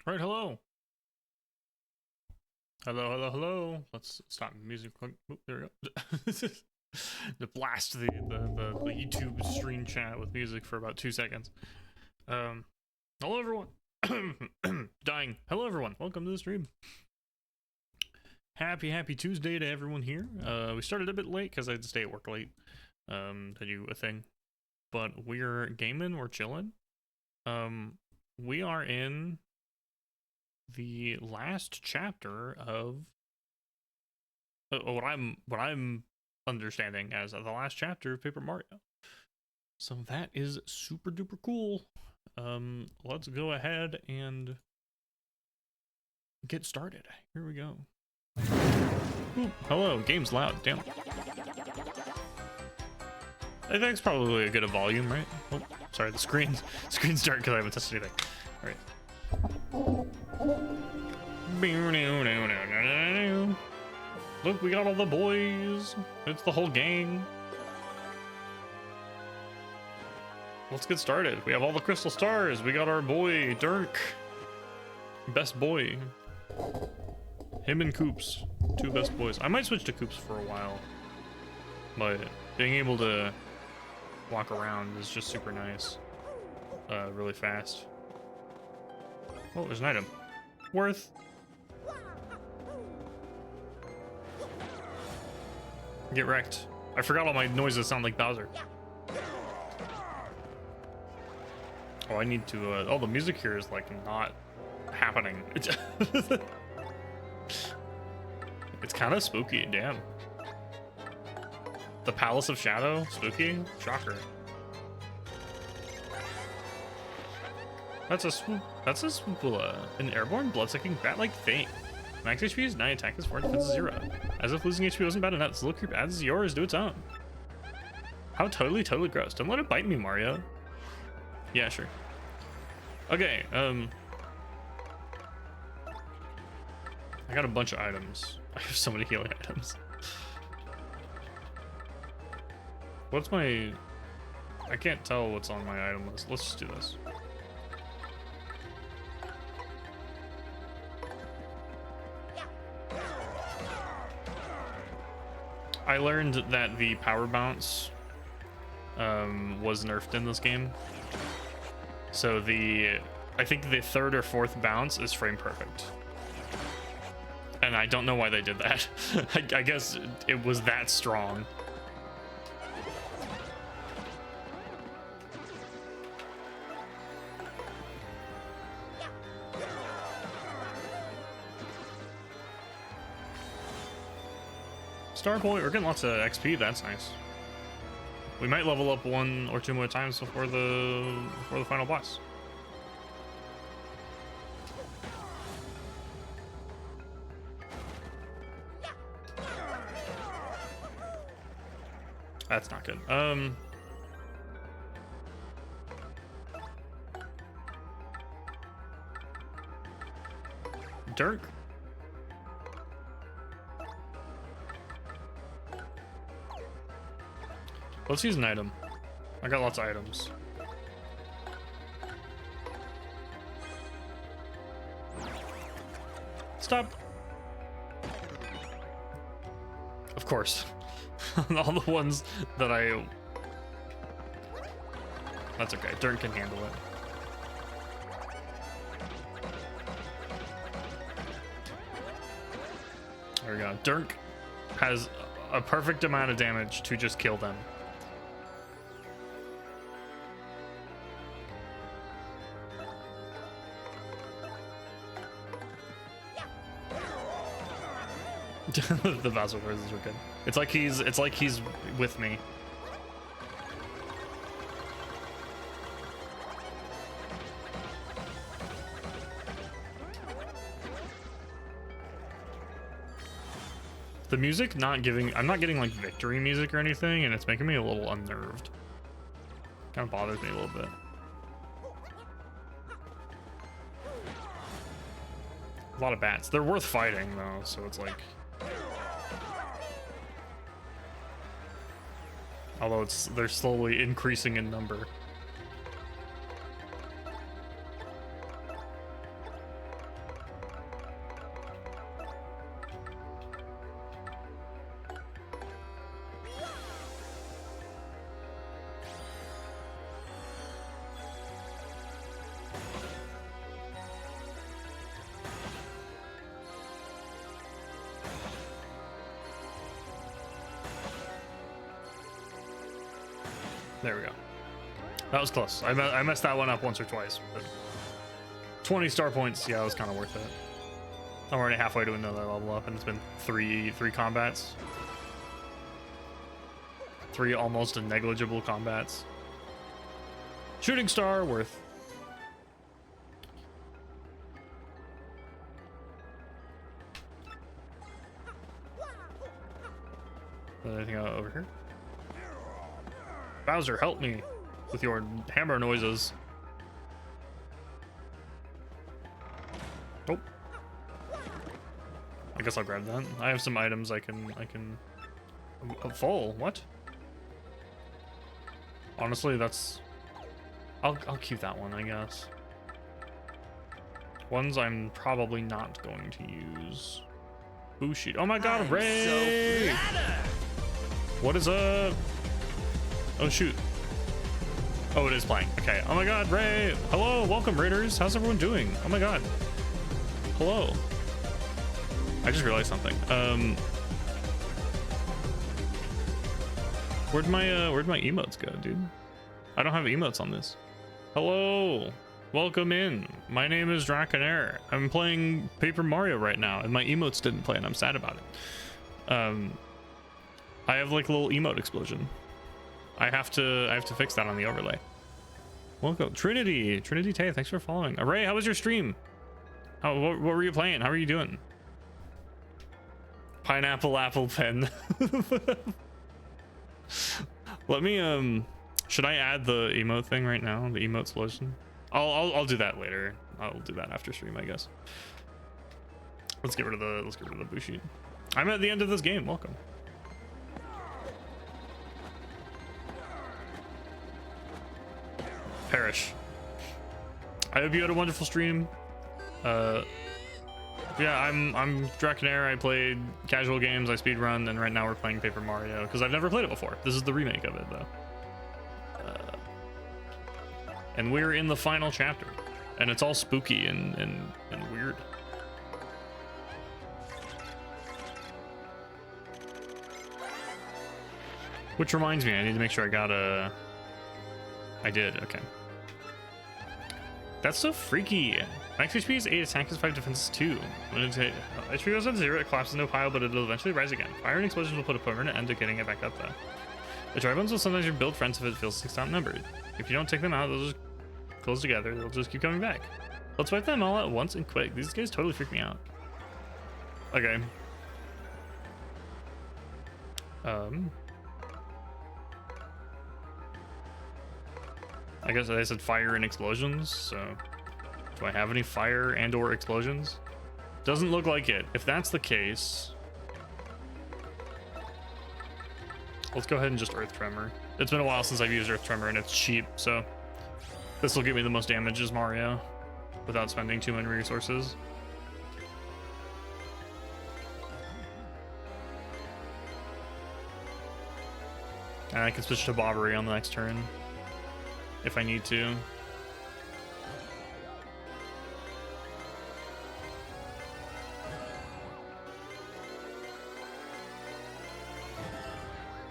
Right, hello. Hello, hello, hello. Let's stop music. Oh, there we go. To blast the YouTube stream chat with music for about 2 seconds. Um, hello everyone. Dying. Hello everyone. Welcome to the stream. Happy Tuesday to everyone here. We started a bit late because I had to stay at work late. To do a thing, but we're gaming. We're chilling. We are in the last chapter of what I'm understanding as the last chapter of Paper Mario. So that is super duper cool. Let's go ahead and get started. Here we go. Ooh, hello, game's loud. Damn. I think it's probably a good volume, right? Oh, sorry, the screen's dark because I haven't touched anything. All right. Look, we got all the boys. It's the whole gang. Let's get started. We have all the crystal stars. We got our boy, Dirk. Best boy. Him and Koops. Two best boys. I might switch to Koops for a while. But being able to walk around is just super nice. Really fast. Oh, there's an item. Worth. Get wrecked. I forgot all my noises sound like Bowser. Oh, I need to, oh, the music here is, like, not happening. It's kind of spooky, damn. The Palace of Shadow? Spooky? Shocker. That's a swoopula. An airborne, blood-sucking, bat-like thing. Max HP is 9, attack is 4, defense is 0. As if losing HP wasn't bad enough, this little creep adds yours to its own. How totally gross. Don't let it bite me, Mario. Yeah, sure. Okay, I got a bunch of items. I have so many healing items. What's my... I can't tell what's on my item list. Let's just do this. I learned that the power bounce was nerfed in this game. So I think the third or fourth bounce is frame perfect. And I don't know why they did that. I guess it was that strong. Star point, we're getting lots of XP, that's nice. We might level up 1 or 2 more times before the final boss. That's not good. Dirk? Let's use an item. I got lots of items. Stop. Of course. All the ones that I... That's okay. Dirk can handle it. There we go. Dirk has a perfect amount of damage to just kill them. The Bowser verses are good. It's like he's with me. The music I'm not getting like victory music or anything, and it's making me a little unnerved. Kind of bothers me a little bit. A lot of bats. They're worth fighting though, so it's like... Although they're slowly increasing in number. There we go. That was close. I messed that one up once or twice. But 20 star points, yeah, it was kind of worth it. I'm already halfway to another level up, and it's been three combats. 3 almost negligible combats. Shooting star worth. Anything over here? Bowser, help me with your hammer noises. Oh. I guess I'll grab that. I have some items I can a full, what? Honestly, that's I'll keep that one, I guess. Ones I'm probably not going to use. Bushi. Oh my god, Ray! So what is up? Oh shoot. Oh, it is playing. Okay. Oh my god, Ray! Hello, welcome Raiders. How's everyone doing? Oh my god. Hello. I just realized something. Where'd my emotes go, dude? I don't have emotes on this. Hello. Welcome in. My name is Draconayr. I'm playing Paper Mario right now, and my emotes didn't play, and I'm sad about it. I have like a little emote explosion. I have to fix that on the overlay. Welcome, Trinity Tay. Thanks for following. Ray, how was your stream? What were you playing? How are you doing? Pineapple apple pen. Let me should I add the emote thing right now? The emote solution. I'll do that later. I'll do that after stream, I guess. Let's get rid of the Bushi. I'm at the end of this game. Welcome. Perish. I hope you had a wonderful stream. Yeah, I'm Draconayr. I played casual games, I speedrun, and right now we're playing Paper Mario because I've never played it before. This is the remake of it though. And we're in the final chapter, and it's all spooky and weird. Which reminds me, I need to make sure I got a... I did, okay. That's so freaky. Max HP is 8, attack is 5, defense is 2. When HP goes down to 0, it collapses into a pile, but it'll eventually rise again. Fire and explosions will put a permanent end to getting it back up though. The tribunes will sometimes rebuild friends if it feels 6 outnumbered. If you don't take them out, they'll just close together. They'll just keep coming back. Let's wipe them all at once and quick. These guys totally freak me out. Okay. I guess I said fire and explosions, so do I have any fire and or explosions? Doesn't look like it. If that's the case, let's go ahead and just Earth Tremor. It's been a while since I've used Earth Tremor and it's cheap, so this will give me the most damage as Mario without spending too many resources. And I can switch to Bobbery on the next turn if I need to.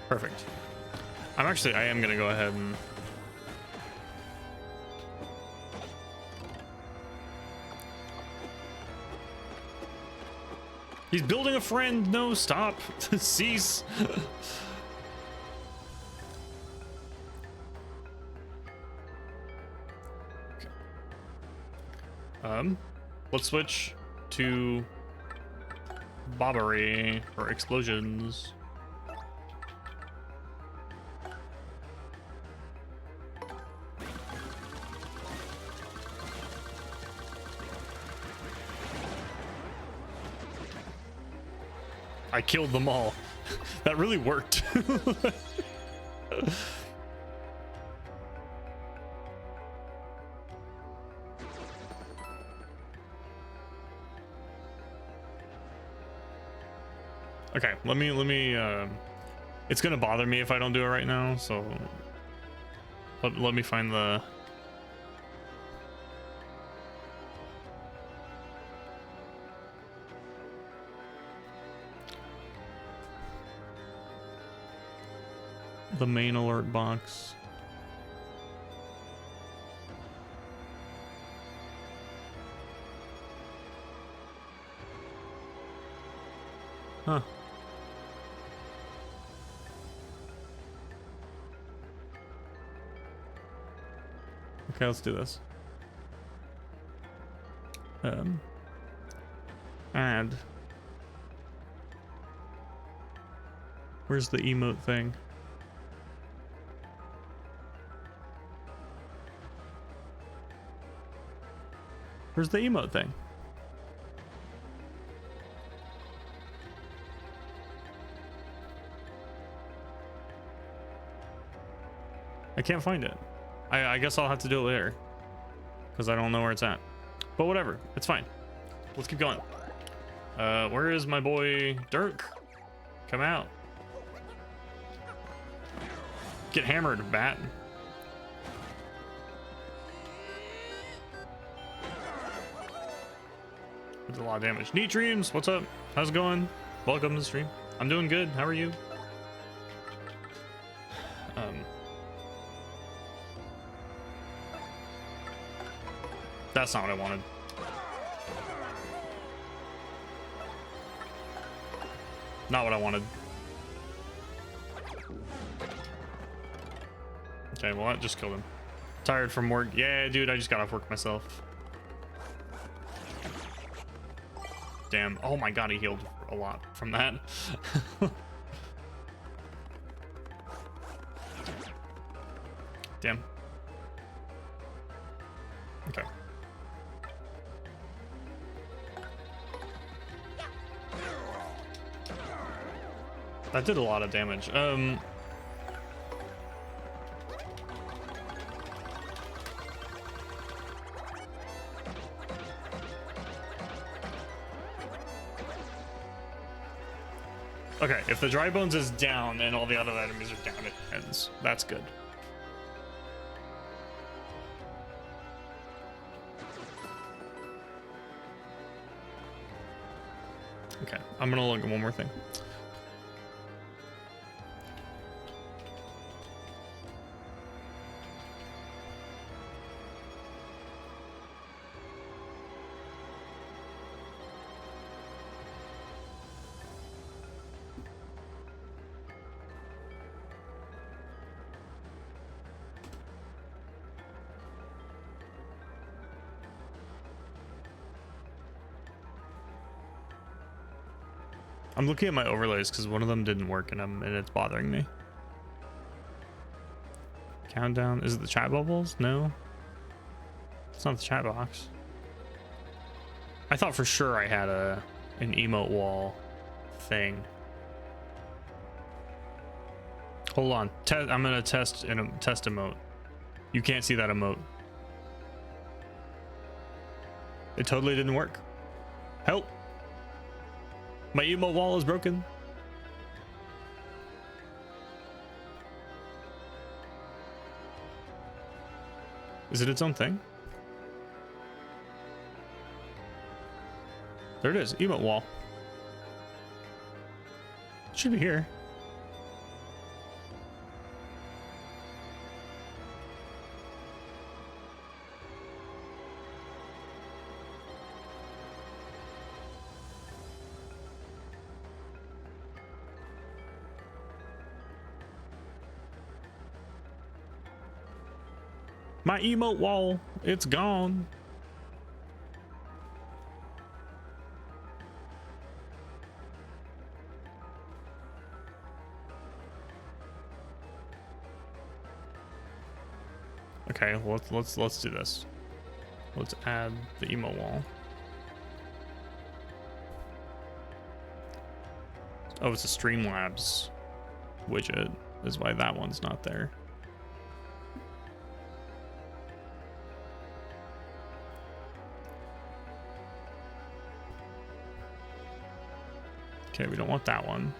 Perfect. I am gonna go ahead and he's building a friend. No, stop. Cease. Let's switch to Bobbery for explosions. I killed them all. That really worked. Okay, let me it's gonna bother me if I don't do it right now, so let me find the main alert box. Huh. Okay, let's do this. Add. Where's the emote thing? Where's the emote thing? I can't find it. I guess I'll have to do it later because I don't know where it's at. But whatever, it's fine. Let's keep going. Where is my boy Dirk? Come out. Get hammered, bat. Did a lot of damage. Neat Dreams, what's up? How's it going? Welcome to the stream. I'm doing good. How are you? That's not what I wanted. Not what I wanted. Okay, well, that just killed him. Tired from work. Yeah, dude, I just got off work myself. Damn. Oh my god, he healed a lot from that. Damn. Okay. That did a lot of damage. Okay, if the dry bones is down and all the other enemies are down, it ends. That's good. Okay, I'm gonna look at one more thing. I'm looking at my overlays because one of them didn't work and it's bothering me. Countdown. Is it the chat bubbles? No. It's not the chat box. I thought for sure I had an emote wall thing. Hold on. I'm gonna test in a test emote. You can't see that emote. It totally didn't work. Help. My emote wall is broken. Is it its own thing? There it is, emote wall. It should be here. My emote wall, it's gone. Okay, let's do this. Let's add the emote wall. Oh, it's a Streamlabs widget, is why that one's not there. Okay, we don't want that one.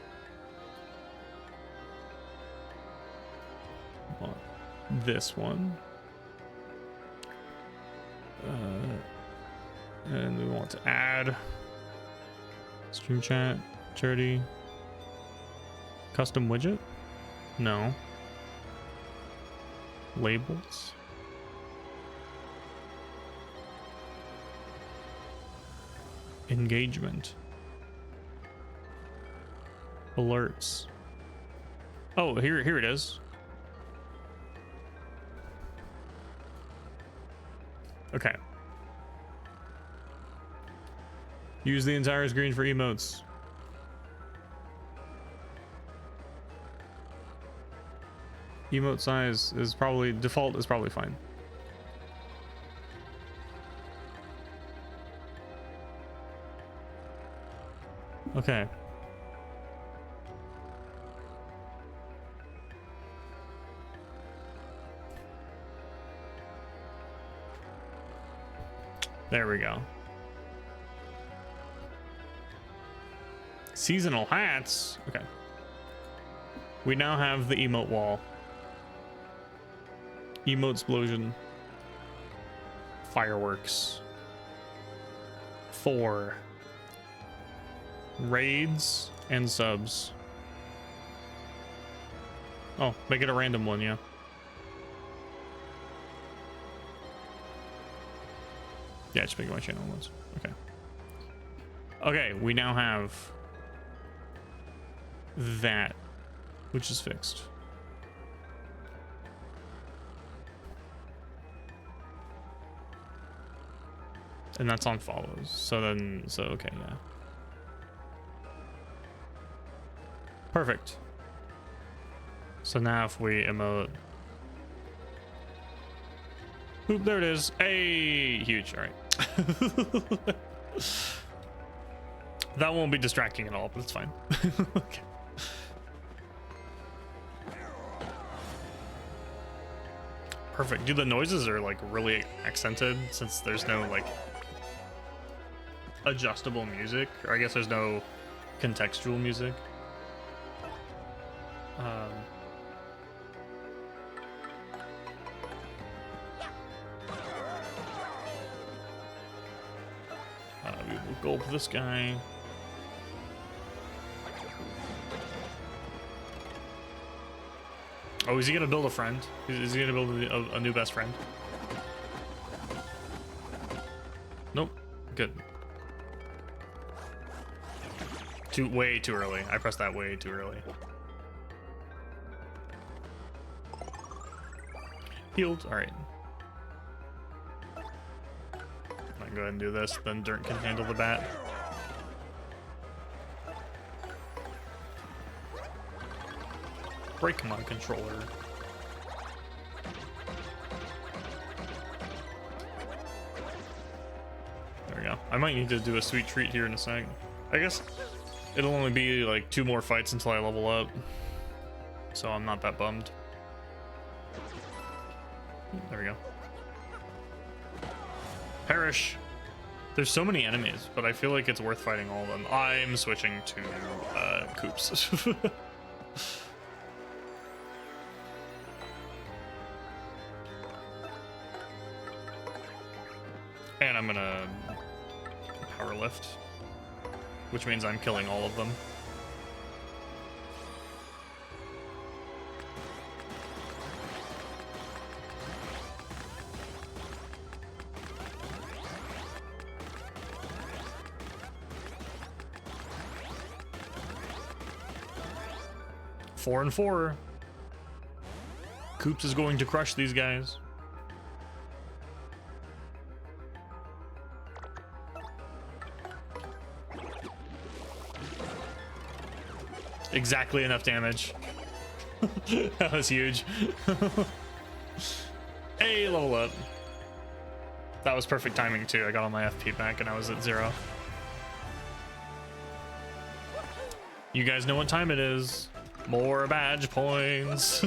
We want this one. And we want to add stream chat, charity, custom widget? No. Labels? Engagement. Alerts. Oh, here it is. Okay. Use the entire screen for emotes. Emote size is probably default is probably fine. Okay. There we go. Seasonal hats. Okay. We now have the emote wall. Emote explosion. Fireworks. 4. Raids and subs. Oh, make it a random one, yeah. Yeah, just make it my channel once. Okay. Okay, we now have that, which is fixed. And that's on follows. So okay, yeah. Perfect. So now if we emote. Oop, there it is. Hey, huge. All right. That won't be distracting at all, but it's fine. Okay. Perfect. Dude, the noises are like really accented since there's no like adjustable music, or I guess there's no contextual music. We will gulp this guy. Oh, is he gonna build a friend? Is he gonna build a new best friend? Nope. Good. Way too early. I pressed that way too early. Healed. All right. I can go ahead and do this. Then Dirt can handle the bat. Break my controller. There we go. I might need to do a sweet treat here in a sec. I guess it'll only be like 2 more fights until I level up, so I'm not that bummed. There we go. Perish. There's so many enemies, but I feel like it's worth fighting all of them. I'm switching to Coops. And I'm gonna power lift, which means I'm killing all of them. Four and 4. Coops is going to crush these guys. Exactly enough damage. That was huge. Hey, level up. That was perfect timing too. I got all my FP back and I was at 0. You guys know what time it is. More badge points.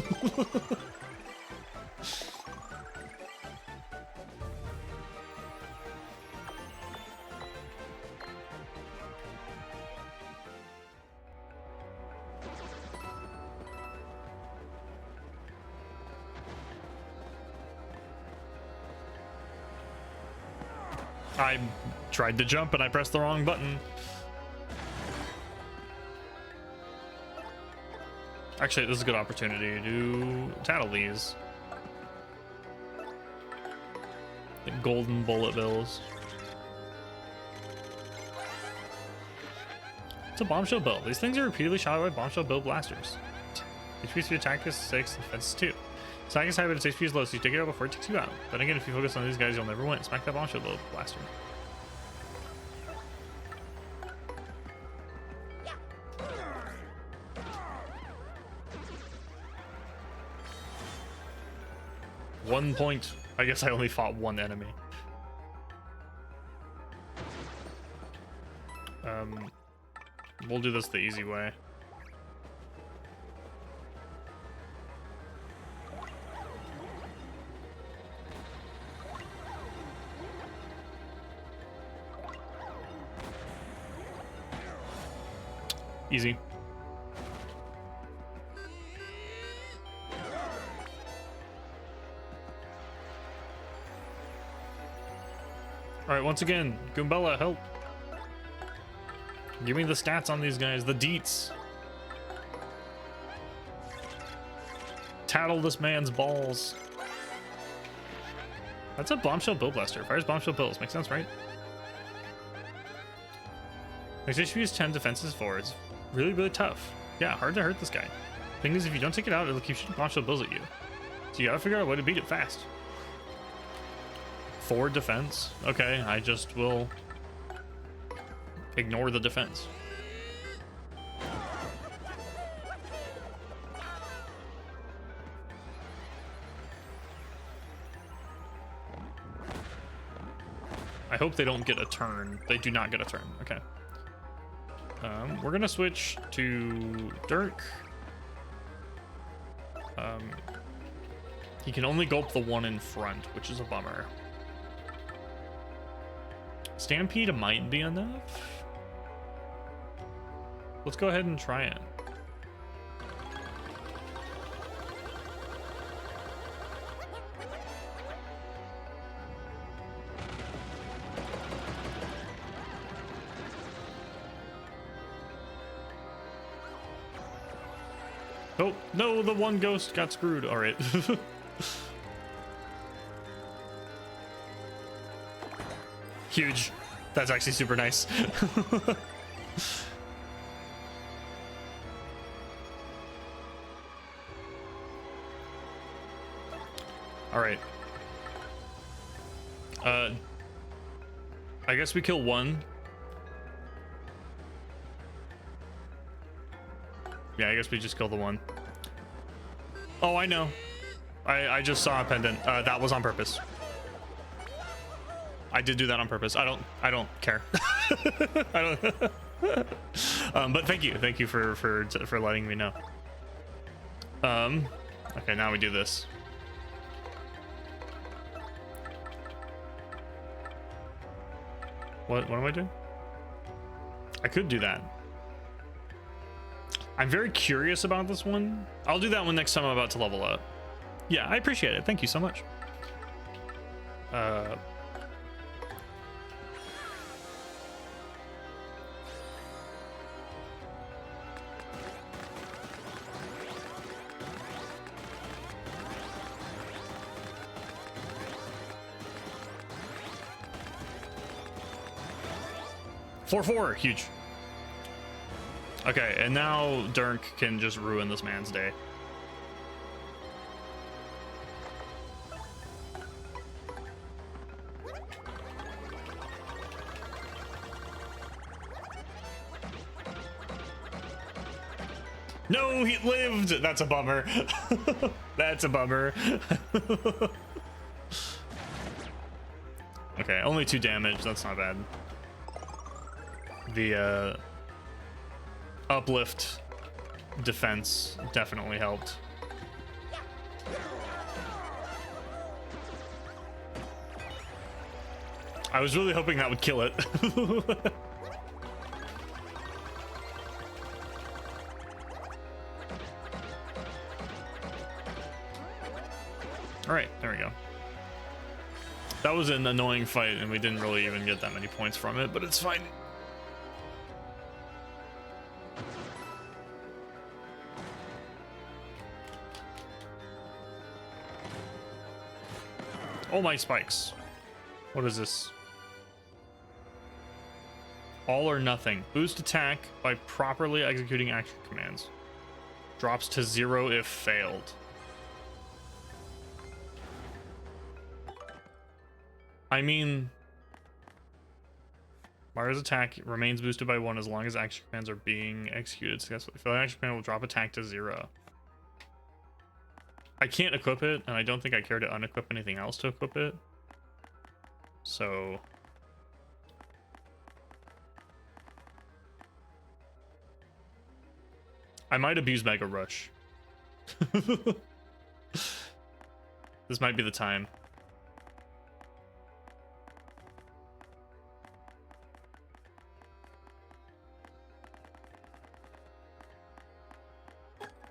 I tried to jump and I pressed the wrong button. Actually, this is a good opportunity to tattle these. The golden bullet bills. It's a bombshell build. These things are repeatedly shot by bombshell build blasters. HP for attack is 6, defense is 2. Attack is high, but its HP is low, so you take it out before it takes you out. Then again, if you focus on these guys, you'll never win. Smack that bombshell build blaster. One point. I guess I only fought one enemy. We'll do this the easy way. Easy. Alright, once again, Goombella, help. Give me the stats on these guys, the deets. Tattle this man's balls. That's a bombshell build blaster. Fires bombshell builds. Makes sense, right? Max HP is 10, defense is 4. It's really, really tough. Yeah, hard to hurt this guy. Thing is, if you don't take it out, it'll keep shooting bombshell builds at you. So you gotta figure out a way to beat it fast. 4 defense? Okay, I just will ignore the defense. I hope they don't get a turn. They do not get a turn. Okay. We're gonna switch to Dirk. He can only gulp the one in front, which is a bummer. Stampede might be enough. Let's go ahead and try it. Oh, no, the one ghost got screwed. All right. Huge. That's actually super nice. All right. I guess we kill one. Yeah, I guess we just kill the one. Oh, I know. I just saw a pendant. That was on purpose. I did do that on purpose. I don't care. I don't. But thank you for letting me know. Okay, now we do this. What am I doing? I could do that. I'm very curious about this one. I'll do that one next time I'm about to level up. Yeah, I appreciate it. Thank you so much. 4-4, huge. Okay, and now Dirk can just ruin this man's day. No, he lived! That's a bummer. That's a bummer. Okay, only 2 damage, that's not bad. The uplift defense definitely helped. I was really hoping that would kill it. All right, there we go. That was an annoying fight, and we didn't really even get that many points from it, but it's fine. Oh my spikes. What is this? All or nothing. Boost attack by properly executing action commands. Drops to 0 if failed. I mean, Mario's attack remains boosted by 1 as long as action commands are being executed successfully. Failed action command will drop attack to 0. I can't equip it, and I don't think I care to unequip anything else to equip it. So I might abuse Mega Rush. This might be the time.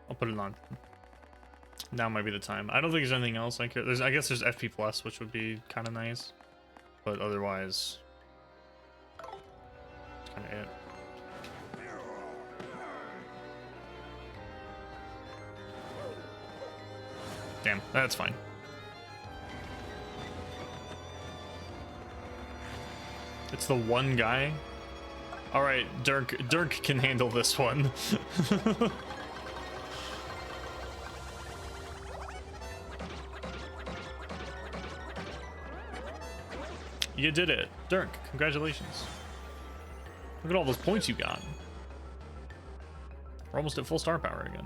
I'll put it on. Now might be the time. I don't think there's anything else I care. I guess there's FP plus, which would be kind of nice, but otherwise, that's kind of it. Damn, that's fine. It's the one guy. All right, Dirk can handle this one. You did it, Dirk. Congratulations. Look at all those points you got. We're almost at full star power again.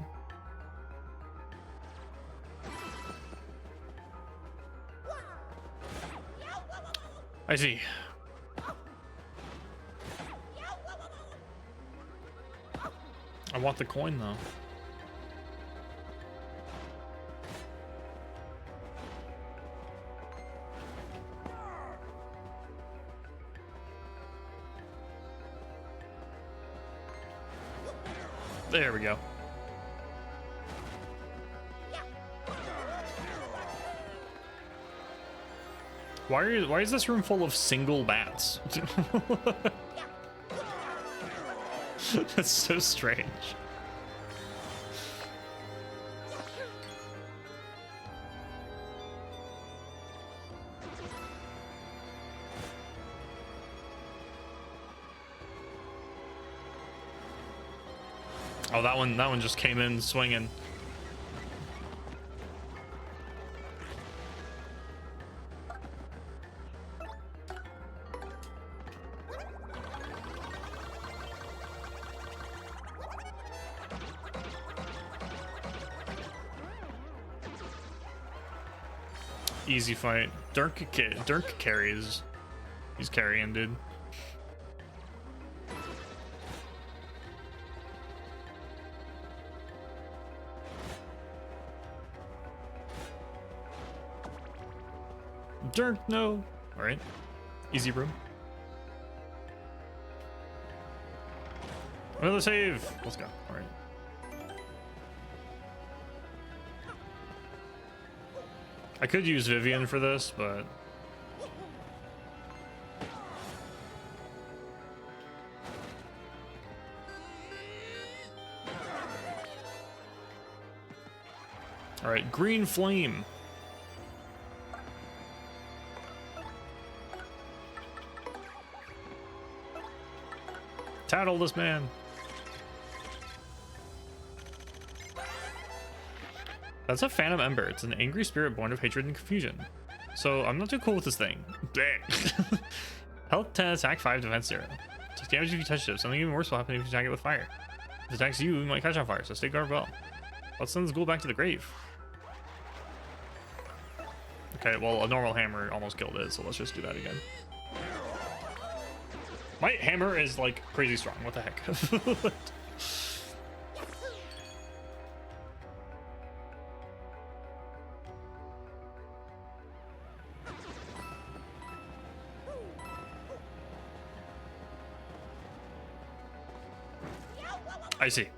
I see. I want the coin though. There we go. Why is this room full of single bats? That's so strange. Oh, that one just came in swinging. Easy fight. Dirk carries. He's carrying, dude. Dirk, no. All right. Easy room. Another save. Let's go. All right. I could use Vivian for this, but all right, green flame. Tattle this man. That's a Phantom Ember. It's an angry spirit born of hatred and confusion. So I'm not too cool with this thing. Health 10, attack 5, defense 0. Take damage if you touch it. Something even worse will happen if you attack it with fire. If it attacks you, you might catch on fire, so stay guard well. Let's send this ghoul back to the grave. Okay, well, a normal hammer almost killed it, so let's just do that again. My hammer is, like, crazy strong. What the heck? I see.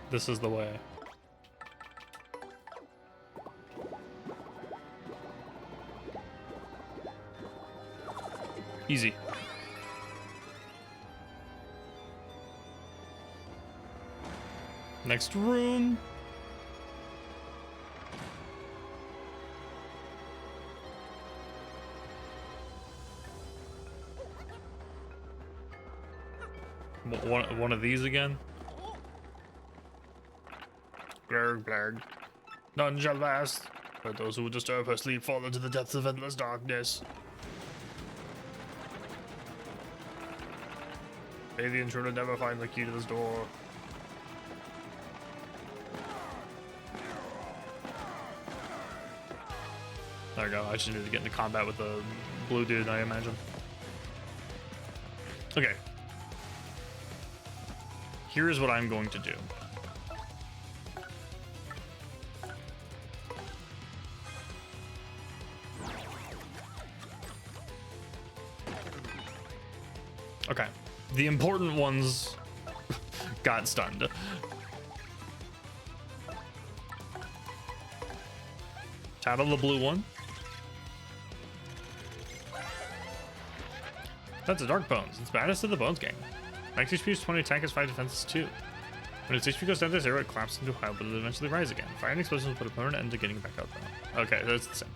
This is the way. Easy. Next room. One of these again. Blurg, blurg. None shall last, but those who would disturb her sleep fall into the depths of endless darkness. May the intruder never find the key to this door. There we go. I just need to get into combat with the blue dude, I imagine. Okay. Here's what I'm going to do. Okay. The important ones got stunned. Tattle the blue one. That's a Dark Bones. It's baddest of the Bones gang. Max HP is 20, attack is 5, defense is 2. When its HP goes down to 0, it collapses into a pile, but it'll eventually rise again. Fire and explosions will put a permanent end to getting back out though. Okay, that's the same.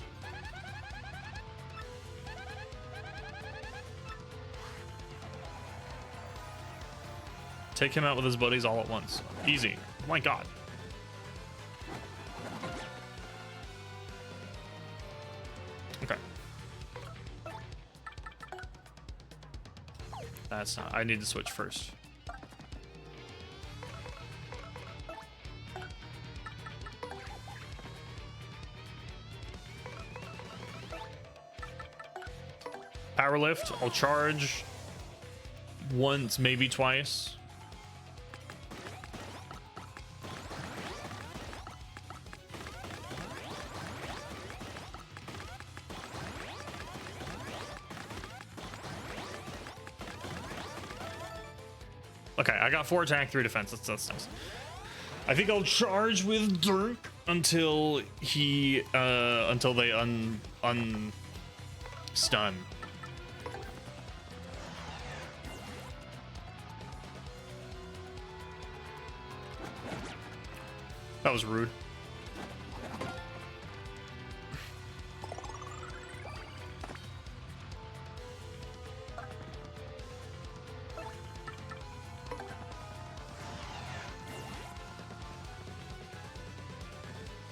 Take him out with his buddies all at once. Easy. Oh my god. Okay. That's not... I need to switch first. Power lift. I'll charge once, maybe twice. Okay, I got 4 attack, 3 defense. That's nice. I think I'll charge with Dirk until he until they stun. That was rude.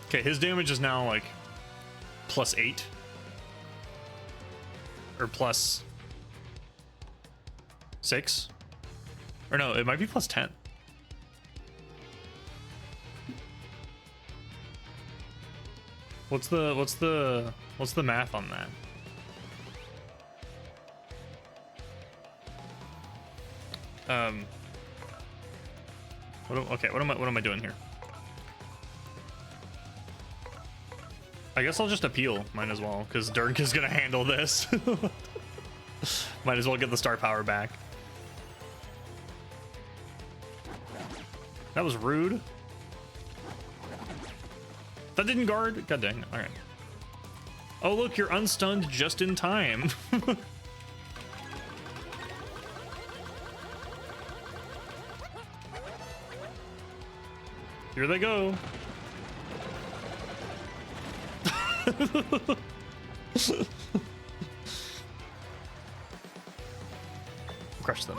Okay, his damage is now like +8 or +6, or no, it might be +10. What's the math on that? What am I doing here? I guess I'll just appeal. Might as well, because Dirk is gonna handle this. Might as well get the star power back. That was rude. That didn't guard? God dang. Alright. Oh look, you're unstunned just in time. Here they go. Crush them.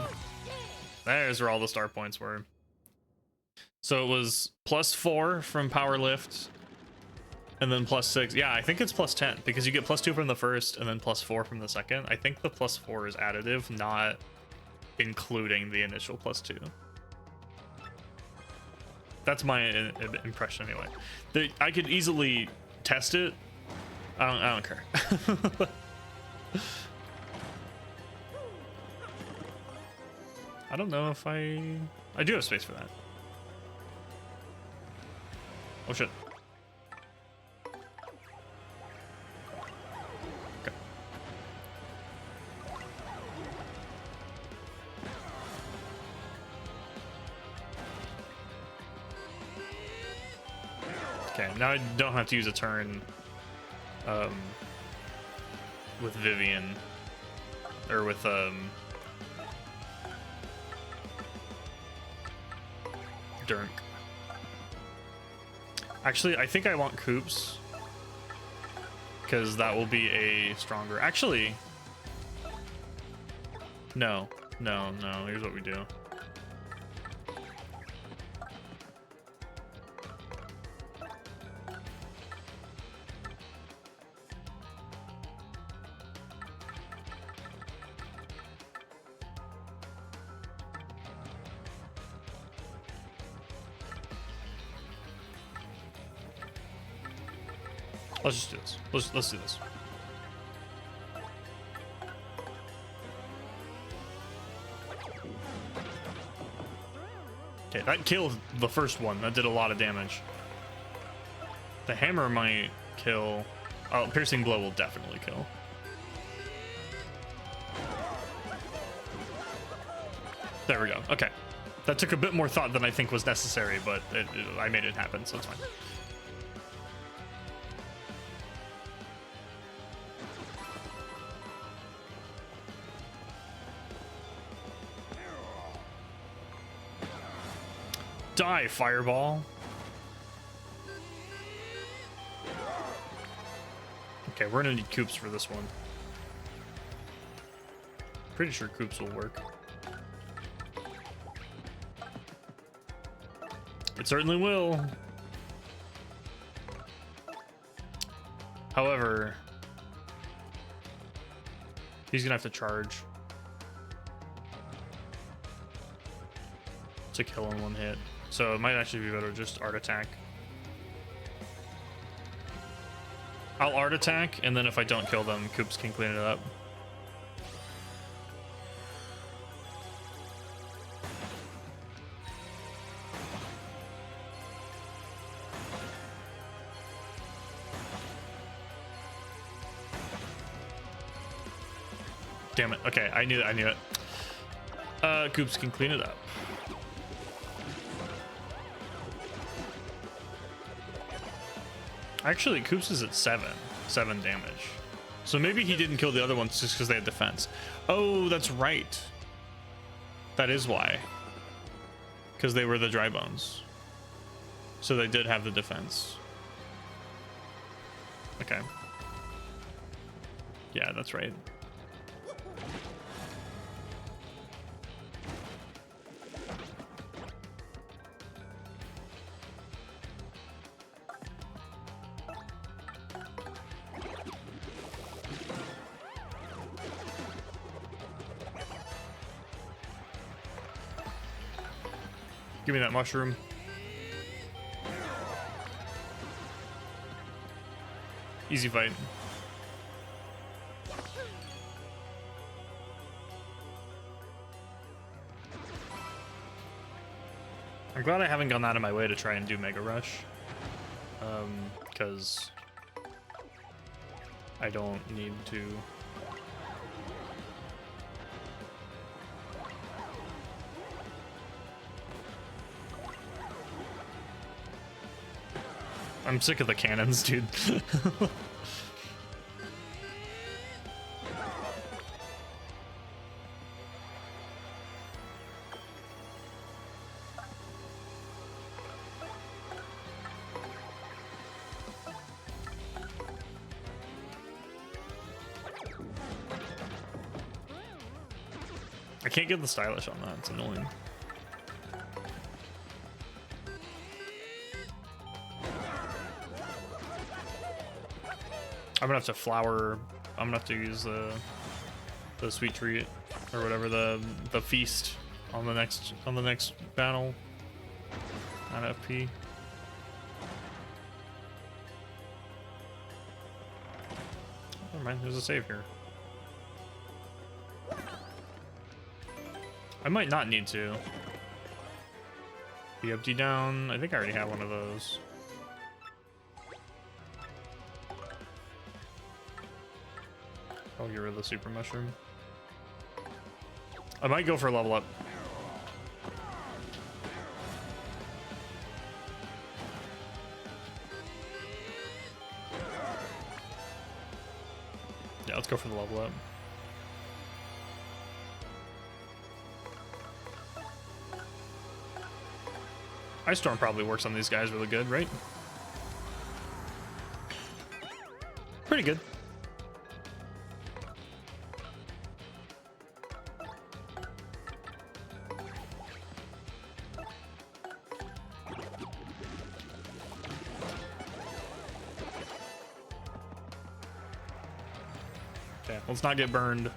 There's where all the star points were. So it was +4 from power lift, and then +6. Yeah, I think it's +10 because you get +2 from the first and then +4 from the second. I think the +4 is additive, not including the initial +2. That's my impression anyway. I could easily test it. I don't care. I don't know if I do have space for that. Oh shit. Okay. Okay, now I don't have to use a turn with Vivian, or with Dirk. Actually, I think I want Coops, because that will be a stronger... Actually, no, No, no, here's what we do. Let's just do this. Let's do this. Okay, that killed the first one. That did a lot of damage. The hammer might kill. Oh, piercing blow will definitely kill. There we go. Okay. That took a bit more thought than I think was necessary, but I made it happen, so it's fine. Die, fireball. Okay, we're gonna need coops for this one. Pretty sure coops will work. It certainly will. However, he's gonna have to charge to kill in one hit. So it might actually be better to just art attack. I'll art attack, and then if I don't kill them, Coops can clean it up. Damn it. Okay, I knew it. Coops can clean it up. Actually, Coops is at 7 damage. So maybe he didn't kill the other ones just because they had defense. Oh, that's right. That is why. Because they were the dry bones. So they did have the defense. Okay. Yeah, that's right. Give me that mushroom. Easy fight. I'm glad I haven't gone out of my way to try and do Mega Rush. Because I don't need to. I'm sick of the cannons, dude. I can't get the stylish on that, it's annoying. I'm gonna have to flower. I'm gonna have to use the sweet treat or whatever, the feast on the next battle on FP. Never mind, there's a save here. I might not need to. Be empty down. I think I already have one of those. I'll get rid of the super mushroom. I might go for a level up. Yeah, let's go for the level up. Ice Storm probably works on these guys really good, right? Pretty good. Okay, let's not get burned.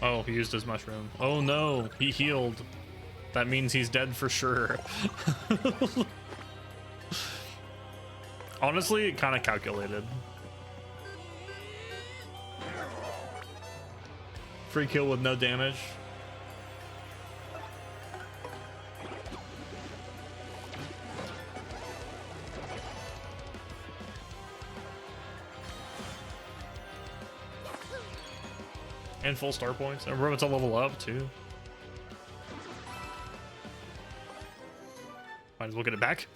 Oh, he used his mushroom. Oh no, he healed. That means he's dead for sure. Honestly, kind of calculated. Free kill with no damage. And full star points. And we're about to level up too. Might as well get it back.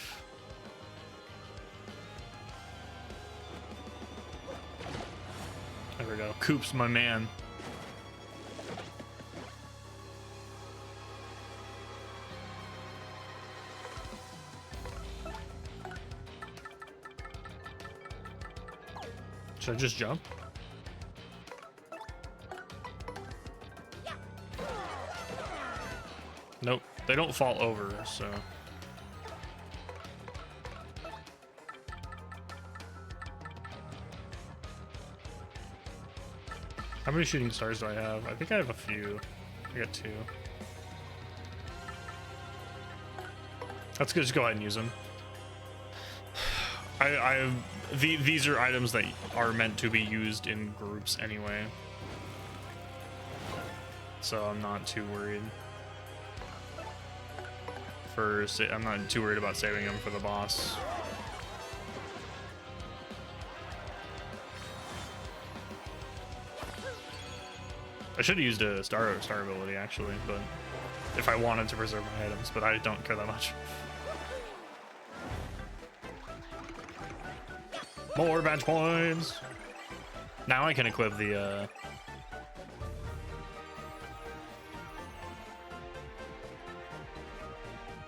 There we go. Coop's my man. Should I just jump? Nope, they don't fall over, so. How many shooting stars do I have? I think I have a few. I got 2. That's good, just go ahead and use them. These are items that are meant to be used in groups anyway. So I'm not too worried. I'm not too worried about saving them for the boss. I should have used a star ability actually, but if I wanted to preserve my items, but I don't care that much. More badge points. Now I can equip the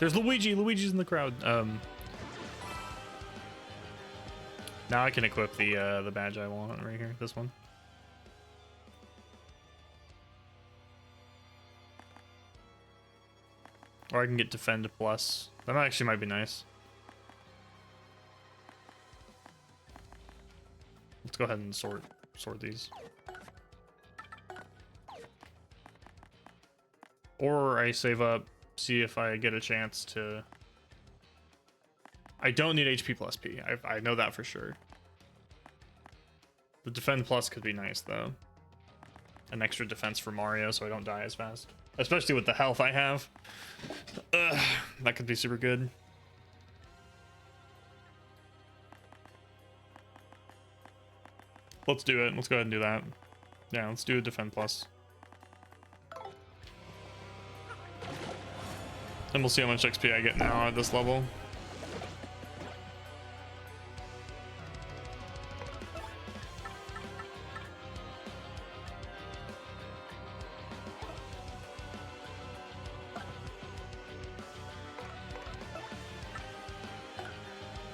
There's Luigi. Luigi's in the crowd. Now I can equip the badge I want right here. This one. Or I can get defend plus. That actually might be nice. Let's go ahead and sort these. Or I save up, see if I get a chance to. I don't need HP plus P. I know that for sure. The defend plus could be nice though. An extra defense for Mario so I don't die as fast. Especially with the health I have. That could be super good. Let's do it. Let's go ahead and do that. Yeah, let's do a defend plus. And we'll see how much XP I get now at this level.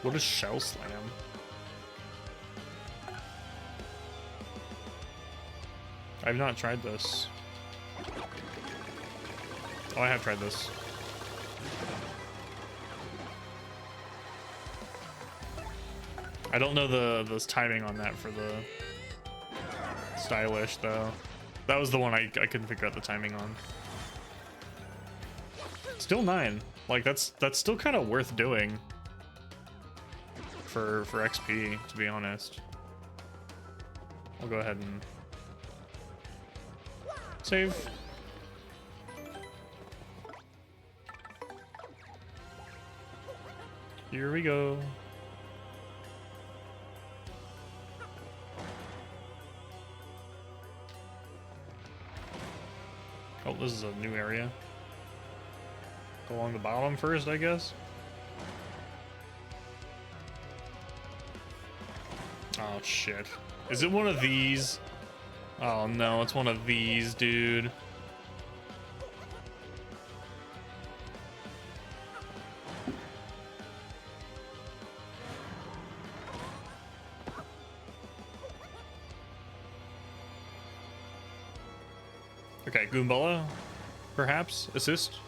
What is Shell Slam? I've not tried this. Oh, I have tried this. I don't know the timing on that for the stylish though. That was the one I couldn't figure out the timing on. Still 9. Like that's still kind of worth doing for XP, to be honest. I'll go ahead and save. Here we go. Oh, this is a new area. Go along the bottom first, I guess. Oh shit. Is it one of these? Oh no, it's one of these, dude. Okay, Goombella, perhaps? Assist?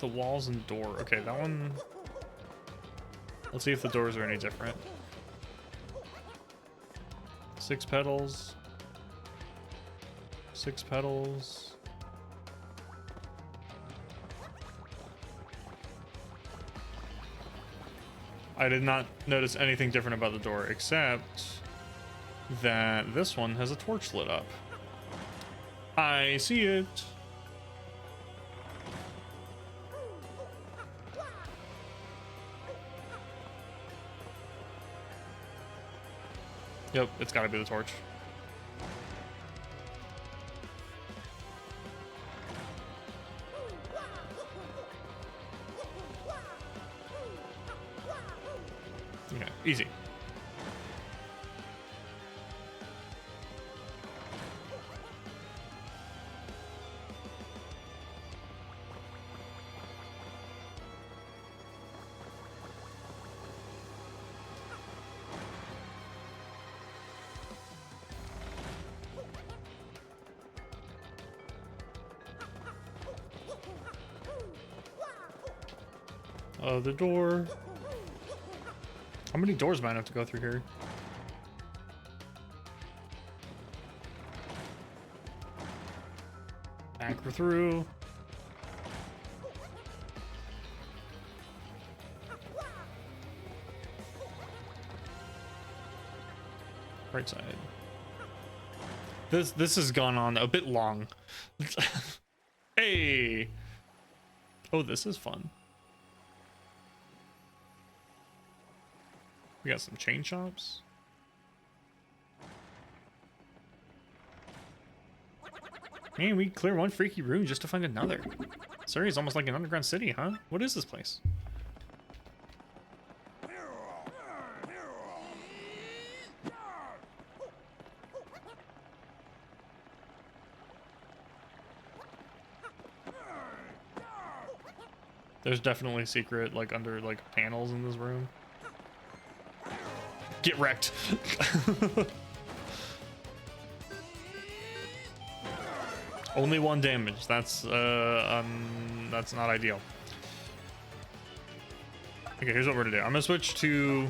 the walls and door. Okay, that one. Let's see if the doors are any different. 6 petals. 6 petals. I did not notice anything different about the door, except that this one has a torch lit up. I see it. Yep, it's gotta be the torch. Okay, easy. The door. How many doors might I have to go through here? Anchor through. Right side. This has gone on a bit long. Hey. Oh, this is fun. We got some chain shops. Man, we clear one freaky room just to find another. This area is almost like an underground city, huh? What is this place? There's definitely secret, like, under, like, panels in this room. Get wrecked. Only 1 damage. That's not ideal. Okay, here's what we're gonna do. I'm gonna switch to.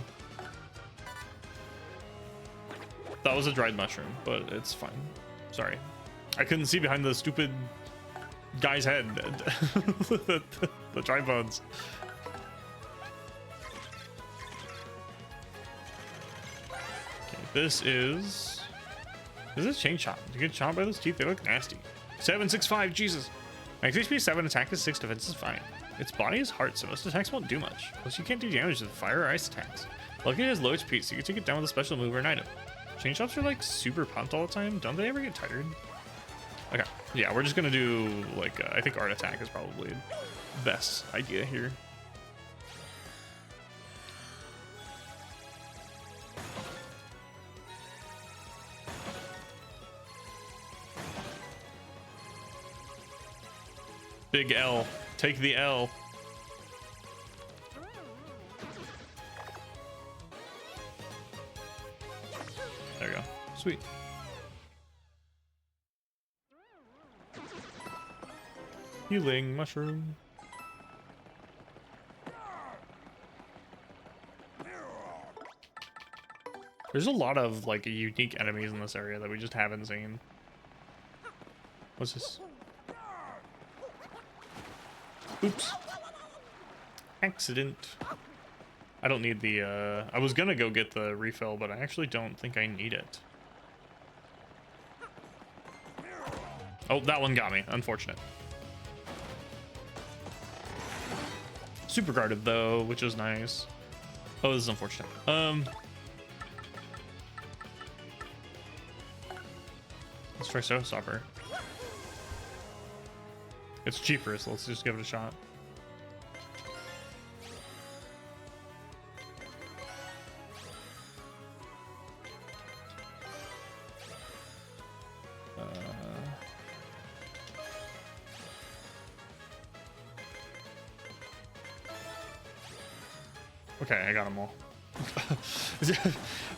That was a dried mushroom, but it's fine. Sorry, I couldn't see behind the stupid guy's head. the tripods. This is this chain chomp? You get chomped by those teeth? They look nasty. 765, Jesus. Max HP 7, attack is 6, defense is fine. Its body is hard, so most attacks won't do much. Plus, you can't do damage with fire or ice attacks. Luckily, it has low HP, so you can take it down with a special move or an item. Chain chomps are like super pumped all the time. Don't they ever get tired? Okay, yeah, we're just gonna do like I think art attack is probably the best idea here. Big L. Take the L. There we go. Sweet. Healing mushroom. There's a lot of like unique enemies in this area that we just haven't seen. What's this? Oops. Accident. I don't need the, I was gonna go get the refill, but I actually don't think I need it. Oh, that one got me. Unfortunate. Super guarded, though, which is nice. Oh, this is unfortunate. Let's try Showstopper. It's cheaper, so let's just give it a shot. Okay, I got them all.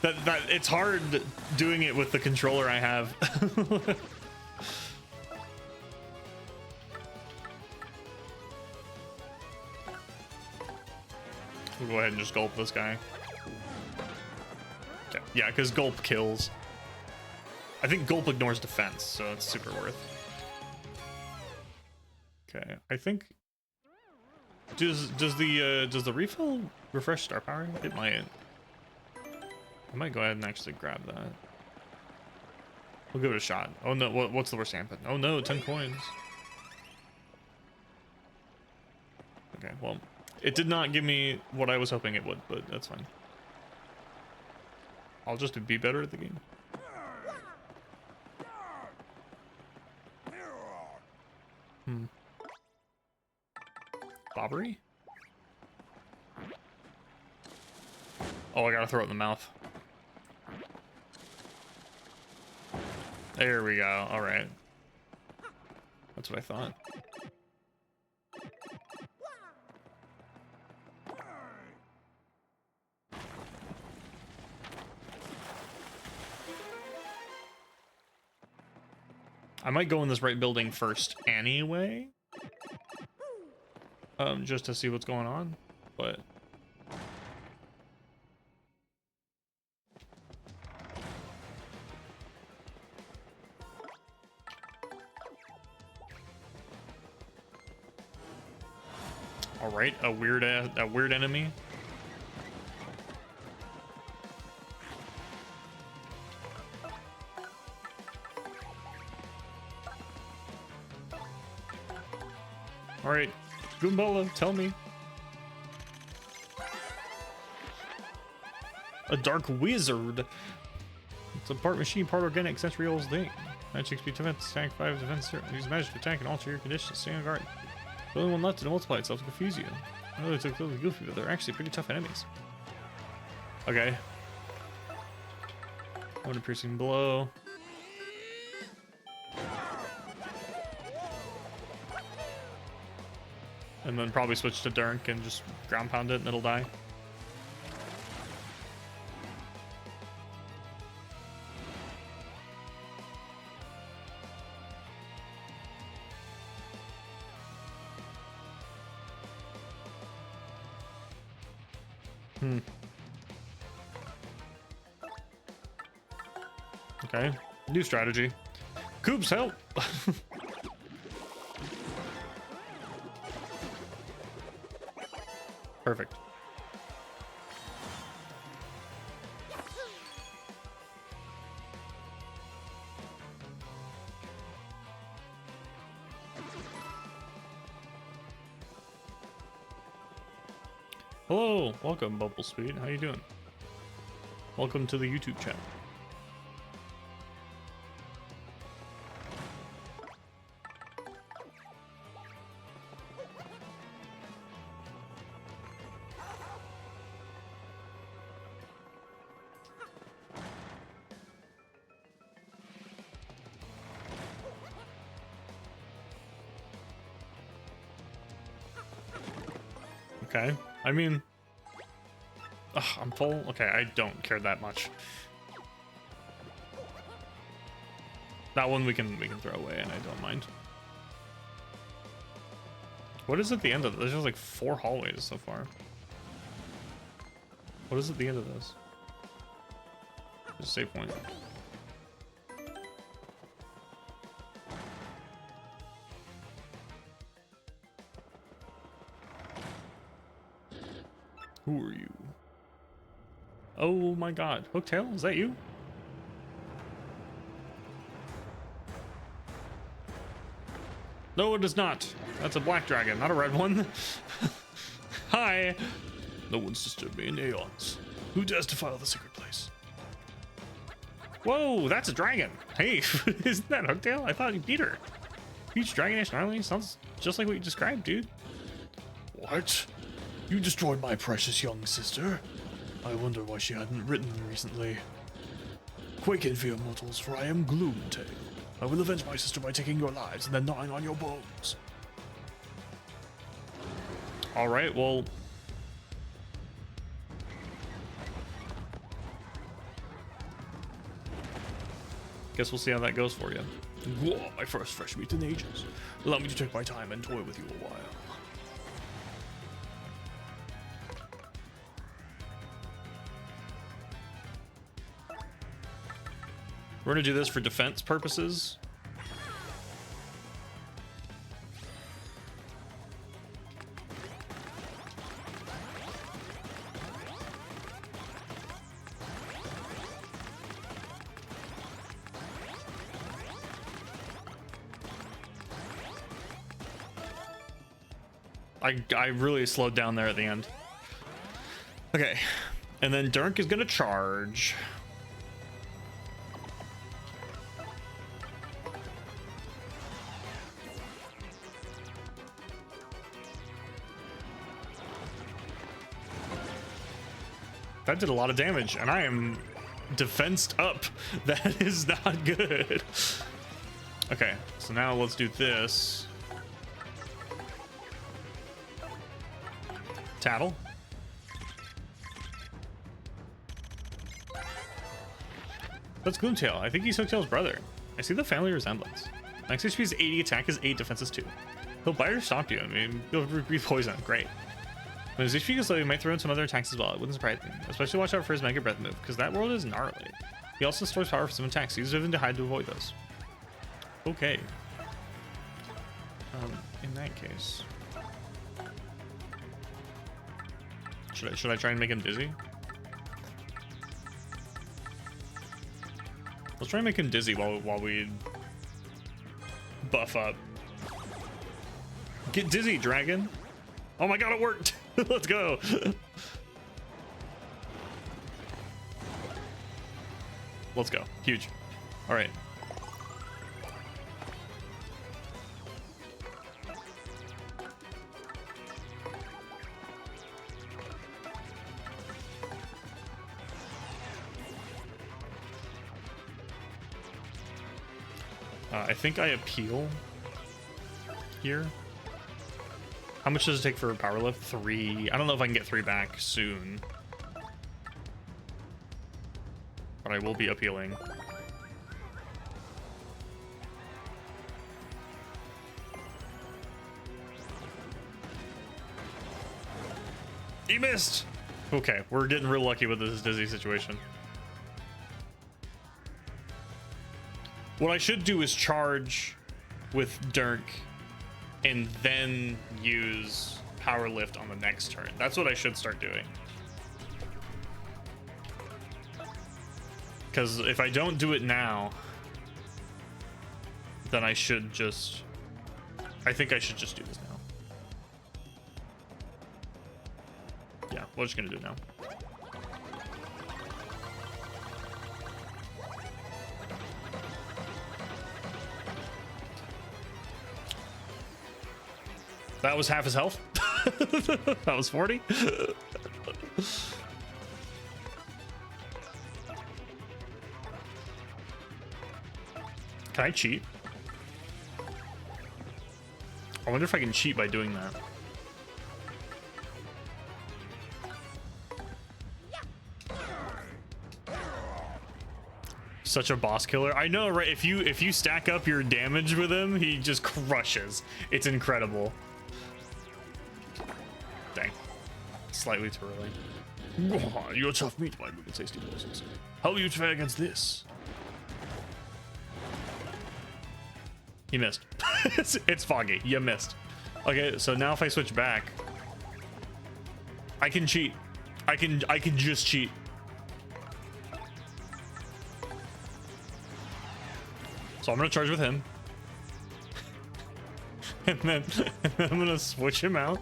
that it's hard doing it with the controller I have. We'll go ahead and just gulp this guy. Okay. Yeah, because gulp kills. I think gulp ignores defense, so it's super worth. Okay, I think. Does the refill refresh star power? It might. I might go ahead and actually grab that. We'll give it a shot. Oh no, what's the worst happen? Oh no, 10 coins. Okay, well, it did not give me what I was hoping it would, but that's fine. I'll just be better at the game. Bobbery? Oh, I gotta throw it in the mouth. There we go. All right. That's what I thought. I might go in this right building first anyway. Just to see what's going on, but all right, a weird enemy. All right, Goombella, tell me. A dark wizard. It's a part machine, part organic, sensory old thing. 9 XP defense, tank 5 defense. Use magic to attack and alter your conditions. Stay on guard. The only one left to multiply itself to confuse you. I know they took a little goofy, but they're actually pretty tough enemies. Okay. One piercing blow. And then probably switch to Dirk and just ground pound it and it'll die. Okay, new strategy. Coops, help! Perfect. Hello, welcome Bubble Speed. How you doing? Welcome to the YouTube channel. Okay, I mean, I'm full. Okay, I don't care that much. That one we can throw away, and I don't mind. What is at the end of this? There's just like 4 hallways so far. What is at the end of this? Just save point. Who are you? Oh my god. Hooktail, is that you? No, it is not. That's a black dragon, not a red one. Hi. No one's disturbed me in aeons. Who dares defile the secret place? Whoa, that's a dragon. Hey, isn't that Hooktail? I thought you beat her. Huge dragonish gnarly. Sounds just like what you described, dude. What? You destroyed my precious young sister. I wonder why she hadn't written recently. Quake in fear, mortals, for I am Gloomtail. I will avenge my sister by taking your lives and then gnawing on your bones. Alright, well... guess we'll see how that goes for you. Whoa, my first fresh meat in ages. Allow me to take my time and toy with you a while. We're gonna do this for defense purposes. I really slowed down there at the end. Okay, and then Dirk is gonna charge. That did a lot of damage, and I am defensed up. That is not good. Okay, so now let's do this. Tattle. That's Gloomtail. I think he's Hooktail's brother. I see the family resemblance. Max HP is 80, attack is 8, defense is 2. He'll bite or stomp you. I mean, he'll be poison. Great. When his HP goes low, he might throw in some other attacks as well. It wouldn't surprise me. Especially watch out for his Mega Breath move, because that world is gnarly. He also stores power for some attacks. Use Vivian to hide to avoid those. Okay. In that case... Should I try and make him dizzy? Let's try and make him dizzy while we buff up. Get dizzy, dragon! Oh my god, it worked! Let's go! Let's go. Huge. Alright. I think I appeal here. How much does it take for a power lift? 3. I don't know if I can get 3 back soon. But I will be appealing. He missed! Okay, we're getting real lucky with this dizzy situation. What I should do is charge with Dirk and then use power lift on the next turn. That's what I should start doing. Because if I don't do it now, then I should just... I think I should just do this now. Yeah, we're just gonna do it now. That was half his health. That was 40. Can I cheat? I wonder if I can cheat by doing that. Such a boss killer. I know, right? If you stack up your damage with him, he just crushes. It's incredible. Dang. Slightly too early. You're tough meat, my little tasty horses. How will you fare against this? He missed. It's foggy. You missed. Okay, so now if I switch back, I can cheat. I can just cheat. So I'm gonna charge with him. and then I'm gonna switch him out.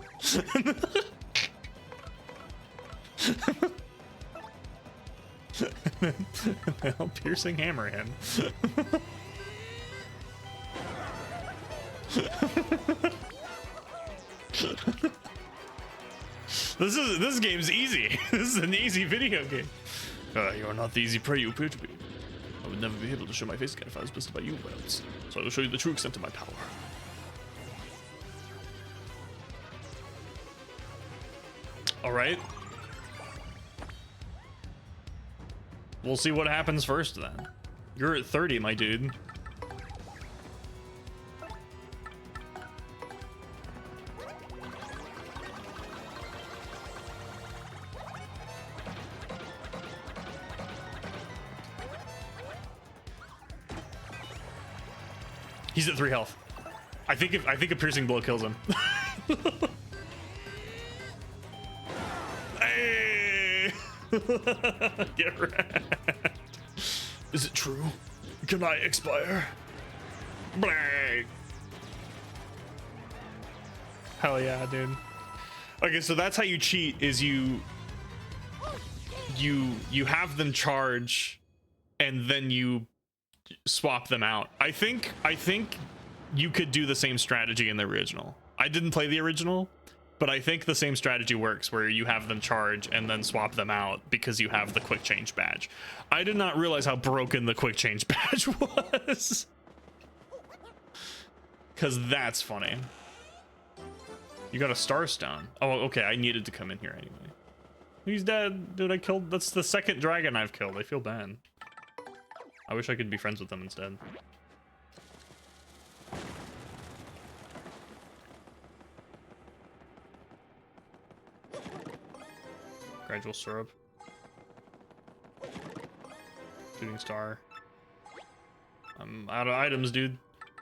and then I'll piercing hammer him. This game's easy. This is an easy video game. You are not the easy prey you appear to be. I would never be able to show my face again if I was blistered by you wells. So I will show you the true extent of my power. All right. We'll see what happens first then. You're at 30, my dude. He's at 3 health. I think a piercing blow kills him. Hey! Get wrecked. Is it true? Can I expire? Blah. Hell yeah, dude. Okay, so that's how you cheat, is you have them charge and then you swap them out. I think you could do the same strategy in the original. I didn't play the original, but I think the same strategy works where you have them charge and then swap them out because you have the quick change badge. I did not realize how broken the quick change badge was. Cause that's funny. You got a starstone. Oh, okay, I needed to come in here anyway. He's dead. Dude, I killed, that's the second dragon I've killed. I feel bad. I wish I could be friends with them instead. Gradual syrup. Shooting star. I'm out of items, dude.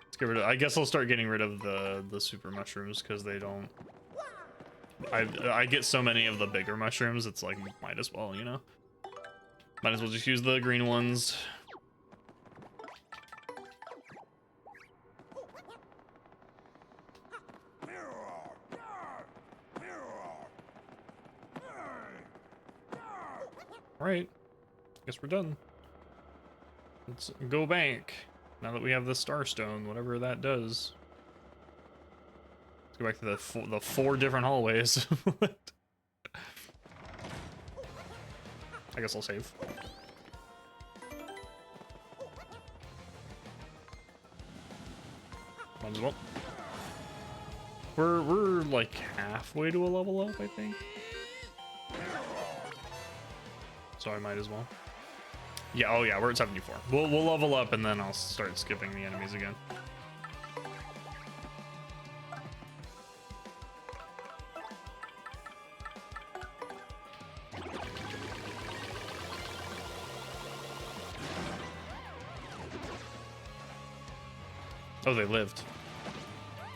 Let's get rid of, I guess I'll start getting rid of the super mushrooms because they don't, I get so many of the bigger mushrooms, it's like, might as well, you know? Might as well just use the green ones. Alright, guess we're done. Let's go back. Now that we have the starstone, whatever that does. Let's go back to the 4 different hallways. I guess I'll save. Might as well. We're like halfway to a level up, I think. So I might as well. Yeah, oh yeah, we're at 74. We'll level up and then I'll start skipping the enemies again. Oh, they lived.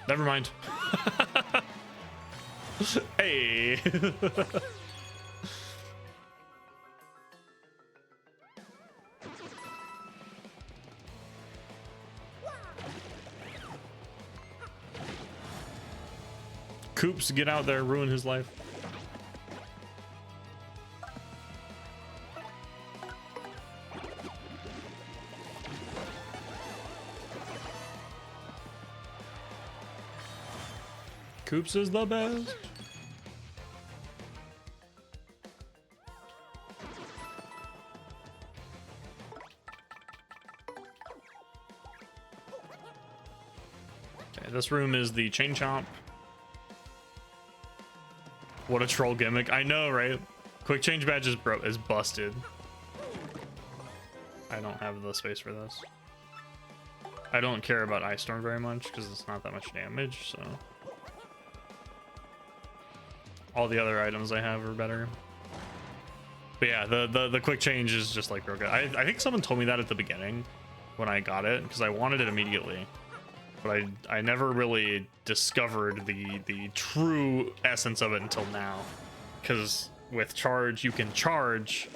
Never mind. Hey. Coops, get out there, ruin his life. Coops is the best. Okay, this room is the chain chomp. What a troll gimmick. I know, right? Quick change badge is busted. I don't have the space for this. I don't care about Ice Storm very much because it's not that much damage, so. All the other items I have are better. But yeah, the quick change is just like real good. I think someone told me that at the beginning when I got it because I wanted it immediately. But I never really discovered the true essence of it until now. Because with charge, you can charge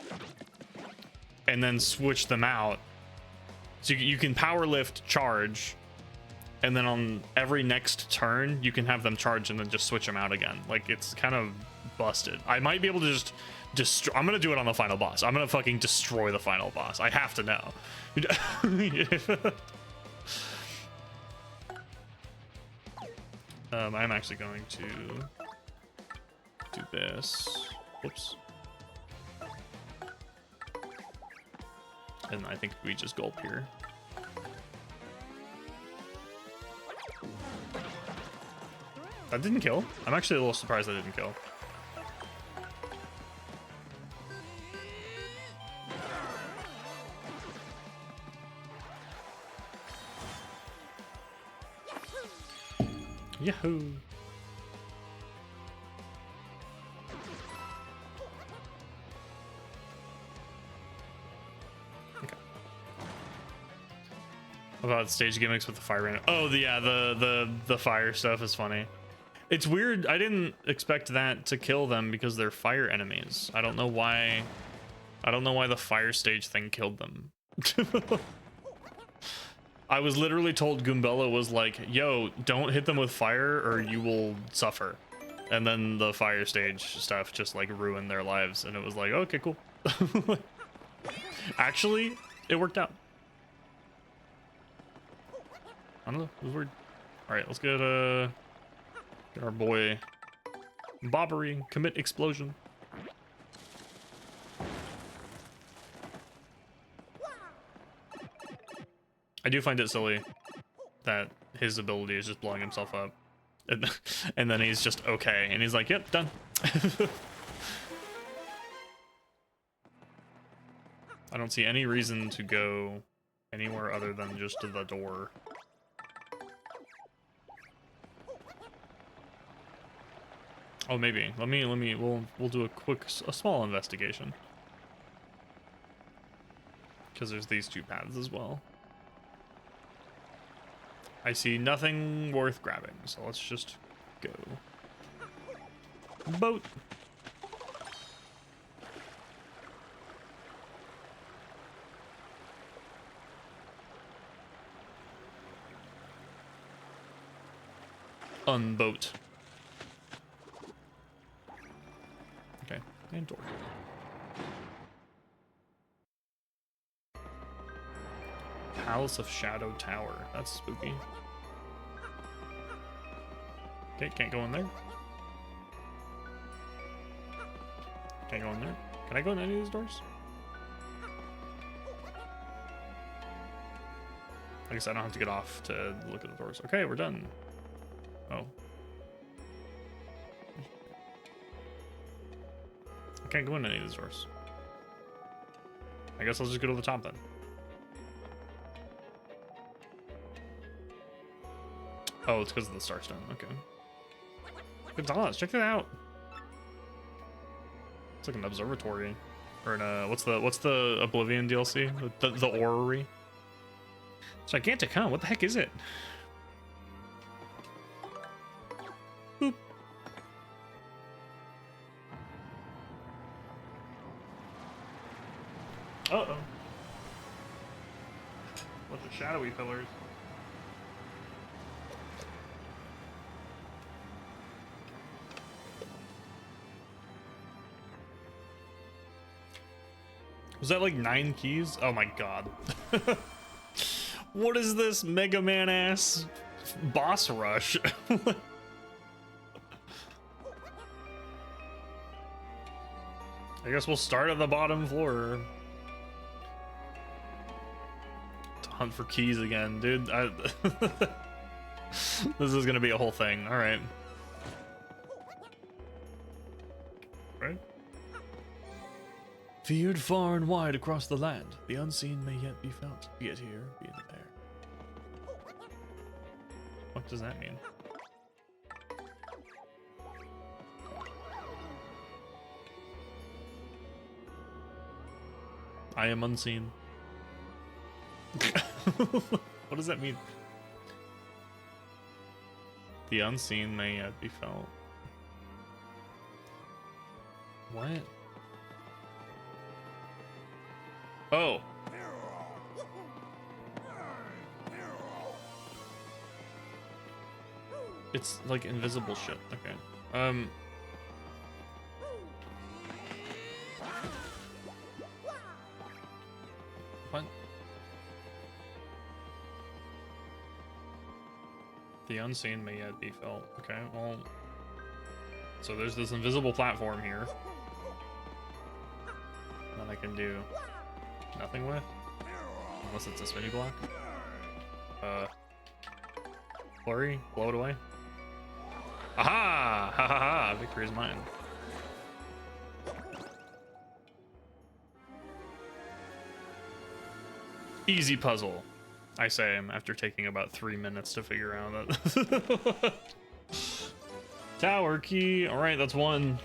and then switch them out. So you can power lift, charge, and then on every next turn, you can have them charge and then just switch them out again. Like, it's kind of busted. I might be able to just destroy. I'm going to do it on the final boss. I'm going to fucking destroy the final boss. I have to know. I'm actually going to do this. Whoops. And I think we just gulp here. That didn't kill. I'm actually a little surprised that didn't kill. Yahoo! Okay. About stage gimmicks with the fire random. Oh, the fire stuff is funny. It's weird. I didn't expect that to kill them because they're fire enemies. I don't know why. I don't know why the fire stage thing killed them. I was literally told Goombella was like, yo, don't hit them with fire or you will suffer. And then the fire stage stuff just like ruined their lives. And it was like, okay, cool. Actually, it worked out. I don't know, it was weird. All right, let's get our boy Bobbery commit explosion. I do find it silly that his ability is just blowing himself up, and then he's just okay, and he's like, "Yep, done." I don't see any reason to go anywhere other than just to the door. Oh, maybe. We'll do a small investigation. Because there's these two paths as well. I see nothing worth grabbing, so let's just go. Boat. Unboat. Okay, and door. Palace of Shadow Tower. That's spooky. Okay, can't go in there. Can't go in there. Can I go in any of these doors? I guess I don't have to get off to look at the doors. Okay, we're done. Oh. I can't go in any of these doors. I guess I'll just go to the top then. Oh, it's because of the Starstone. Okay. Gonzalez, check that out. It's like an observatory, or an what's the Oblivion DLC? The orrery. It's gigantic, huh? What the heck is it? Boop. Uh-oh. Bunch of shadowy pillars. Was that like 9 keys? Oh my god. What is this Mega Man ass boss rush? I guess we'll start at the bottom floor. To hunt for keys again, dude. This is gonna be a whole thing. All right. Right? Viewed far and wide across the land, the unseen may yet be felt, be it here, be it there. What does that mean? I am unseen. What does that mean? The unseen may yet be felt. What? Oh. It's like invisible shit. Okay. What? The unseen may yet be felt. Okay, well. So there's this invisible platform here that I can do nothing with, unless it's a spinny block. Flurry, blow it away. Aha! Ha ha ha! Victory is mine. Easy puzzle, I say, after taking about 3 minutes to figure out that. Tower key. All right, that's one.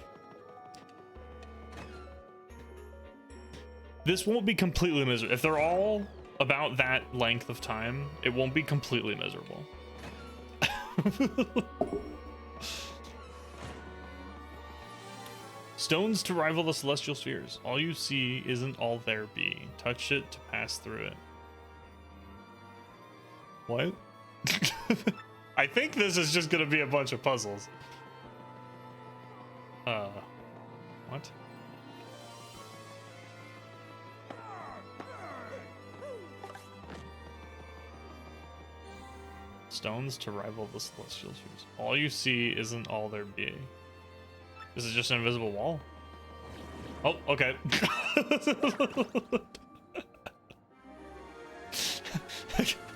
This won't be completely miserable. If they're all about that length of time, it won't be completely miserable. Stones to rival the celestial spheres. All you see isn't all there be. Touch it to pass through it. What? I think this is just gonna be a bunch of puzzles. What? Stones to rival the celestial spheres. All you see isn't all there be. This is just an invisible wall. Oh, okay.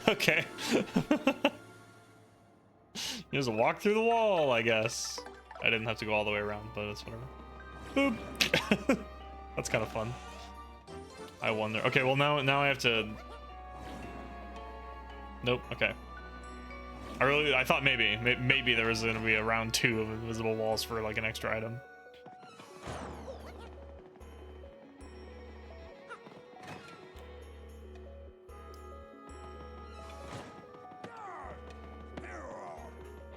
Okay. You just walk through the wall, I guess. I didn't have to go all the way around, but it's whatever. Boop. That's kind of fun. I wonder. Okay, well now I have to. Nope. Okay. I thought maybe there was gonna be a round 2 of invisible walls for like an extra item.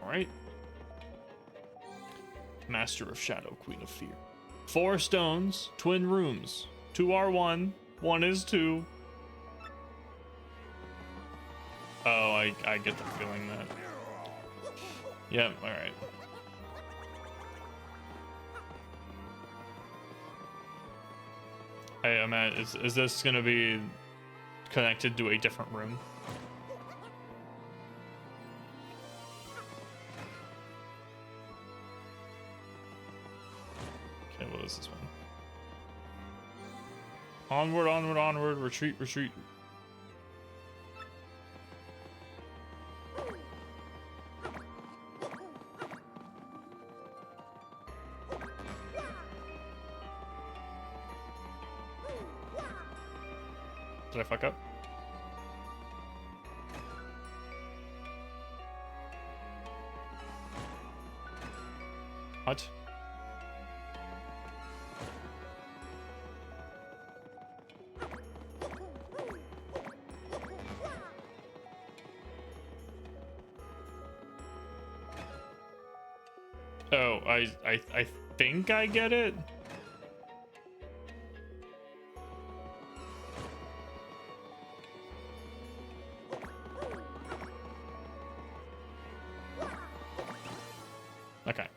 All right. Master of Shadow, Queen of Fear. 4 stones, twin rooms. 2 are 1, 1 is 2. Oh, I get the feeling that. Yep, all right. Hey, I'm at. Is this gonna be connected to a different room? Okay, what is this one? Onward, onward, onward. Retreat, retreat. Did I fuck up? What? Oh, I think I get it. Okay.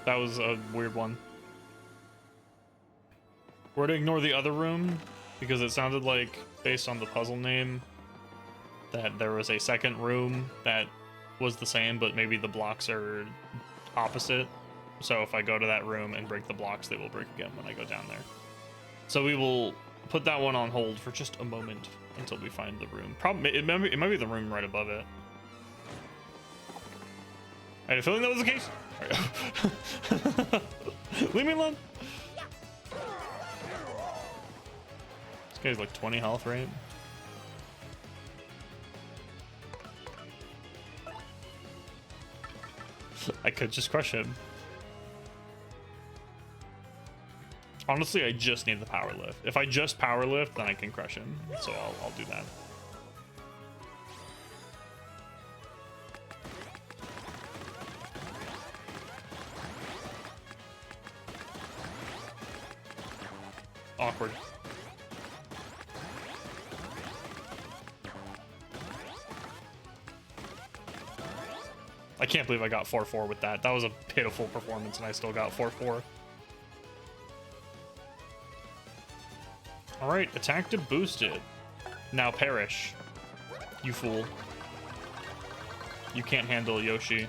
That was a weird one. We're to ignore the other room because it sounded like, based on the puzzle name, that there was a second room that was the same, but maybe the blocks are opposite. So if I go to that room and break the blocks, they will break again when I go down there. So we will put that one on hold for just a moment until we find the room. It might be the room right above it. I had a feeling that was the case. Right. Leave me alone. This guy's like 20 health, right? I could just crush him. Honestly, I just need the power lift. If I just power lift, then I can crush him. So I'll do that. Awkward. I can't believe I got 4-4 with that. That was a pitiful performance and I still got 4-4. Alright, attack to boost it. Now perish. You fool. You can't handle Yoshi.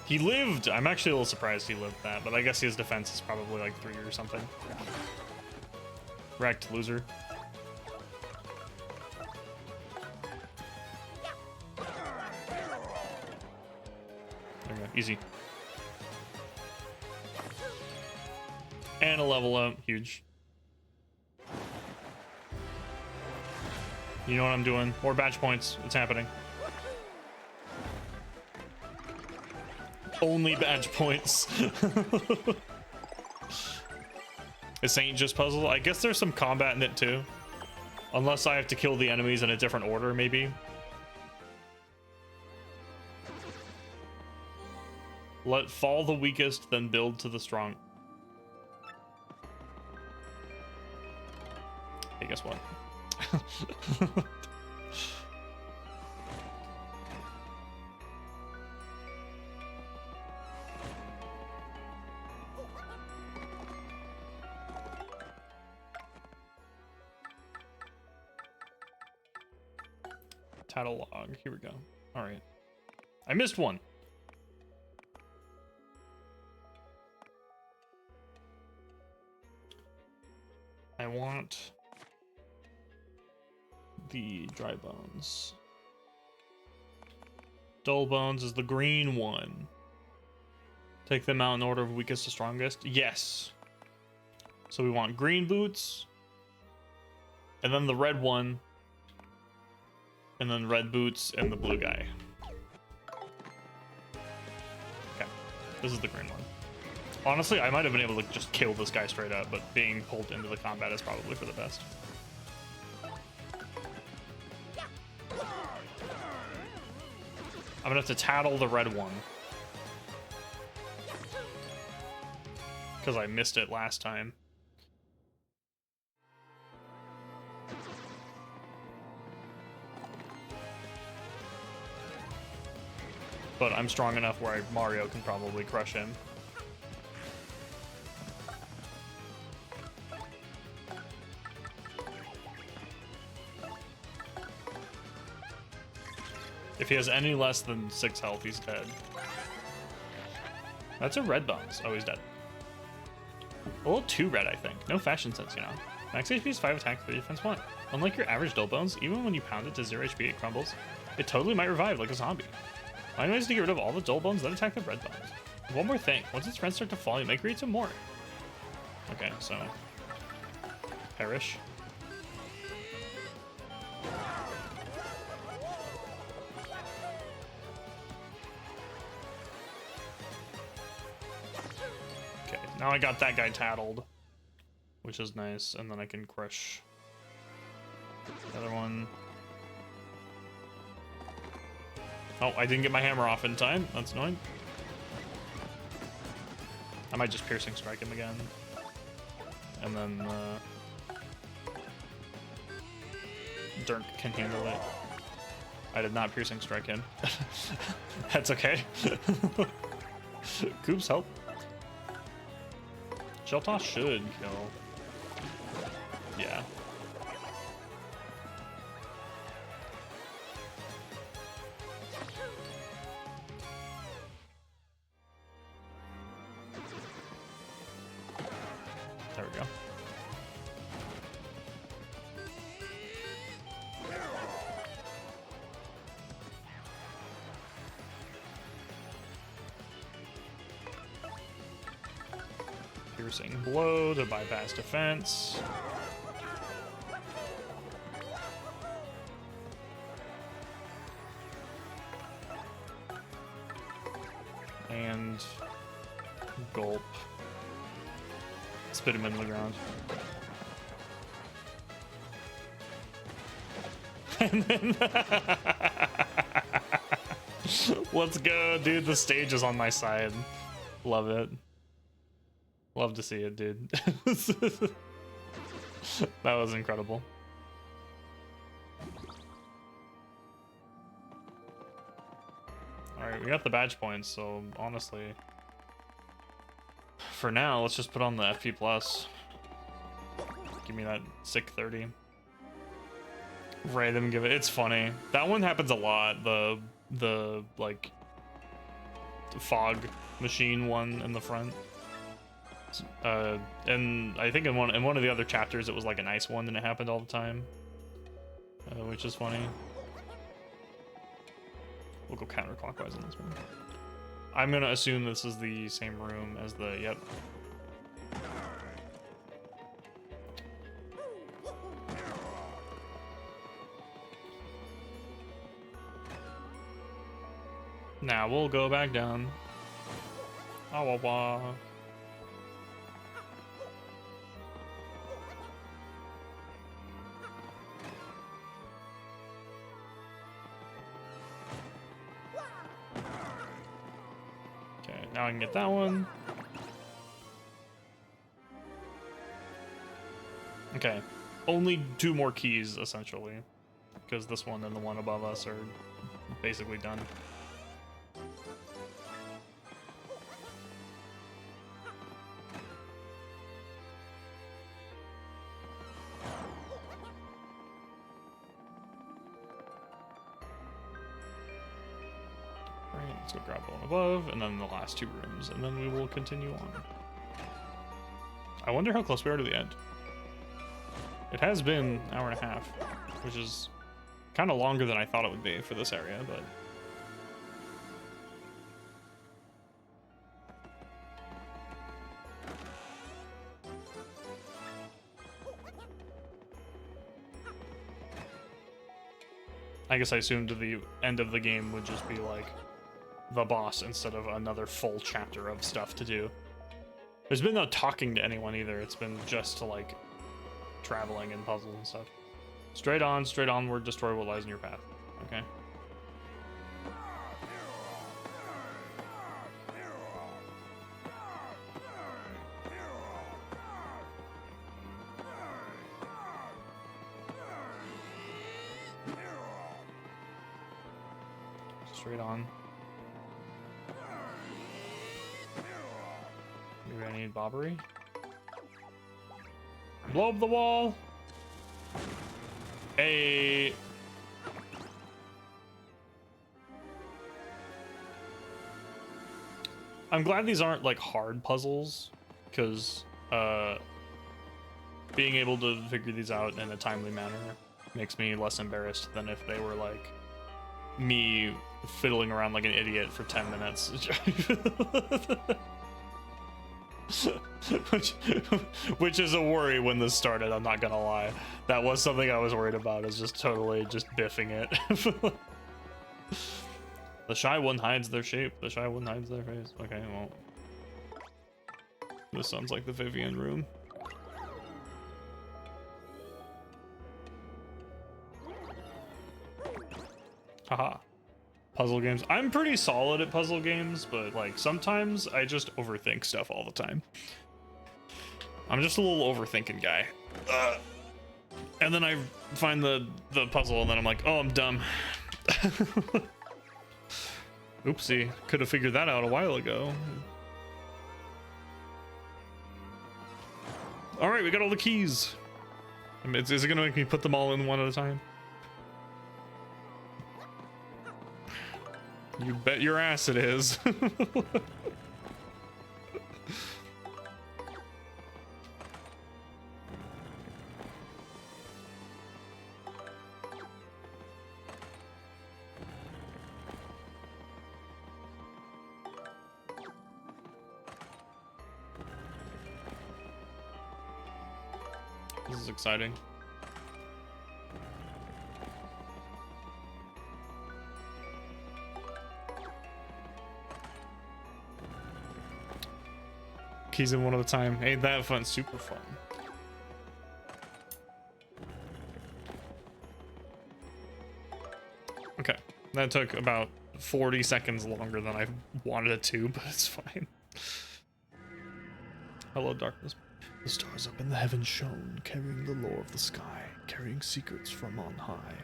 He lived! I'm actually a little surprised he lived that, but I guess his defense is probably like 3 or something. Wrecked, loser. There we go, easy. And a level up, huge. You know what I'm doing. More batch points, it's happening. Only badge points. This ain't just puzzle. I guess there's some combat in it too. Unless I have to kill the enemies in a different order, maybe. Let fall the weakest, then build to the strong. Hey, guess what? Title log. Here we go. All right. I missed one. I want the dry bones. Dull bones is the green one. Take them out in order of weakest to strongest. Yes. So we want green boots. And then the red one. And then red boots and the blue guy. Okay. This is the green one. Honestly, I might have been able to just kill this guy straight up, but being pulled into the combat is probably for the best. I'm gonna have to tattle the red one. Because I missed it last time. But I'm strong enough where Mario can probably crush him. If he has any less than 6 health, he's dead. That's a red bones. Oh, he's dead. A little too red, I think. No fashion sense, you know. Max HP is 5 attack, 3 defense 1. Unlike your average dull bones, even when you pound it to 0 HP, it crumbles. It totally might revive like a zombie. My way is to get rid of all the dull bones, then attack the red bones. One more thing. Once its friends start to fall, you may create some more. Okay, so... perish. Okay, now I got that guy tattled. Which is nice, and then I can crush the other one. Oh, I didn't get my hammer off in time. That's annoying. I might just piercing strike him again. And then Dirk can handle it. I did not piercing strike him. That's okay. Coops, help. Shell toss should kill. Yeah. There we go. Piercing blow to bypass defense. And gulp. Spit him into the ground. And then let's go, dude. The stage is on my side. Love it. Love to see it, dude. That was incredible. Alright, we got the badge points, so honestly, for now, let's just put on the FP+. Give me that sick 30. Random give it. It's funny. That one happens a lot. The like fog machine one in the front. And I think in one of the other chapters it was like an ice one and it happened all the time. Which is funny. We'll go counterclockwise on this one. I'm gonna assume this is the same room as the, yep. Now we'll go back down. Ah, wah, wah. Now I can get that one. Okay. Only 2 more keys, essentially. Because this one and the one above us are basically done. Alright, let's go grab the one above, and then the last 2 rooms, and then we will continue on. I wonder how close we are to the end. It has been an hour and a half, which is kind of longer than I thought it would be for this area, but... I guess I assumed the end of the game would just be like the boss instead of another full chapter of stuff to do. There's been no talking to anyone either. It's been just to like traveling and puzzles and stuff. Straight onward, destroy what lies in your path. Okay. Straight on. Maybe I need bobbery. Blow up the wall. Hey. I'm glad these aren't like hard puzzles, because being able to figure these out in a timely manner makes me less embarrassed than if they were like me fiddling around like an idiot for 10 minutes. which is a worry when this started, I'm not gonna lie. That was something I was worried about, is just totally just biffing it. The shy one hides their shape, the shy one hides their face. Okay, well, this sounds like the Vivian room. Haha. Puzzle games. I'm pretty solid at puzzle games, but like sometimes I just overthink stuff all the time. I'm just a little overthinking guy. And then I find the puzzle and then I'm like, oh, I'm dumb. Oopsie. Could have figured that out a while ago. All right, we got all the keys. I mean, is it gonna make me put them all in one at a time? You bet your ass it is. This is exciting. Keys in one at a time. Ain't that fun? Super fun. Okay, that took about 40 seconds longer than I wanted it to, but it's fine. Hello, darkness. The stars up in the heavens shone, carrying the lore of the sky, carrying secrets from on high.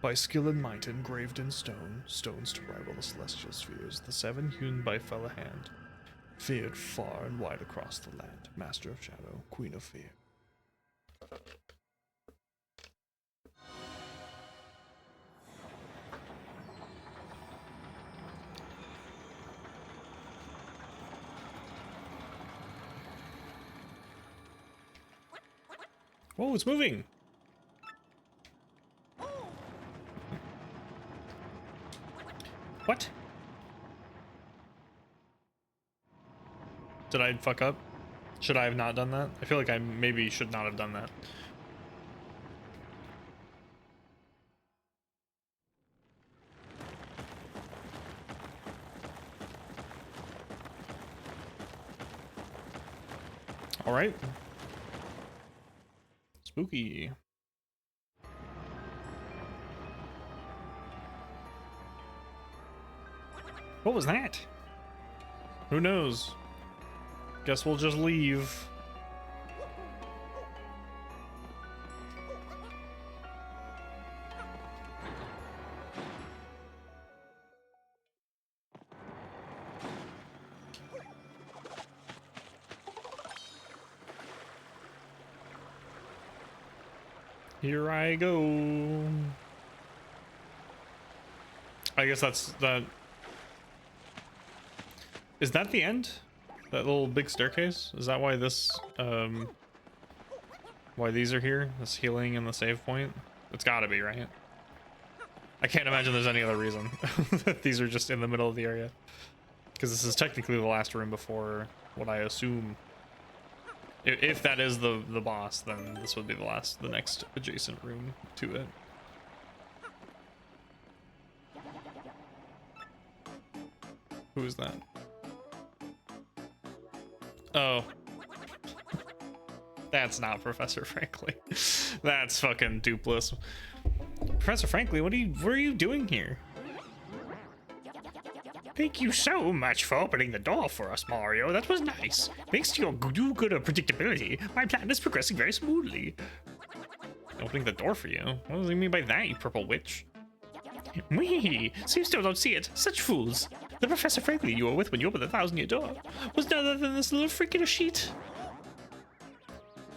By skill and might engraved in stone, stones to rival the celestial spheres, the 7 hewn by fell hand. Feared far and wide across the land, master of shadow, queen of fear. Whoa, it's moving. What? Did I fuck up? Should I have not done that? I feel like I maybe should not have done that. All right. Spooky. What was that? Who knows? Guess we'll just leave. Here I go. I guess that's that. Is that the end? That little big staircase? Is that why this, why these are here? This healing and the save point? It's gotta be, right? I can't imagine there's any other reason that these are just in the middle of the area. Because this is technically the last room before what I assume. If that is the boss, then this would be the next adjacent room to it. Who is that? Oh. That's not Professor Frankly. That's fucking Dupless. Professor Frankly, what are you doing here? Thank you so much for opening the door for us, Mario. That was nice. Thanks to your do-good predictability, my plan is progressing very smoothly. Opening the door for you? What do you mean by that, you purple witch? Wee! So you still don't see it? Such fools. The Professor Frankly you were with when you opened the 1,000-year door was none other than this little freak in a sheet.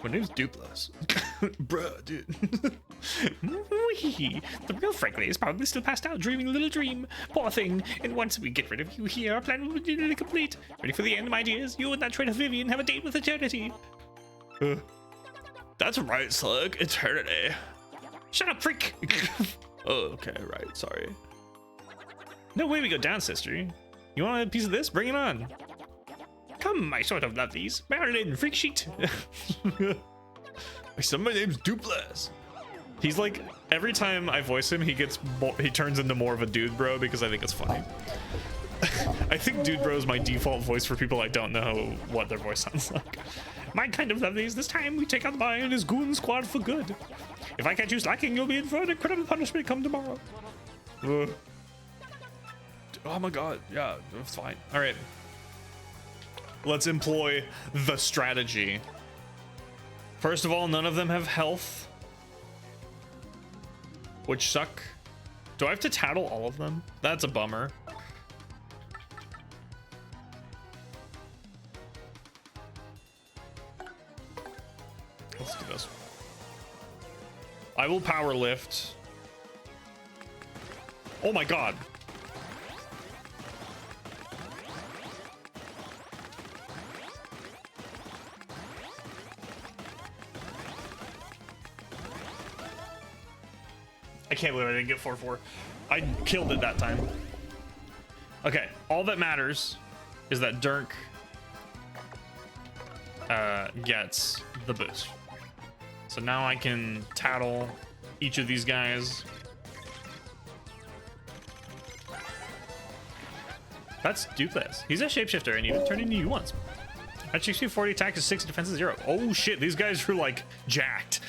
My name's Dupless. Bruh, dude. Wee! The real Frankly is probably still passed out, dreaming a little dream. Poor thing. And once we get rid of you here, our plan will be nearly complete. Ready for the end, my dears? You and that traitor Vivian have a date with eternity. That's right, Slug. Eternity. Shut up, freak! Oh, okay, right. Sorry. No way we go down, sister. You want a piece of this? Bring it on. Come, I sort of love these. Marilyn, freak sheet. My son, my name's Dupless. He's like, every time I voice him, he turns into more of a dude bro because I think it's funny. I think dude bro is my default voice for people I don't know what their voice sounds like. My kind of love these. This time we take out Maya and his goon squad for good. If I catch you slacking, you'll be in for an incredible punishment come tomorrow. Oh my god, yeah, it's fine. All right. Let's employ the strategy. First of all, none of them have health, which suck. Do I have to tattle all of them? That's a bummer. Let's do this. I will power lift. Oh my god. I can't believe I didn't get 4-4. I killed it that time. Okay, all that matters is that Dirk gets the boost. So now I can tattle each of these guys. That's Dupless. He's a shapeshifter and he turned into you once. HP 40 attack is 6, defense is 0. Oh shit, these guys are like jacked.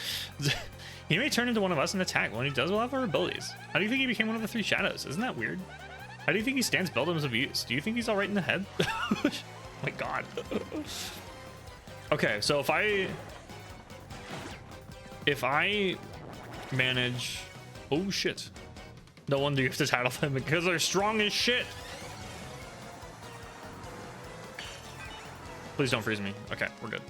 He may turn into one of us and attack. When he does, we'll have our abilities. How do you think he became one of the 3 shadows? Isn't that weird? How do you think he stands Beldam's abuse? Do you think he's all right in the head? Oh my god. Okay, so if I manage, oh shit. No wonder you have to tattle them because they're strong as shit. Please don't freeze me. Okay, we're good.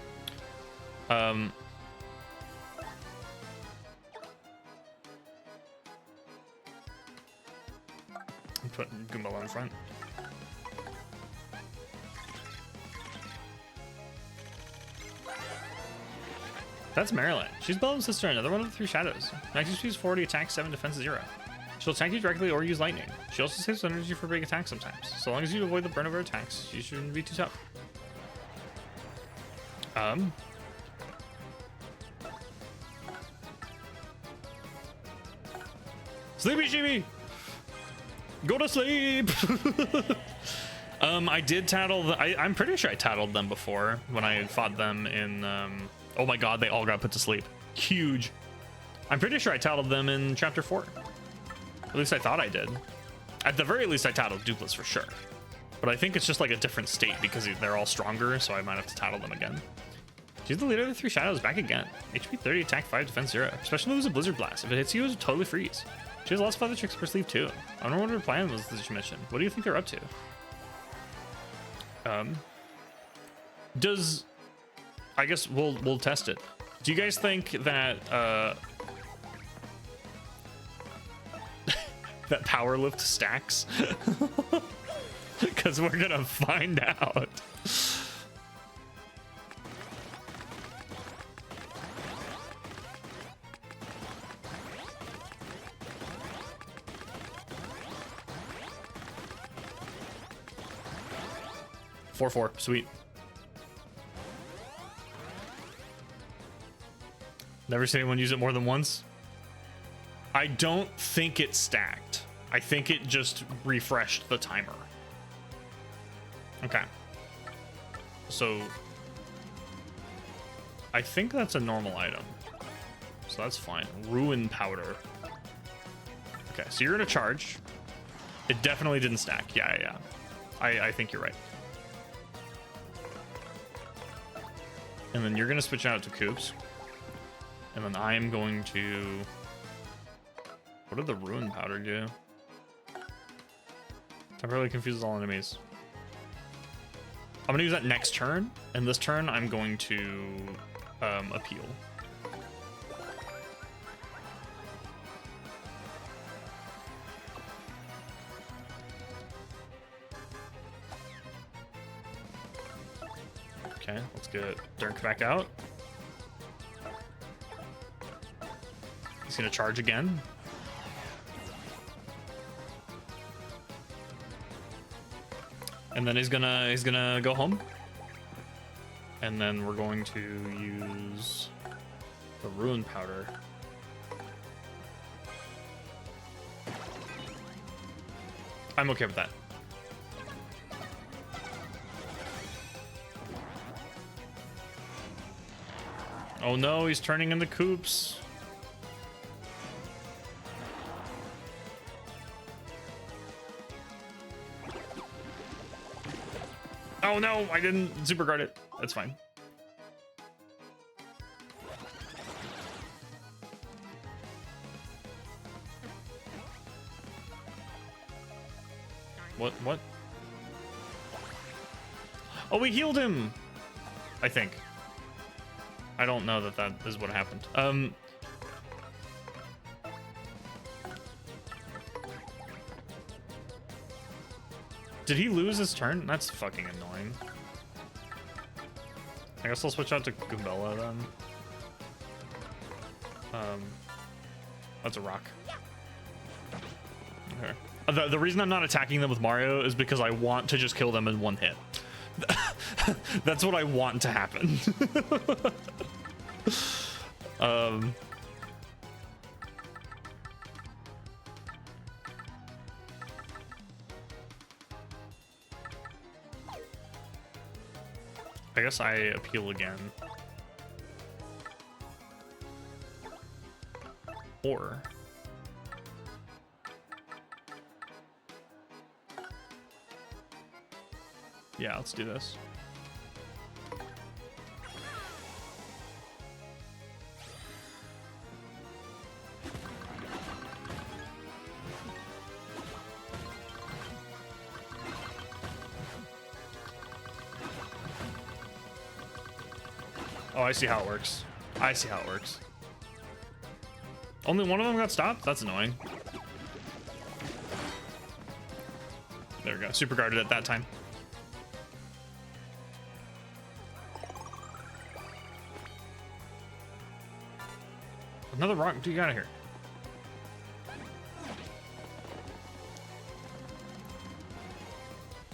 Put Goomba in front. That's Marilyn. She's Beldam's sister, another one of the 3 shadows. Next HP is 40, attack 7, defense 0. She'll attack you directly or use lightning. She also saves energy for big attacks sometimes. So long as you avoid the burn of her attacks, she shouldn't be too tough. Sleepy Chibi! Go to sleep! I did tattle I'm pretty sure I tattled them before when I fought them in oh my god, they all got put to sleep. Huge. I'm pretty sure I tattled them in chapter 4. At least I thought I did. At the very least I tattled Dupless for sure. But I think it's just like a different state because they're all stronger, so I might have to tattle them again. She's the leader of the three shadows back again. HP 30, attack 5, defense 0. Special move is a blizzard blast. If it hits you, it'll totally freeze. She has lots of other tricks up her sleeve too. I don't know what her plan was this mission. What do you think they're up to? I guess we'll test it. Do you guys think that that power lift stacks? Because we're gonna find out. Four, sweet. Never seen anyone use it more than once. I don't think it stacked. I think it just refreshed the timer. Okay. So I think that's a normal item. So that's fine. Ruin powder. Okay, so you're gonna charge. It definitely didn't stack. Yeah. I think you're right. And then you're gonna switch out to Coops. And then I'm going to... What did the ruin powder do? Temporarily confuses all enemies. I'm gonna use that next turn, and this turn I'm going to appeal. Okay, let's get Dirk back out. He's gonna charge again. And then he's gonna go home. And then we're going to use the ruin powder. I'm okay with that. Oh no, he's turning into Coops. Oh no, I didn't super guard it. That's fine. What? Oh, we healed him! I think. I don't know that is what happened. Did he lose his turn? That's fucking annoying. I guess I'll switch out to Goombella then. That's a rock. Okay. The reason I'm not attacking them with Mario is because I want to just kill them in one hit. That's what I want to happen. I guess I appeal again. Or yeah, let's do this. Oh, I see how it works. I see how it works. Only one of them got stopped? That's annoying. There we go. Super guarded at that time. Another rock. What do you got here?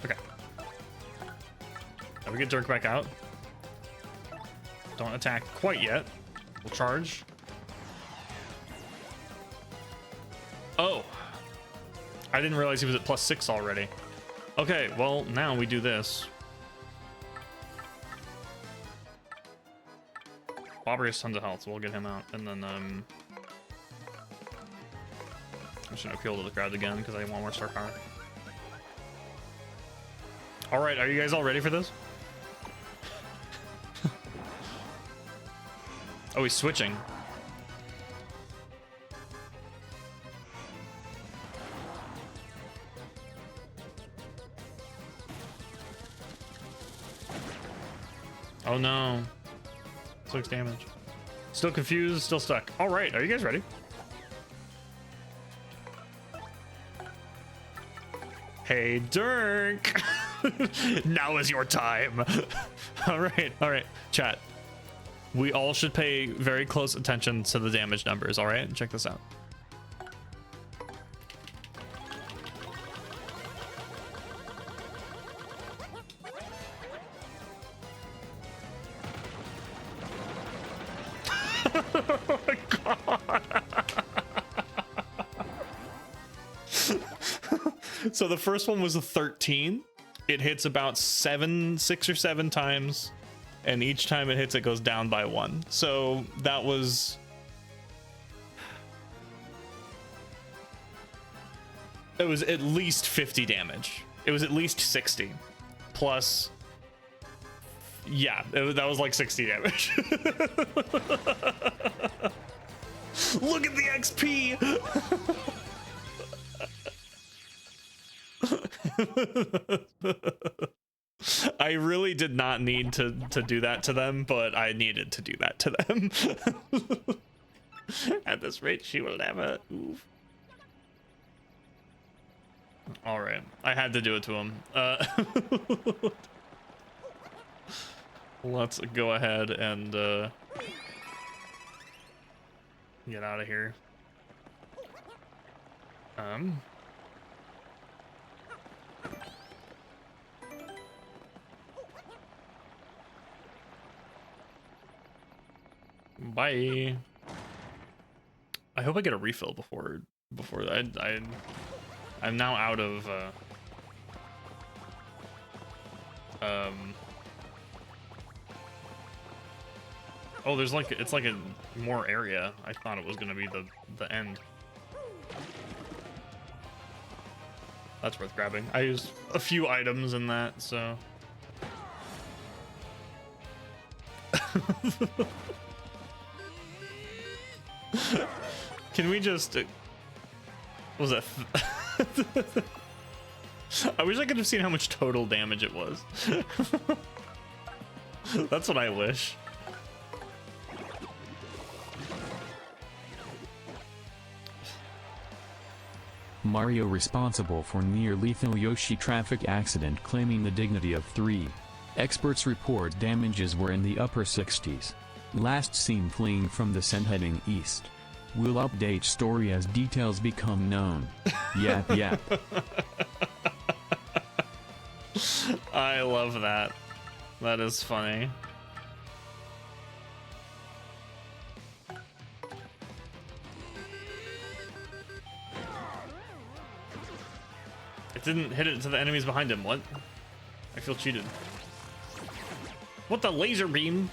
Okay. Now we get Dirk back out. Don't attack quite yet. We'll charge. Oh. I didn't realize he was at +6 already. Okay, well, now we do this. Bobber has tons of health, so we'll get him out. And then, I'm just gonna appeal to the crowd again because I want more star power. All right, are you guys all ready for this? Oh, he's switching. Oh no. 6 damage. Still confused, still stuck. All right, are you guys ready? Hey, Dirk. Now is your time. All right, chat. We all should pay very close attention to the damage numbers, all right? Check this out. Oh my God. So the first one was a 13. It hits about 6 or 7 times, and each time it hits, it goes down by 1. So that was... It was at least 50 damage. It was at least 60. Plus... Yeah, that was like 60 damage. Look at the XP! I really did not need to do that to them, but I needed to do that to them. At this rate, she will never move. All right, I had to do it to him. Let's go ahead and get out of here. Bye. I hope I get a refill before I'm now out of oh, there's like, it's like a more area. I thought it was gonna be the end. That's worth grabbing. I used a few items in that, so. Can we just was that I wish I could have seen how much total damage it was. That's what I wish. Mario responsible for near-lethal Yoshi traffic accident claiming the dignity of 3. Experts report damages were in the upper 60s. Last seen fleeing from the scene heading east. We'll update story as details become known. Yap yap. I love that. That is funny. It didn't hit it to the enemies behind him. What? I feel cheated. What the laser beam?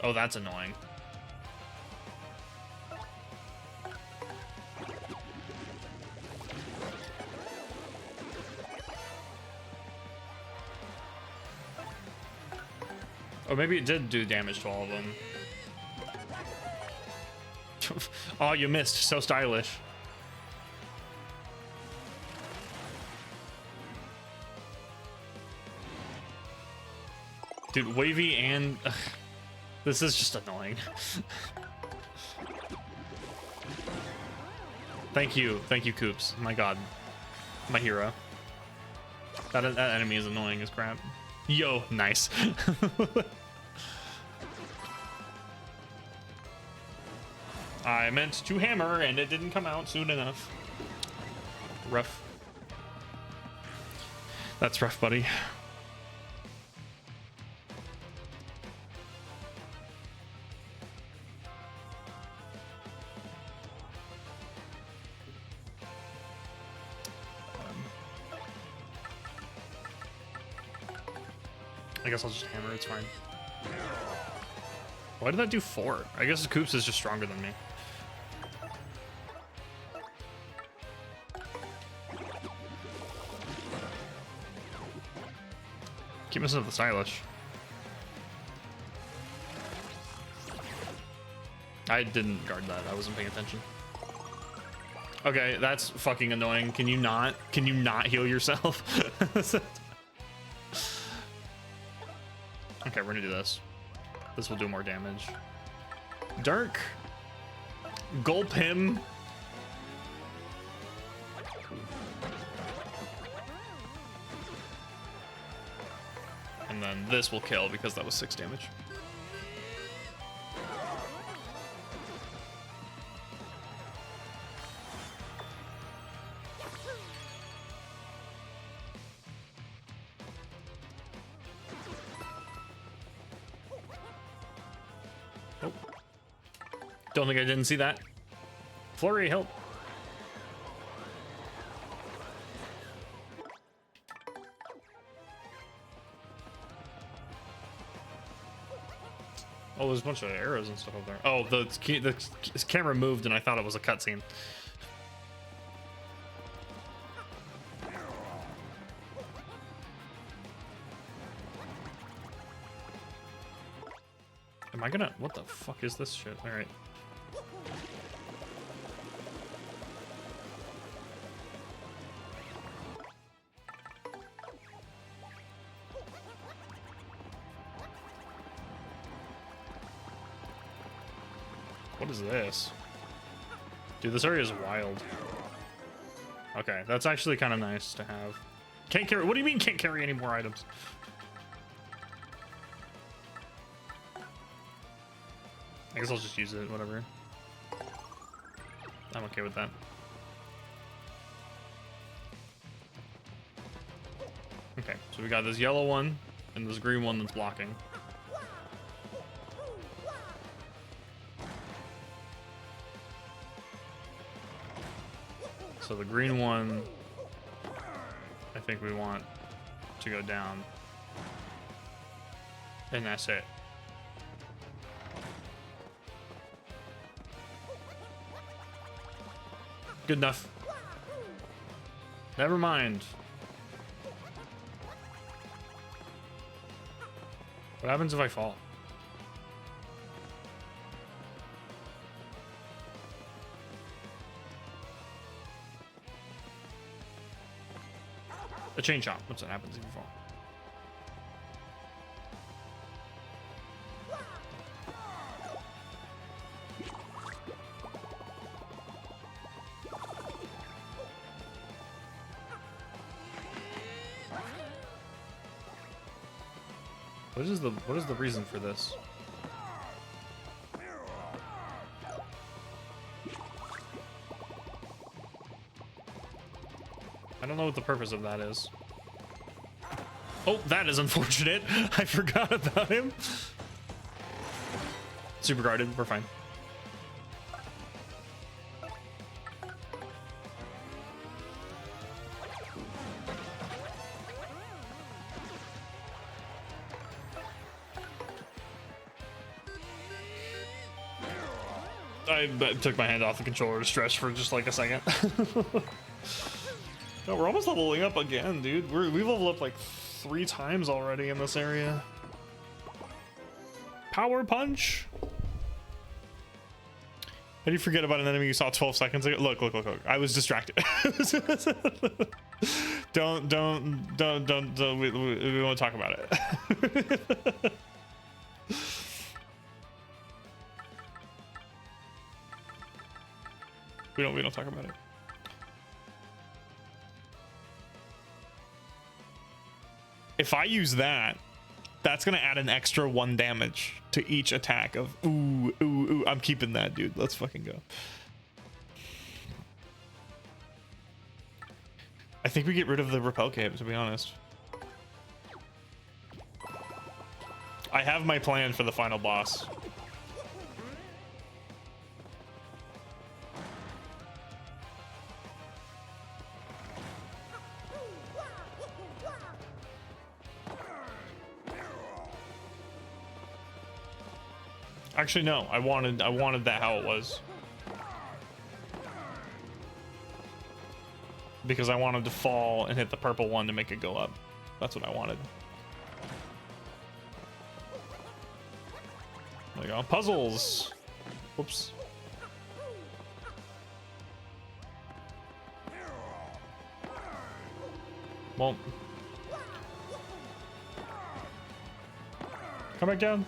Oh, that's annoying. Or maybe it did do damage to all of them. Oh, you missed. So stylish. Dude, wavy and... Ugh, this is just annoying. Thank you, Koops. My god. My hero. That enemy is annoying as crap. Yo, nice. I meant to hammer and it didn't come out soon enough. Rough. That's rough, buddy. I guess I'll just hammer, it's fine. Why did that do 4? I guess Koops is just stronger than me. Keep messing up the stylish. I didn't guard that. I wasn't paying attention. Okay, that's fucking annoying. Can you not heal yourself? Okay, we're gonna do this. This will do more damage. Dirk. Gulp him. And then this will kill because that was 6 damage. Oh. Don't think I didn't see that. Flurry, help. Oh, there's a bunch of arrows and stuff up there. Oh, the camera moved and I thought it was a cutscene. Am I gonna... What the fuck is this shit? Alright. What is this? Dude, this area is wild. Okay, that's actually kind of nice to have. Can't carry... What do you mean can't carry any more items? I guess I'll just use it, whatever. I'm okay with that. Okay, so we got this yellow one and this green one that's blocking. So the green one, I think we want to go down. And that's it. Good enough. Never mind. What happens if I fall? A chain chomp. What's that happens if you fall? What is the reason for this? I don't know what the purpose of that is. Oh, that is unfortunate. I forgot about him. Super guarded, we're fine. I took my hand off the controller to stretch for just like a second. No, we're almost leveling up again, dude. We've leveled up like 3 times already in this area. Power punch. How do you forget about an enemy you saw 12 seconds ago? Look. I was distracted. don't. We won't talk about it. We don't talk about it. If I use that, that's gonna add an extra 1 damage to each attack of ooh. I'm keeping that, dude. Let's fucking go. I think we get rid of the repel cape, to be honest. I have my plan for the final boss. Actually, no. I wanted that how it was. Because I wanted to fall and hit the purple one to make it go up. That's what I wanted. There you go. Puzzles. Whoops. Well, come back down.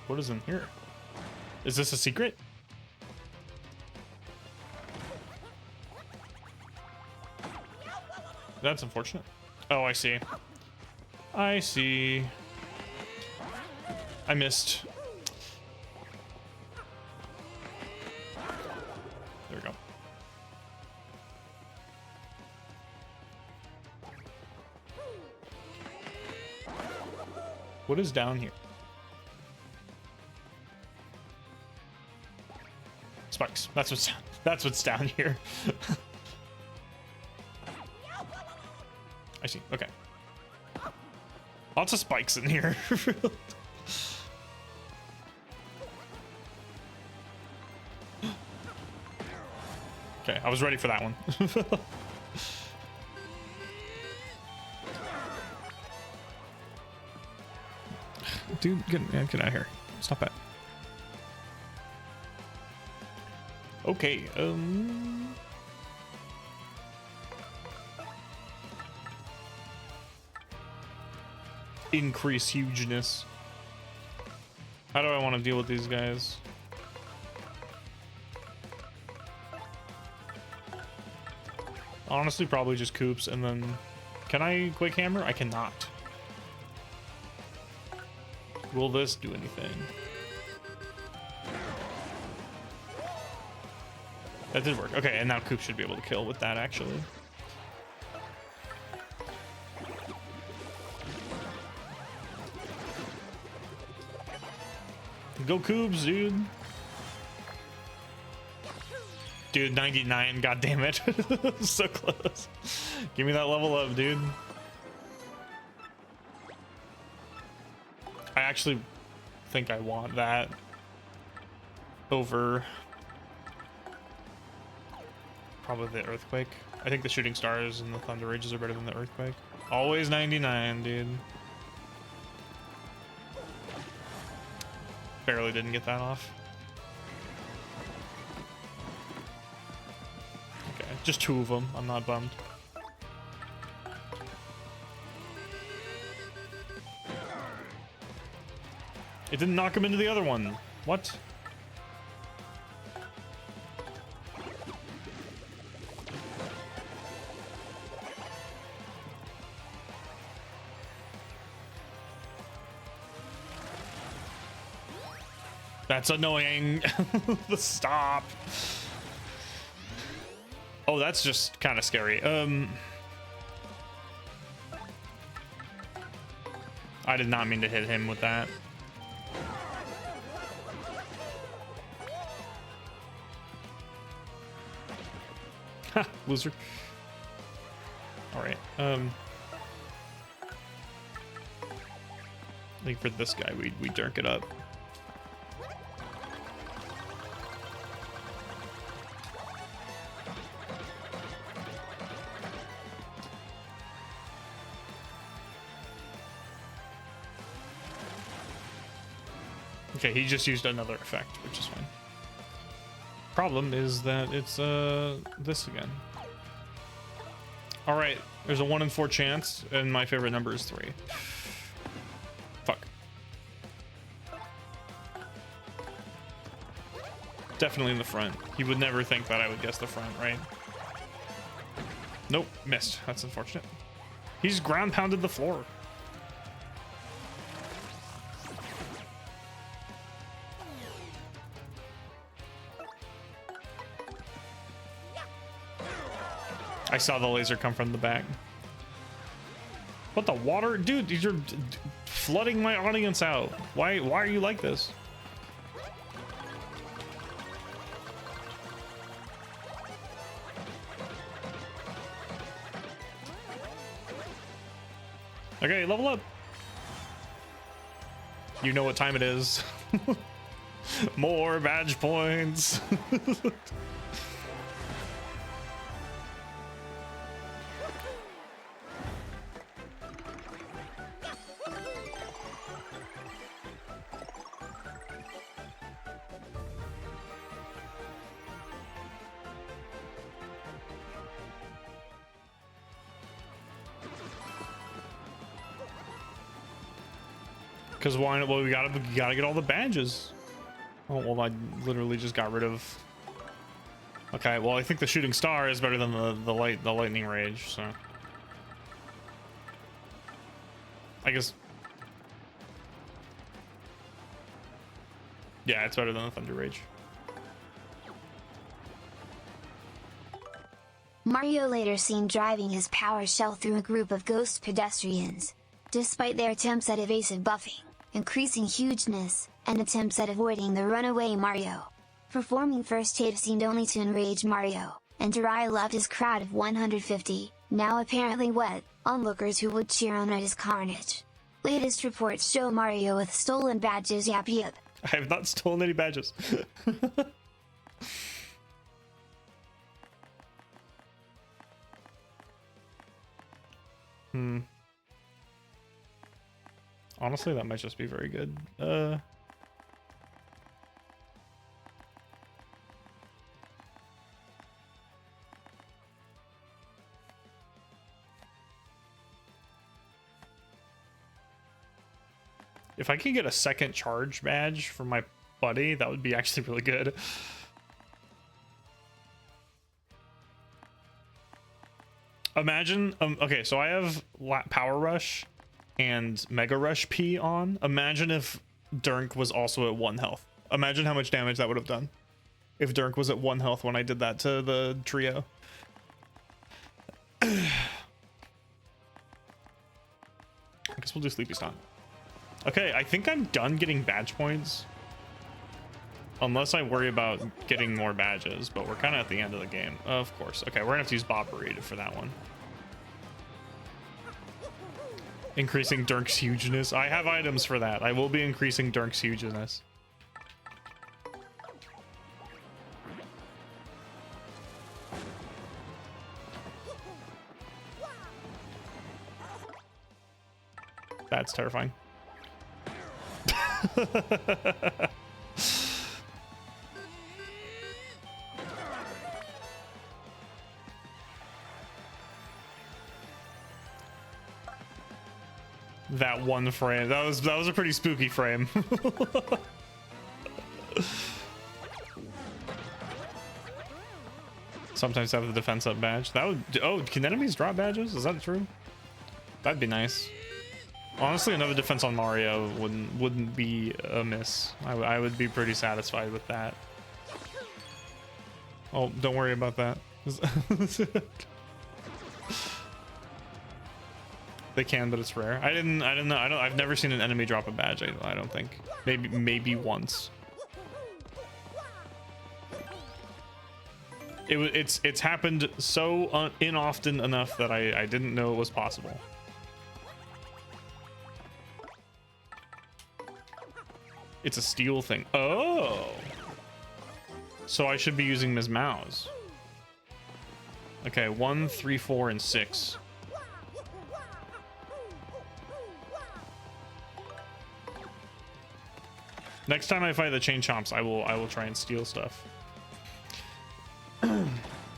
What is in here? Is this a secret? That's unfortunate. Oh, I see. I see. I missed. There we go. What is down here? Spikes. That's what's down here. I see. Okay. Lots of spikes in here. Okay, I was ready for that one. Dude, get out of here. Stop that. Okay, increase hugeness. How do I want to deal with these guys? Honestly, probably just Coops, and then... Can I Quick Hammer? I cannot. Will this do anything? That did work. Okay, and now Coop should be able to kill with that, actually. Go Coops, dude. Dude, 99, god damn it. So close. Give me that level up, dude. I actually think I want that over probably the Earthquake. I think the Shooting Stars and the Thunder Rages are better than the Earthquake. Always 99, dude. Barely didn't get that off. Okay, just 2 of them. I'm not bummed. It didn't knock him into the other one. What? That's annoying. Stop. Oh, that's just kind of scary. I did not mean to hit him with that. Ha, loser. All right. I think for this guy, we dirk it up. Okay, he just used another effect, which is fine. Problem is that it's this again. All right, there's a 1 in 4 chance, and my favorite number is 3. Fuck. Definitely in the front. He would never think that I would guess the front, right? Nope, missed. That's unfortunate. He's ground pounded the floor. I saw the laser come from the back. What the water? Dude, you're flooding my audience out. Why are you like this? Okay, level up. You know what time it is. More badge points. Because why? Well, we gotta get all the badges. Oh well, I literally just got rid of. Okay, well I think the shooting star is better than the lightning rage. So I guess. Yeah, it's better than the thunder rage. Mario later seen driving his power shell through a group of ghost pedestrians. Despite their attempts at evasive buffing, increasing hugeness, and attempts at avoiding the runaway Mario. Performing first hit seemed only to enrage Mario, and to rile up his crowd of 150, now apparently wet, onlookers who would cheer on at his carnage. Latest reports show Mario with stolen badges. Yap yap. I have not stolen any badges. Honestly, that might just be very good. If I can get a second charge badge from my buddy, that would be actually really good. Imagine, okay, so I have Power Rush and Mega Rush P on. Imagine if Dirk was also at 1 health. Imagine how much damage that would have done if Dirk was at 1 health when I did that to the trio. I guess we'll do Sleepy Stunt. Okay, I think I'm done getting badge points. Unless I worry about getting more badges, but we're kind of at the end of the game. Of course. Okay, we're gonna have to use Bobberita for that one. Increasing Dirk's hugeness. I have items for that. I will be increasing Dirk's hugeness. That's terrifying. That one frame, that was a pretty spooky frame. Sometimes have the defense up badge. That would, oh, can enemies drop badges? Is that true? That'd be nice. Honestly, another defense on Mario wouldn't be amiss. I would be pretty satisfied with that. Oh, don't worry about that. They can, but it's rare. I don't know. I've never seen an enemy drop a badge. I don't think. Maybe once. It's happened so inoften enough that I didn't know it was possible. It's a steel thing. Oh, so I should be using Ms. Mouse. Okay, 1, 3, 4, and 6. Next time I fight the Chain Chomps, I will try and steal stuff.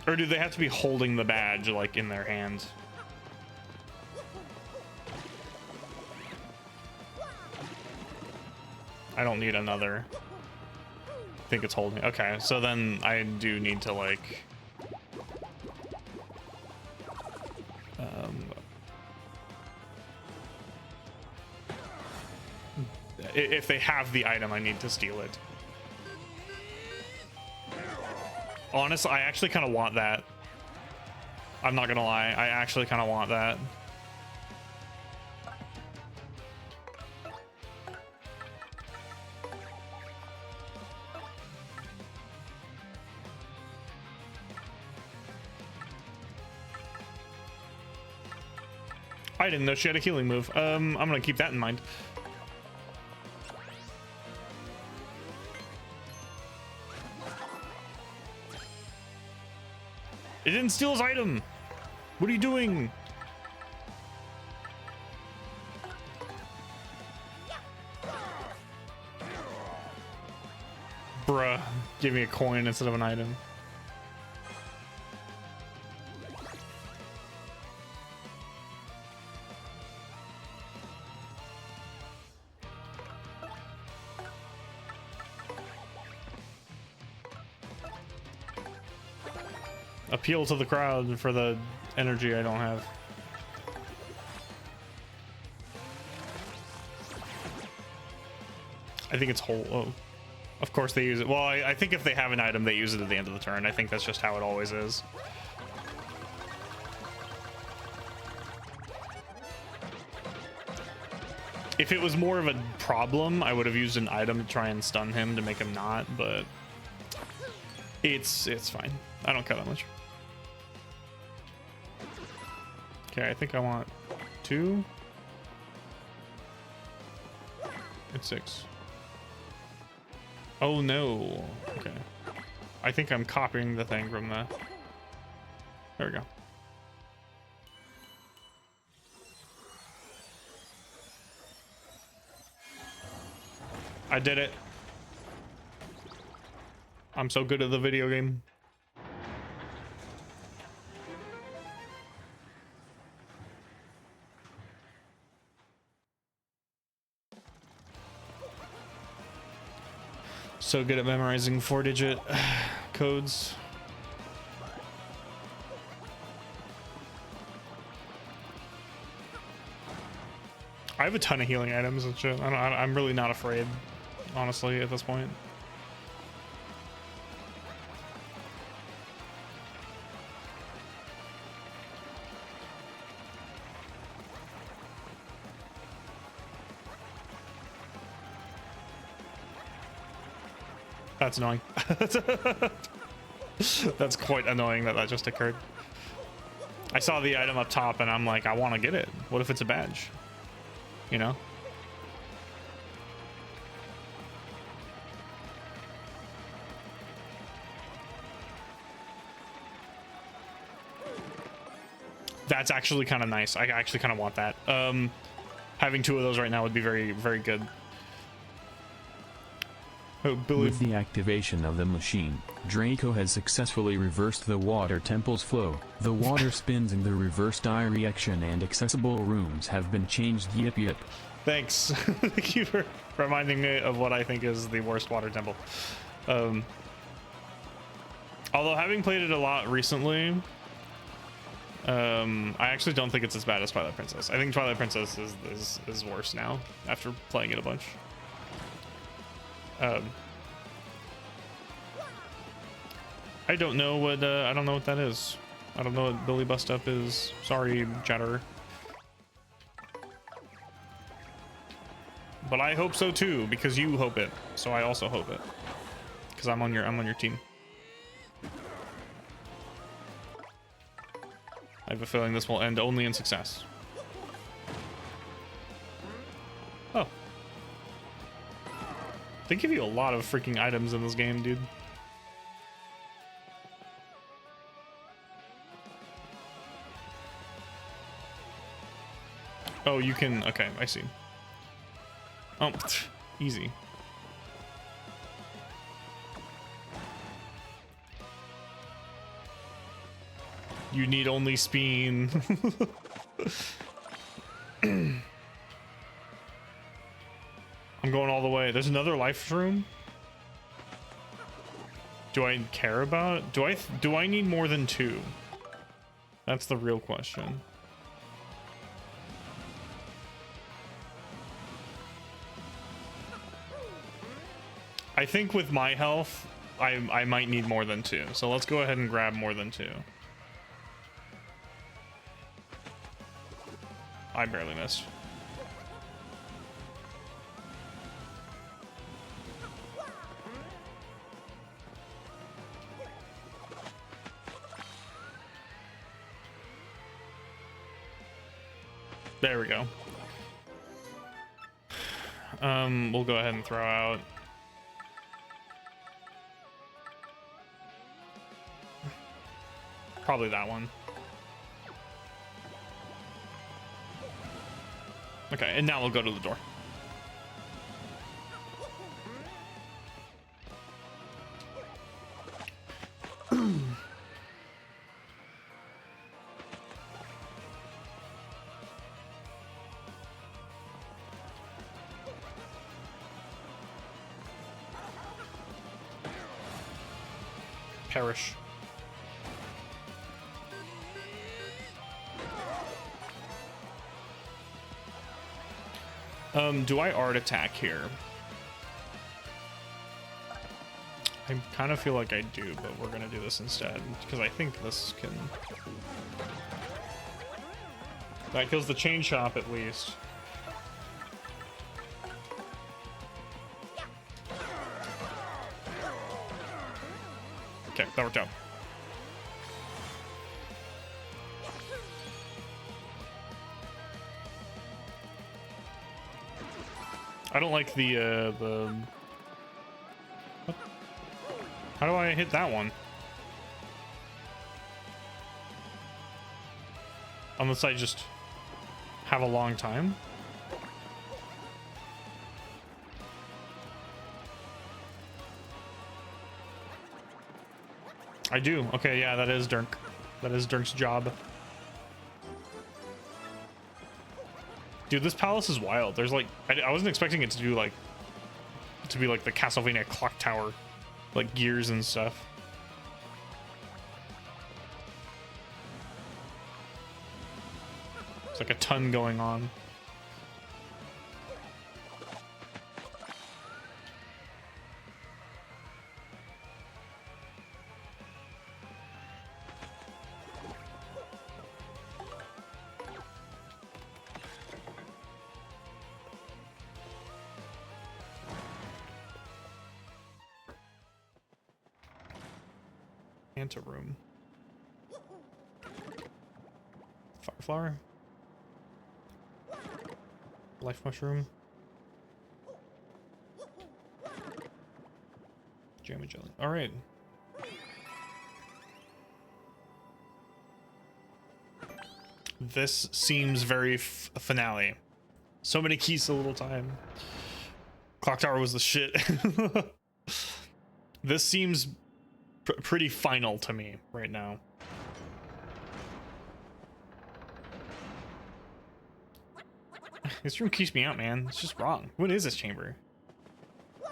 Or do they have to be holding the badge like in their hand? I don't need another. I think it's holding. Okay, so then I do need to like if they have the item, I need to steal it. Honestly, I actually kind of want that. I'm not gonna lie, I actually kind of want that. I didn't know she had a healing move. I'm gonna keep that in mind. It didn't steal his item. What are you doing? Bruh, give me a coin instead of an item. Appeal to the crowd for the energy I don't have. I think it's whole. Oh, of course they use it. Well, I think if they have an item, they use it at the end of the turn. I think that's just how it always is. If it was more of a problem, I would have used an item to try and stun him to make him not, but it's fine. I don't care that much. Okay, I think I want 2. It's 6. Oh no. Okay. I think I'm copying the thing from the... There we go. I did it. I'm so good at the video game. So good at memorizing 4-digit codes. I have a ton of healing items and shit. I'm really not afraid, honestly, at this point. That's annoying. That's quite annoying that that just occurred. I saw the item up top and I'm like, I want to get it. What if it's a badge? You know? That's actually kind of nice. I actually kind of want that. Having 2 of those right now would be very, very good. Oh, Billy. With the activation of the machine, Draco has successfully reversed the water temple's flow. The water spins in the reverse direction and accessible rooms have been changed. Yip yip. Thanks. Thank you for reminding me of what I think is the worst water temple. Although having played it a lot recently, I actually don't think it's as bad as Twilight Princess. I think Twilight Princess is worse now after playing it a bunch. I don't know what that is. I don't know what Billy Bust Up is. Sorry, Chatterer. But I hope so too, because you hope it. So I also hope it. Because I'm on your team. I have a feeling this will end only in success. Oh. They give you a lot of freaking items in this game, dude. Oh, you can... Okay, I see. Oh, easy. You need only Speen. I'm going all the way. There's another life room. Do I care about it? Do I need more than 2? That's the real question. I think with my health, I might need more than 2. So let's go ahead and grab more than 2. I barely missed. There we go. We'll go ahead and throw out. probably that one. Okay, and now we'll go to the door. Perish. Do I art attack here? I kind of feel like I do, but we're gonna do this instead because I think this can. That kills the chain chomp at least. Okay, that worked out. I don't like the what? How do I hit that one? Unless I just have a long time. I do. Okay, yeah, that is Dirk. That is Dirk's job. Dude, this palace is wild. There's like, I wasn't expecting it to do like, to be like the Castlevania clock tower, like gears and stuff. It's like a ton going on. Anteroom. Fireflower. Life mushroom. Jammy jelly. All right. This seems very finale. So many keys, so little time. Clock tower was the shit. This seems pretty final to me right now. This room keeps me out, man. It's just wrong. What is this chamber? Oh,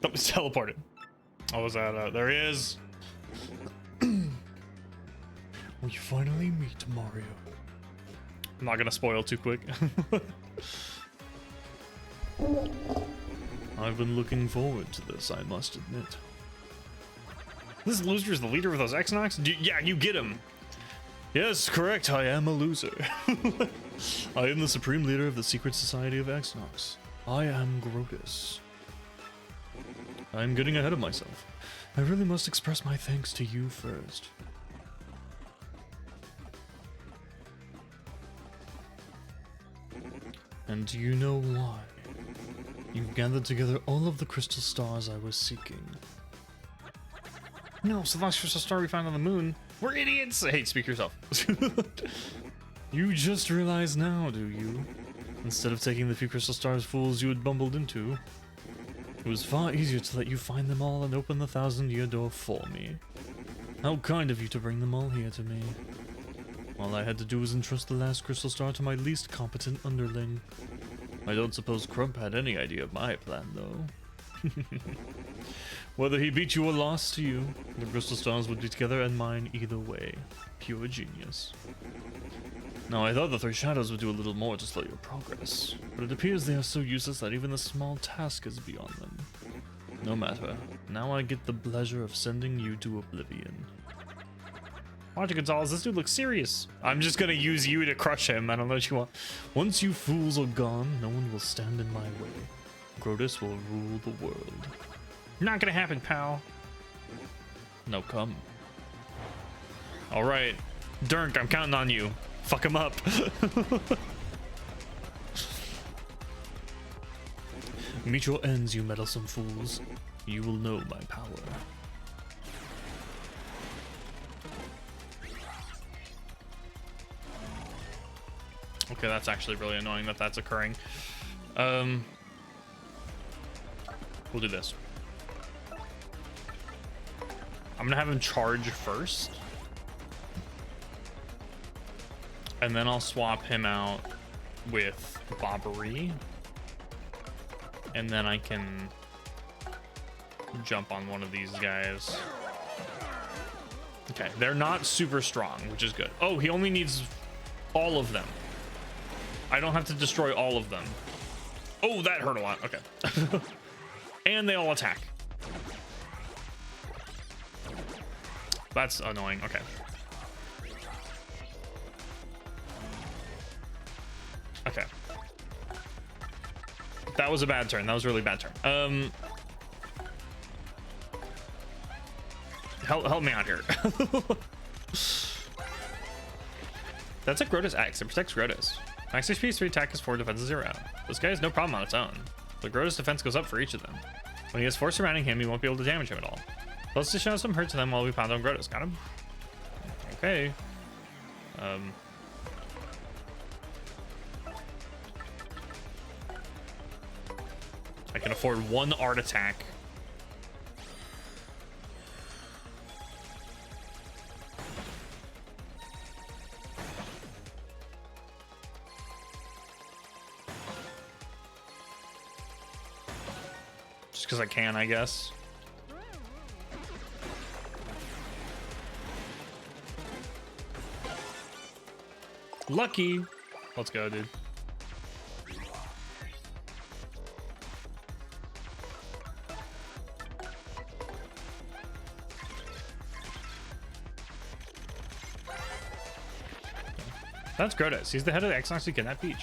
it's teleported. Oh, was that? There he is. We finally meet Mario. I'm not gonna spoil too quick. I've been looking forward to this, I must admit. This loser is the leader of those X-Nox? Yeah, you get him. Yes, correct, I am a loser. I am the supreme leader of the secret society of X-Nox. I am Grotus. I'm getting ahead of myself. I really must express my thanks to you first. And do you know why? You've gathered together all of the crystal stars I was seeking. No, so the last crystal star we found on the moon. We're idiots! Hey, speak yourself. You just realize now, do you? Instead of taking the few crystal stars fools you had bumbled into, it was far easier to let you find them all and open the 1,000-year door for me. How kind of you to bring them all here to me. All I had to do was entrust the last crystal star to my least competent underling. I don't suppose Crump had any idea of my plan, though. Whether he beat you or lost to you, the crystal stars would be together and mine either way. Pure genius. Now, I thought the three shadows would do a little more to slow your progress, but it appears they are so useless that even a small task is beyond them. No matter. Now I get the pleasure of sending you to oblivion. Logic Gonzalez, this dude looks serious. I'm just gonna use you to crush him. I don't know what you want. Once you fools are gone, no one will stand in my way. Grotus will rule the world. Not gonna happen, pal. Now come. All right, Dirk, I'm counting on you. Fuck him up. Meet your ends, you meddlesome fools. You will know my power. Okay, that's actually really annoying that that's occurring. We'll do this. I'm gonna have him charge first. And then I'll swap him out with Bobbery. And then I can jump on one of these guys. Okay, they're not super strong, which is good. Oh, he only needs all of them. I don't have to destroy all of them. Oh, that hurt a lot. Okay. And they all attack. That's annoying. Okay. Okay. That was a bad turn. That was a really bad turn. Help me out here. That's a Grotus X. It protects Grotus. Max HP is 3, attack is 4, defense is 0. This guy has no problem on its own. The Grotus defense goes up for each of them. When he has force surrounding him, he won't be able to damage him at all. Let's just show some hurt to them while we pound on Grotus. Got him? Okay. I can afford 1 art attack. Just because I can, I guess. Lucky. Let's go, dude. That's Grotus. He's the head of the Xnox who kidnapped Peach.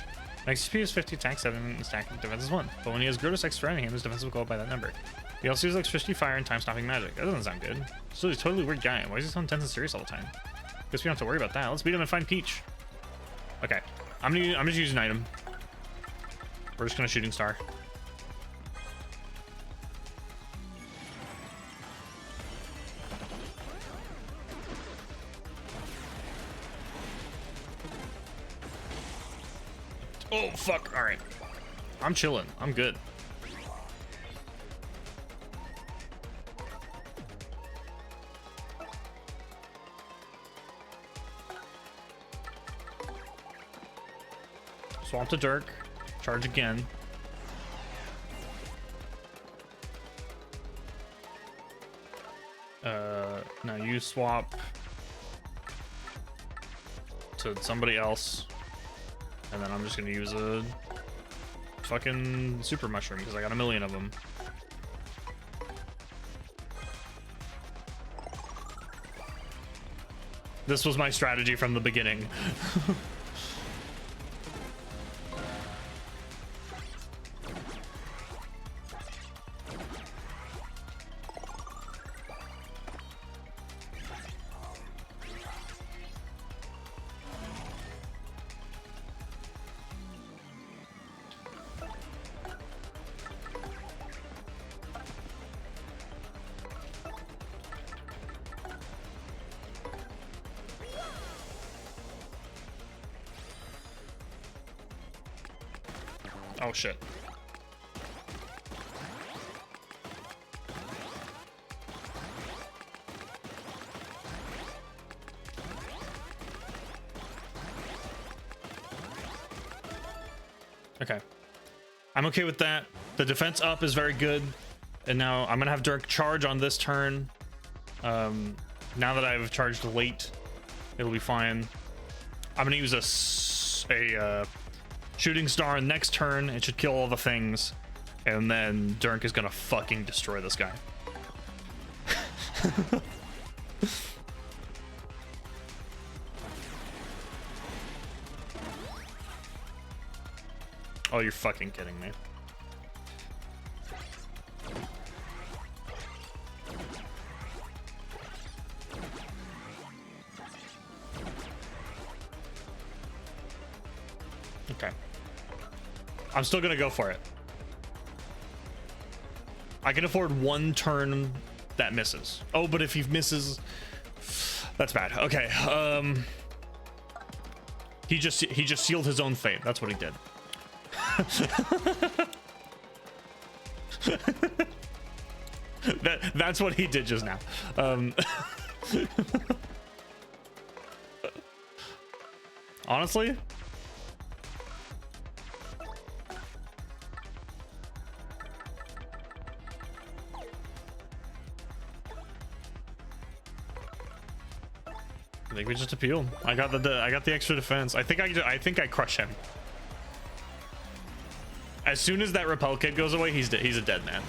Max HP is 50, attack 7, and stack defense is 1. But when he has Grotus X surrounding him, his defense will go up by that number. He also uses electricity, fire, and time-stopping magic. That doesn't sound good. So he's a totally weird guy. Why is he so intense and serious all the time? Guess we don't have to worry about that. Let's beat him and find Peach. Okay. I'm just using an item. We're just gonna shooting star. Oh, fuck. All right. I'm chilling. I'm good. Swap to Dirk. Charge again. Now you swap to somebody else. And then I'm just gonna use a fucking super mushroom because I got a million of them. This was my strategy from the beginning. Oh shit. Okay. I'm okay with that. The defense up is very good. And now I'm gonna have Dirk charge on this turn. Now that I've charged late, it'll be fine. I'm gonna use a shooting star next turn. It should kill all the things. And then Dirk is gonna fucking destroy this guy. Oh, you're fucking kidding me. Okay. I'm still gonna go for it. I can afford 1 turn that misses. Oh, but if he misses, that's bad. Okay. He just sealed his own fate. That's what he did. That's what he did just now. Honestly, I think we just appeal. I got the extra defense. I think I crush him. As soon as that repel kit goes away, he's a dead man.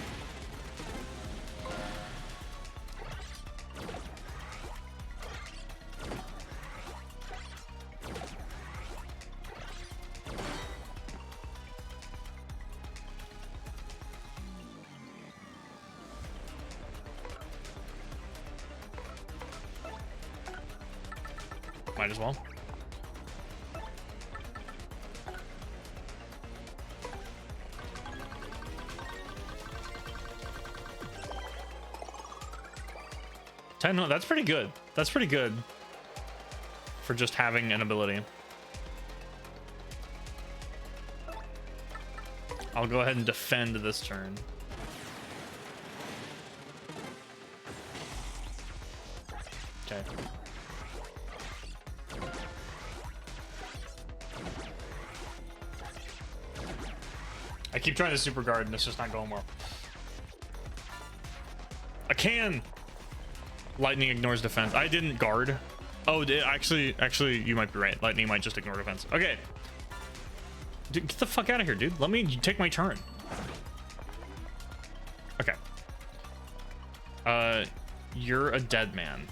Might as well. No, that's pretty good. That's pretty good for just having an ability. I'll go ahead and defend this turn. Okay. I keep trying to super guard and it's just not going well. I can. Lightning ignores defense. I didn't guard. Oh, actually, you might be right. Lightning might just ignore defense. Okay. Dude, get the fuck out of here, dude. Let me take my turn. Okay. You're a dead man.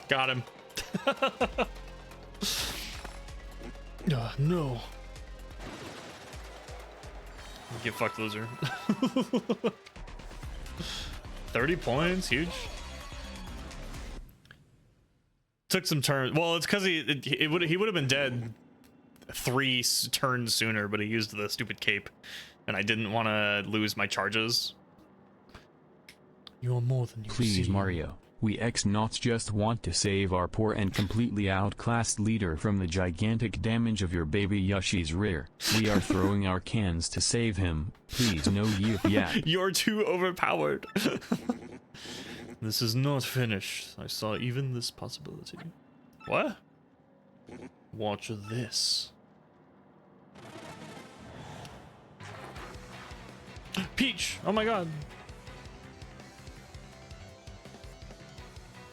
Got him. No. Get fucked, loser. 30 points, huge. Took some turns. Well, it's because he would have been dead 3 turns sooner, but he used the stupid cape, and I didn't want to lose my charges. You're more than you Please, seem. Mario. We X-Nauts just want to save our poor and completely outclassed leader from the gigantic damage of your baby Yoshi's rear. We are throwing our cans to save him. Please, no yip yap. You're too overpowered. This is not finished. I saw even this possibility. What? Watch this. Peach! Oh my god.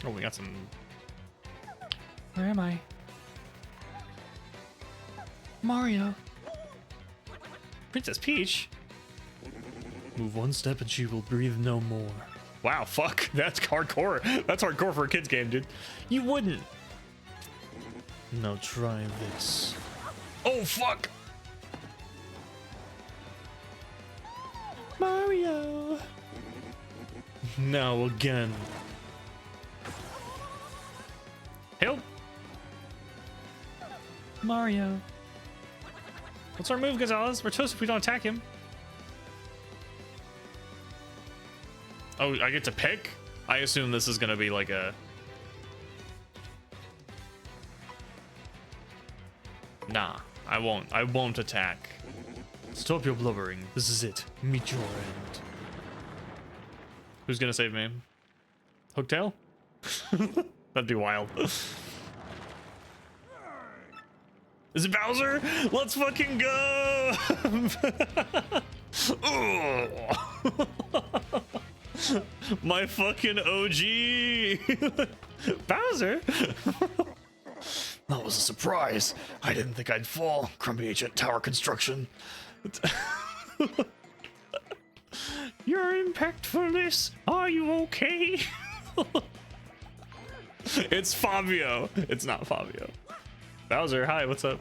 Oh, we got some... Where am I? Mario. Princess Peach? Move one step and she will breathe no more. Wow, fuck. That's hardcore. That's hardcore for a kid's game, dude. You wouldn't. Now try this. Oh, fuck. Mario! Now again. Help. Mario. What's our move, Gonzalez? We're toast if we don't attack him. Oh, I get to pick? I assume this is gonna be like a... Nah, I won't attack. Stop your blubbering. This is it. Meet your end. Who's gonna save me? Hooktail? That'd be wild. Is it Bowser? Let's fucking go! My fucking OG! Bowser? That was a surprise. I didn't think I'd fall. Crummy Ancient Tower construction. Your impactfulness. Are you okay? It's Fabio. It's not Fabio. Bowser, hi, what's up?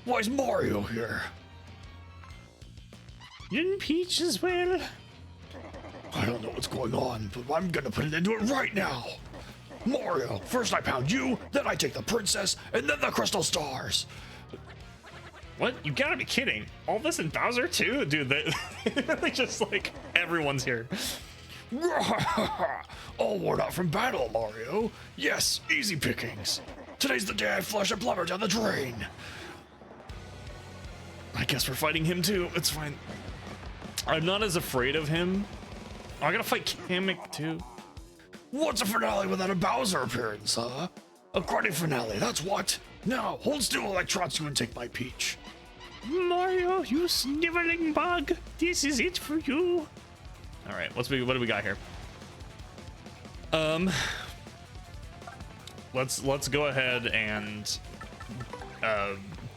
Why's Mario here? In Peach as well. I don't know what's going on, but I'm gonna put it into it right now. Mario, first I pound you, then I take the princess, and then the crystal stars. What? You gotta be kidding. All this in Bowser too? Dude, they just like, everyone's here. All worn out from battle, Mario. Yes, easy pickings. Today's the day I flush a blubber down the drain. I guess we're fighting him too. It's fine. I'm not as afraid of him. Oh, I gotta fight Kamek too. What's a finale without a Bowser appearance, huh? A credit finale, that's what. Now, hold still while I trot you and take my Peach. Mario, you sniveling bug. This is it for you. All right, what do we got here? Let's go ahead and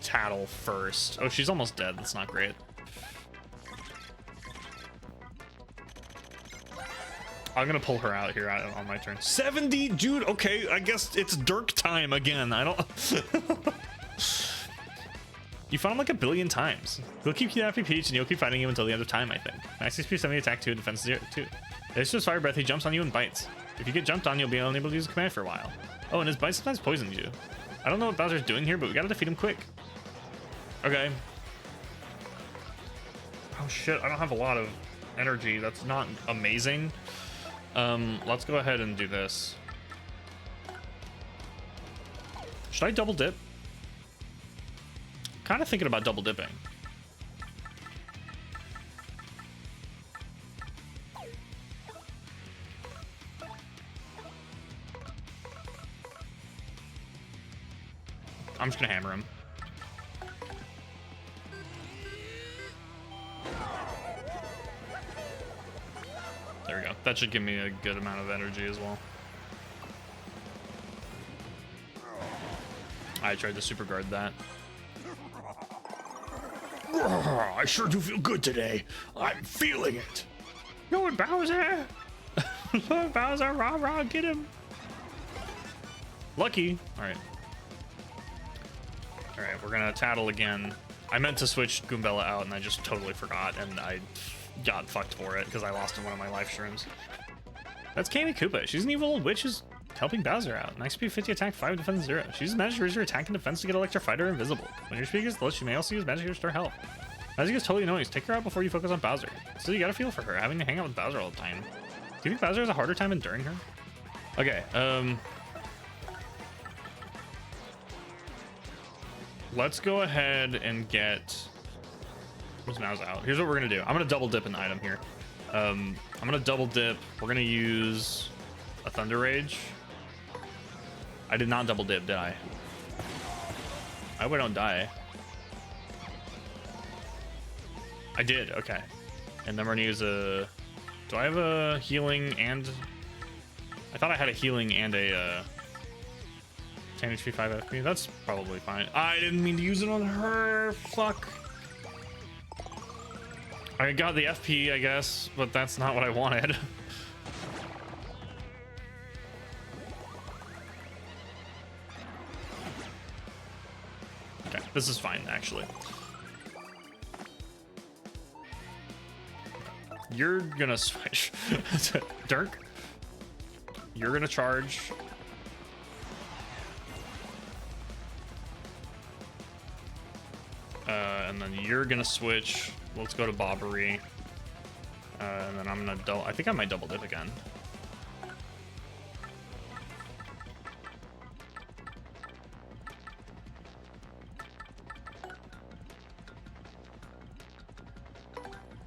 tattle first. Oh, she's almost dead. That's not great. I'm gonna pull her out here on my turn. 70, dude. Okay, I guess it's Dirk time again. I don't. You found him like a billion times. He'll keep kidnapping Peach, and you'll keep fighting him until the end of time. I think. Max XP 70, attack 2, defense 0 2. It's just fire breath. He jumps on you and bites. If you get jumped on, you'll be unable to use a command for a while. Oh, and his bite sometimes poisons you. I don't know what Bowser's doing here, but we gotta defeat him quick. Okay. Oh shit! I don't have a lot of energy. That's not amazing. Let's go ahead and do this. Should I double dip? Kind of thinking about double dipping. I'm just gonna hammer him. There we go. That should give me a good amount of energy as well. I tried to super guard that. I sure do feel good today. I'm feeling it. Lord Bowser! Lord Bowser, rah rah, get him! Lucky. Alright. Alright, we're gonna tattle again. I meant to switch Goombella out and I just totally forgot, and I got fucked for it because I lost in one of my life shrooms. That's Kami Koopa. She's an evil old witch who's helping Bowser out. Next speed 50, attack 5, defense 0. She uses magic to raise her attack and defense to get electrified or invisible. When your speed gets low, she may also use magic to restore health. Magic is totally annoying. Take her out before you focus on Bowser. Still, you gotta feel for her, having to hang out with Bowser all the time. Do you think Bowser has a harder time enduring her? Okay, let's go ahead and get... What's Mouse out? Here's what we're gonna do. I'm gonna double dip an item here. I'm gonna double dip. We're gonna use a Thunder Rage. I did not double dip, did I? I hope I don't die. I did, okay. And then we're gonna use a... Do I have a healing and... I thought I had a healing and a 10 HP, 5 FP. That's probably fine. I didn't mean to use it on her. Fuck. I got the FP, I guess, but that's not what I wanted. Okay, this is fine, actually. You're gonna switch to Dirk. You're gonna charge. And then you're gonna switch. Let's go to Bobbery. And then I'm gonna double. I think I might double dip again.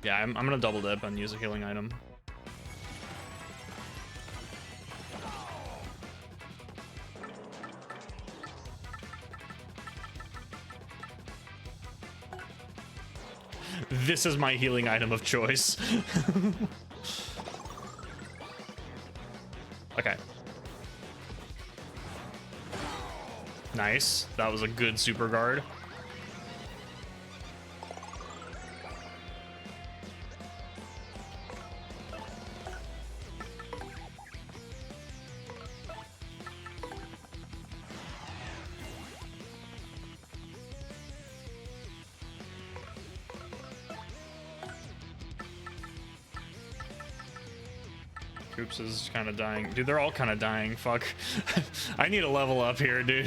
Yeah, I'm gonna double dip and use a healing item. This is my healing item of choice. Okay. Nice. That was a good super guard. Coops is kind of dying. Dude, they're all kind of dying. Fuck. I need a level up here, dude.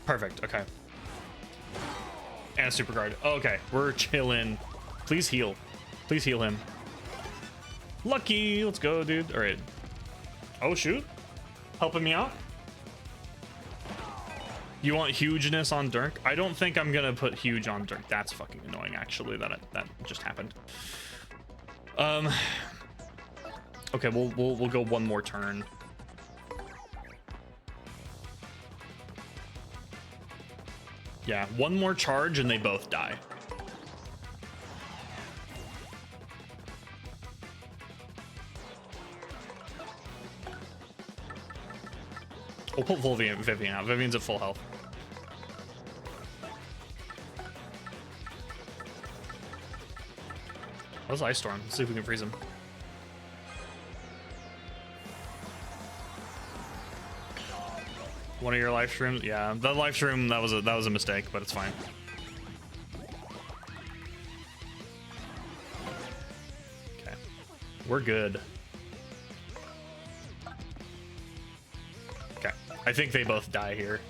Perfect. Okay. And a super guard. Okay, we're chilling. Please heal. Please heal him. Lucky. Let's go, dude. All right. Oh, shoot. Helping me out. You want hugeness on Dirk? I don't think I'm gonna put huge on Dirk. That's fucking annoying, actually. That just happened. Okay, we'll go one more turn. Yeah, one more charge and they both die. We'll put Vivian out. Vivian's at full health. What's Ice Storm? Let's see if we can freeze him. One of your live streams? Yeah, that live stream, that was a mistake, but it's fine. Okay. We're good. Okay. I think they both die here.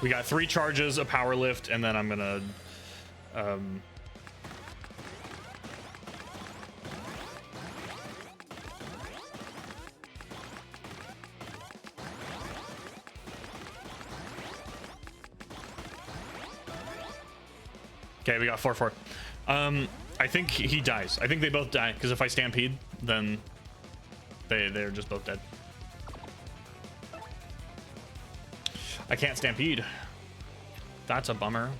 We got 3 charges, a power lift, and then I'm gonna okay, we got 4-4. I think he dies. I think they both die, because if I stampede, then they're just both dead. I can't stampede. That's a bummer.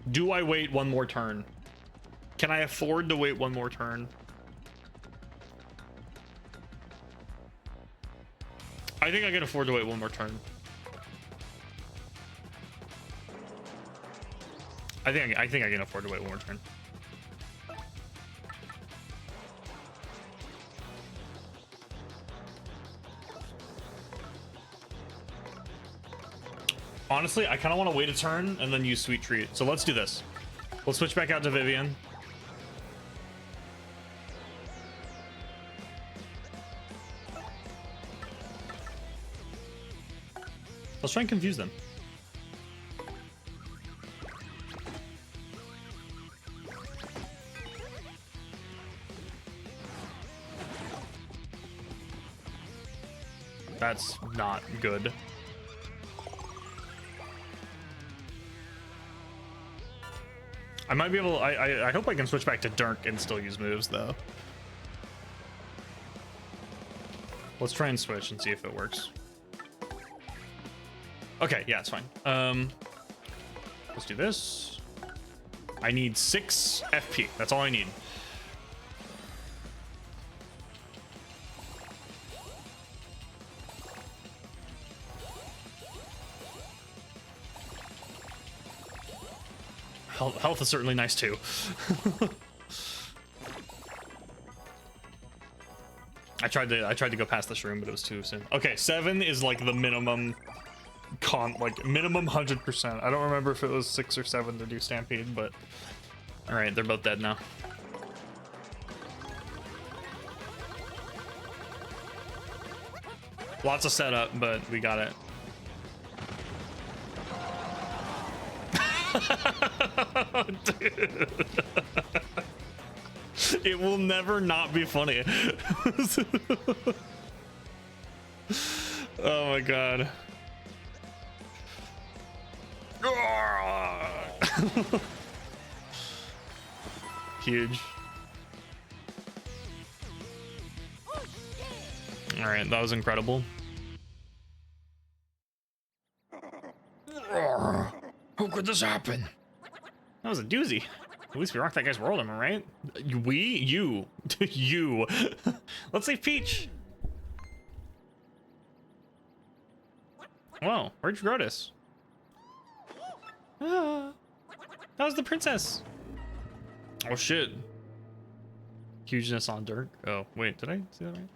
Do I wait one more turn? Can I afford to wait one more turn? I think I can afford to wait one more turn. I think I can afford to wait one more turn. Honestly, I kind of want to wait a turn and then use Sweet Treat. So let's do this. We'll switch back out to Vivian. Let's try and confuse them. That's not good. I might be able to, I hope I can switch back to Dirk and still use moves though. Let's try and switch and see if it works. Okay, yeah, it's fine. Let's do this. I need 6 FP. That's all I need. Health is certainly nice too. I tried to go past this room, but it was too soon. Okay, 7 is like the minimum minimum 100%. I don't remember if it was 6 or 7 to do Stampede, but all right, they're both dead now. Lots of setup, but we got it. Dude. It will never not be funny. Oh my god. Huge. All right, that was incredible. How could this happen? That was a doozy. At least we rocked that guy's world, am I right? You. You. Let's say Peach. Whoa, where'd you grow this? Ah. That was the princess. Oh shit. Hugeness on Dirk. Oh wait, did I see that right?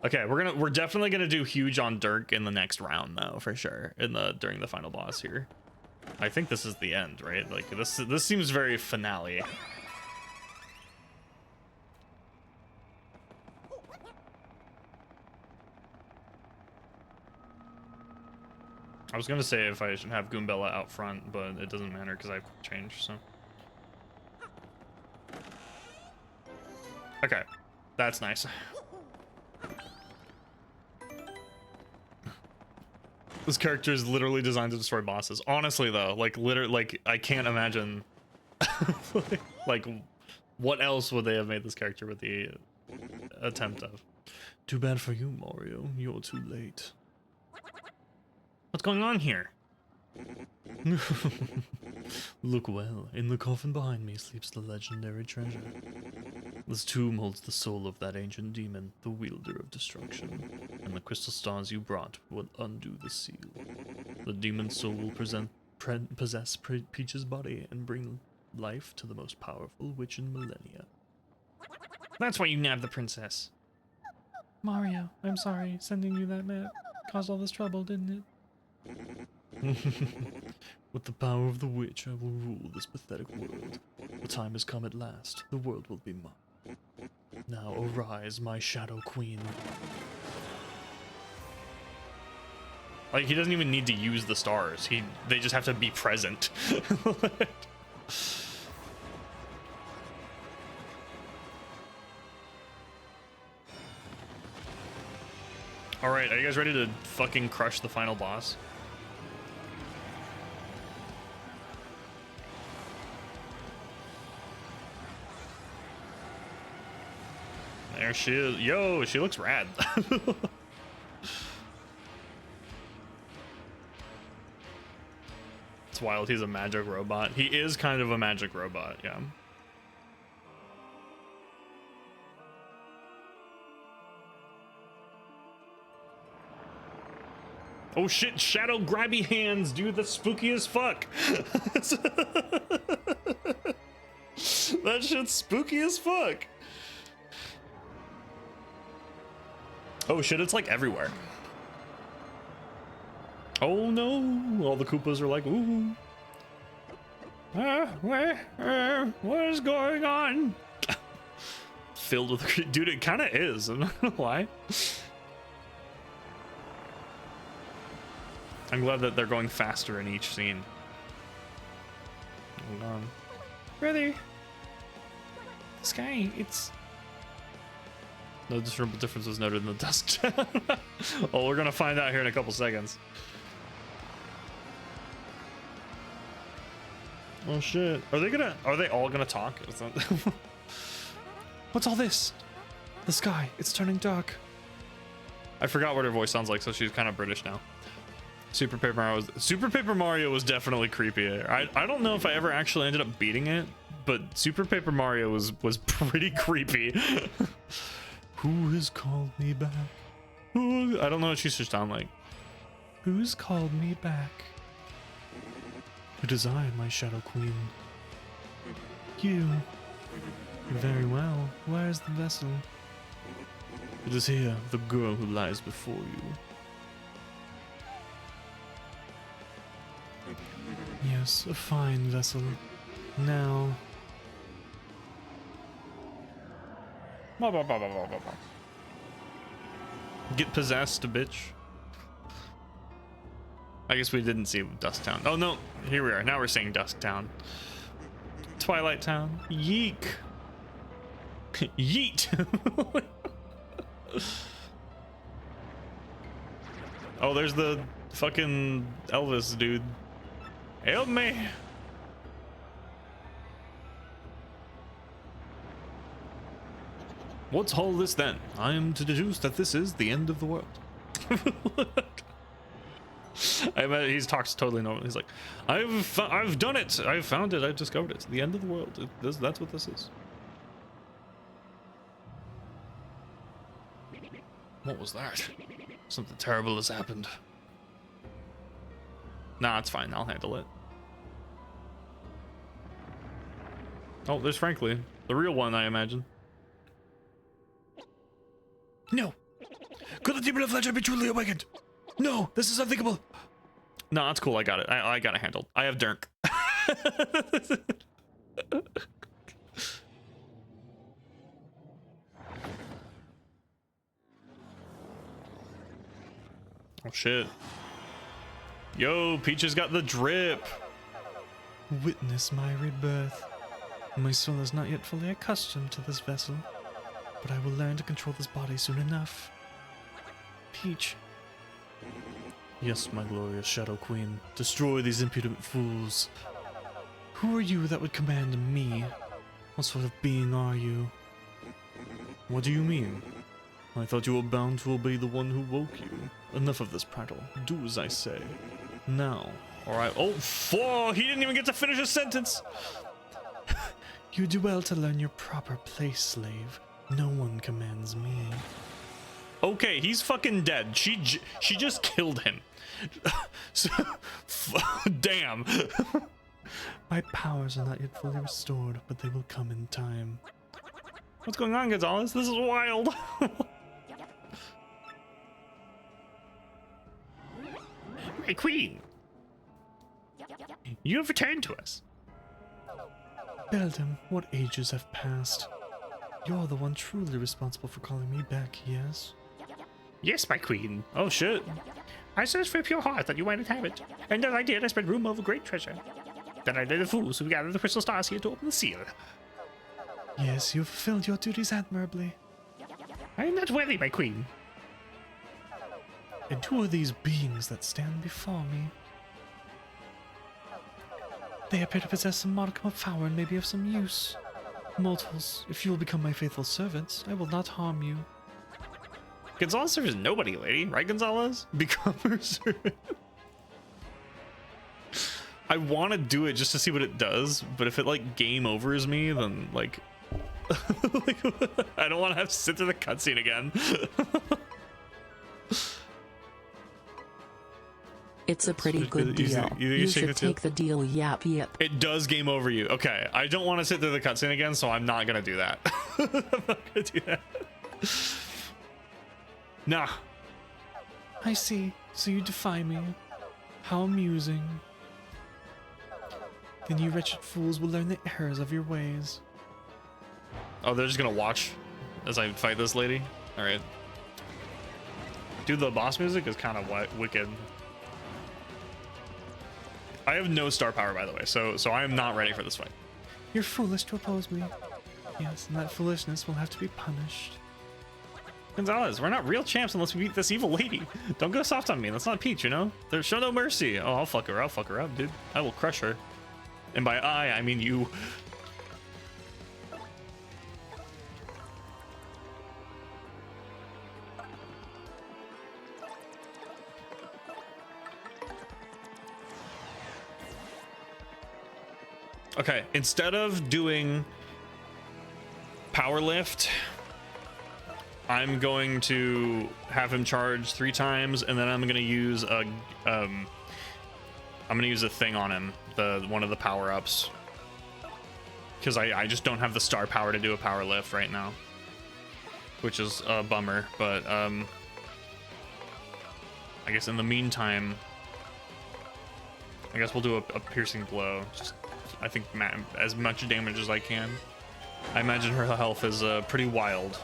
Okay, we're definitely gonna do huge on Dirk in the next round though, for sure. During the final boss here. I think this is the end, right? Like this seems very finale. I was gonna say if I should have Goombella out front, but it doesn't matter because I have quick change, so. Okay, that's nice. This character is literally designed to destroy bosses. Honestly, though, like literally, like I can't imagine. like, what else would they have made this character with the attempt of? Too bad for you, Mario. You're too late. What's going on here? Look well, in the coffin behind me sleeps the legendary treasure. This tomb holds the soul of that ancient demon, the wielder of destruction, and the crystal stars you brought will undo the seal. The demon's soul will possess Peach's body and bring life to the most powerful witch in millennia. That's why you nabbed the princess. Mario, I'm sorry, sending you that map caused all this trouble, didn't it? With the power of the witch, I will rule this pathetic world. The time has come at last. The world will be mine. Now arise, my Shadow Queen. Like, he doesn't even need to use the stars. They just have to be present. All right, are you guys ready to fucking crush the final boss? There she is. Yo, she looks rad. It's wild. He's a magic robot. He is kind of a magic robot, yeah. Oh shit, shadow grabby hands, dude. That's spooky as fuck. That shit's spooky as fuck. Oh shit, it's like everywhere. Oh no, all the Koopas are like, ooh. What is going on? Filled with, dude, it kind of is, I'm not gonna lie. I'm glad that they're going faster in each scene. Hold on. Brother, the sky, it's... No discernible difference was noted in the dust. Oh, we're gonna find out here in a couple seconds. Oh shit. Are they all gonna talk? What's all this? The sky, it's turning dark. I forgot what her voice sounds like, so she's kind of British now. Super Paper Mario was definitely creepy. I don't know if I ever actually ended up beating it, but Super Paper Mario was pretty creepy. Who has called me back? I don't know what she should sound like. Who's called me back? It is I, my Shadow Queen. You. Very well. Where is the vessel? It is here, the girl who lies before you. Yes, a fine vessel. Now... Get possessed, bitch. I guess we didn't see Dusk Town. Oh no, here we are. Now we're seeing Dusk Town. Twilight Town. Yeek. Yeet. Oh, there's the fucking Elvis dude. Help me. What's all this then? I am to deduce that this is the end of the world. I bet he talks totally normal. He's like, I've done it. I've found it. I've discovered it. The end of the world. That's what this is. What was that? Something terrible has happened. Nah, it's fine. I'll handle it. Oh, there's Frankly. The real one, I imagine. No! Could the demon of legend be truly awakened? No, this is unthinkable. No, that's cool. I got it. I got it handled. I have Dirk. Oh shit. Yo, Peach has got the drip. Witness my rebirth. My soul is not yet fully accustomed to this vessel, but I will learn to control this body soon enough. Peach. Yes, my glorious Shadow Queen. Destroy these impudent fools. Who are you that would command me? What sort of being are you? What do you mean? I thought you were bound to obey the one who woke you. Enough of this prattle. Do as I say. Now. Alright. Oh, whoa, he didn't even get to finish his sentence. You do well to learn your proper place, slave. No one commands me. Okay, he's fucking dead. She just killed him. So, damn. My powers are not yet fully restored, but they will come in time. What's going on, Gonzalez? This is wild. My queen. You have returned to us. Beldam, what ages have passed? You're the one truly responsible for calling me back, yes? Yes, my queen. Oh shit. I searched for a pure heart that you might have it. And as I did, I spread rumor of a great treasure. Then I led the fools who gathered the crystal stars here to open the seal. Yes, you fulfilled your duties admirably. I am not worthy, my queen. And who are these beings that stand before me? They appear to possess some modicum of power and may be of some use. Mortals, if you will become my faithful servants, I will not harm you. Gonzalez serves nobody, lady. Right, Gonzalez? Become her servant. I want to do it just to see what it does, but if it, like, game overs me, then, like... like I don't want to have to sit through the cutscene again. It's a pretty good deal. You should take the deal, yap yap. It does game over you. Okay, I don't want to sit through the cutscene again, so I'm not gonna do that. I'm not gonna do that. Nah. I see. So you defy me. How amusing. Then you wretched fools will learn the errors of your ways. Oh, they're just gonna watch as I fight this lady? Alright. Dude, the boss music is kind of wicked. I have no star power, by the way, so I am not ready for this fight. You're foolish to oppose me. Yes, and that foolishness will have to be punished. Gonzalez, we're not real champs unless we beat this evil lady. Don't go soft on me. That's not Peach, you know? There's show no mercy. Oh, I'll fuck her. I'll fuck her up, dude. I will crush her. And by I mean you. Okay, instead of doing power lift, I'm going to have him charge 3 times, and then I'm gonna use a thing on him, one of the power ups, because I just don't have the star power to do a power lift right now, which is a bummer. But I guess in the meantime, I guess we'll do a piercing blow. Just, I think as much damage as I can. I imagine her health is pretty wild.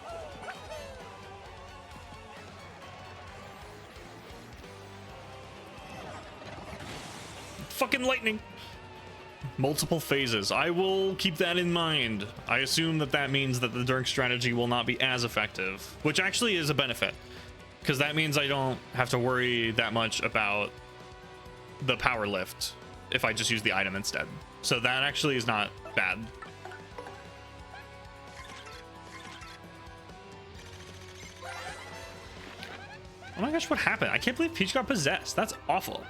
Fucking lightning! Multiple phases. I will keep that in mind. I assume that means that the Dirk strategy will not be as effective, which actually is a benefit, because that means I don't have to worry that much about the power lift if I just use the item instead. So that actually is not bad. Oh my gosh, what happened? I can't believe Peach got possessed. That's awful.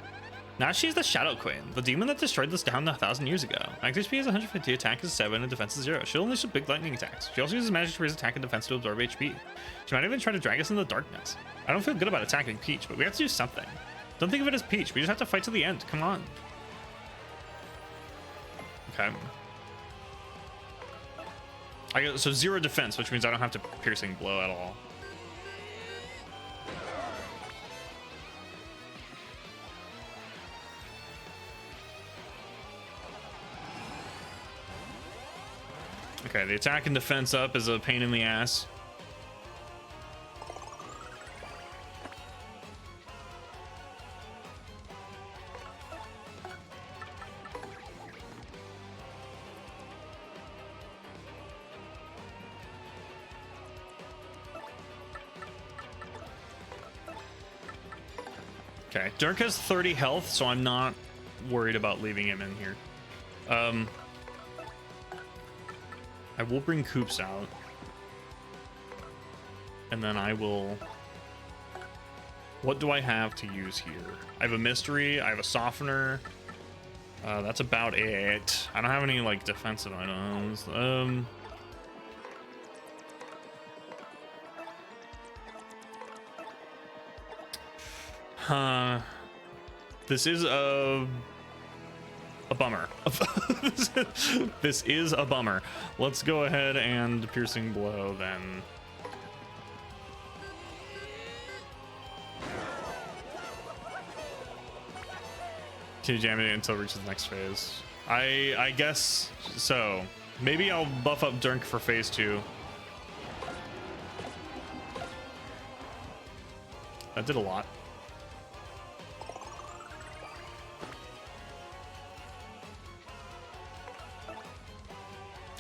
Now she's the Shadow Queen, the demon that destroyed this town 1,000 years ago. Active speed is 150, attack is 7, and defense is 0. She'll unleash big lightning attacks. She also uses magic to raise attack and defense to absorb HP. She might even try to drag us into the darkness. I don't feel good about attacking Peach, but we have to do something. Don't think of it as Peach. We just have to fight to the end. Come on. Okay. I got, so 0 defense, which means I don't have to piercing blow at all. Okay, the attack and defense up is a pain in the ass. Okay, Dirk has 30 health, so I'm not worried about leaving him in here. I will bring Coops out. And then I will... What do I have to use here? I have a mystery, I have a softener. That's about it. I don't have any, like, defensive items. This is a bummer. This is a bummer. Let's go ahead and piercing blow then. Continue jamming it until it reaches the next phase. I guess so. Maybe I'll buff up Dunk for phase 2. That did a lot.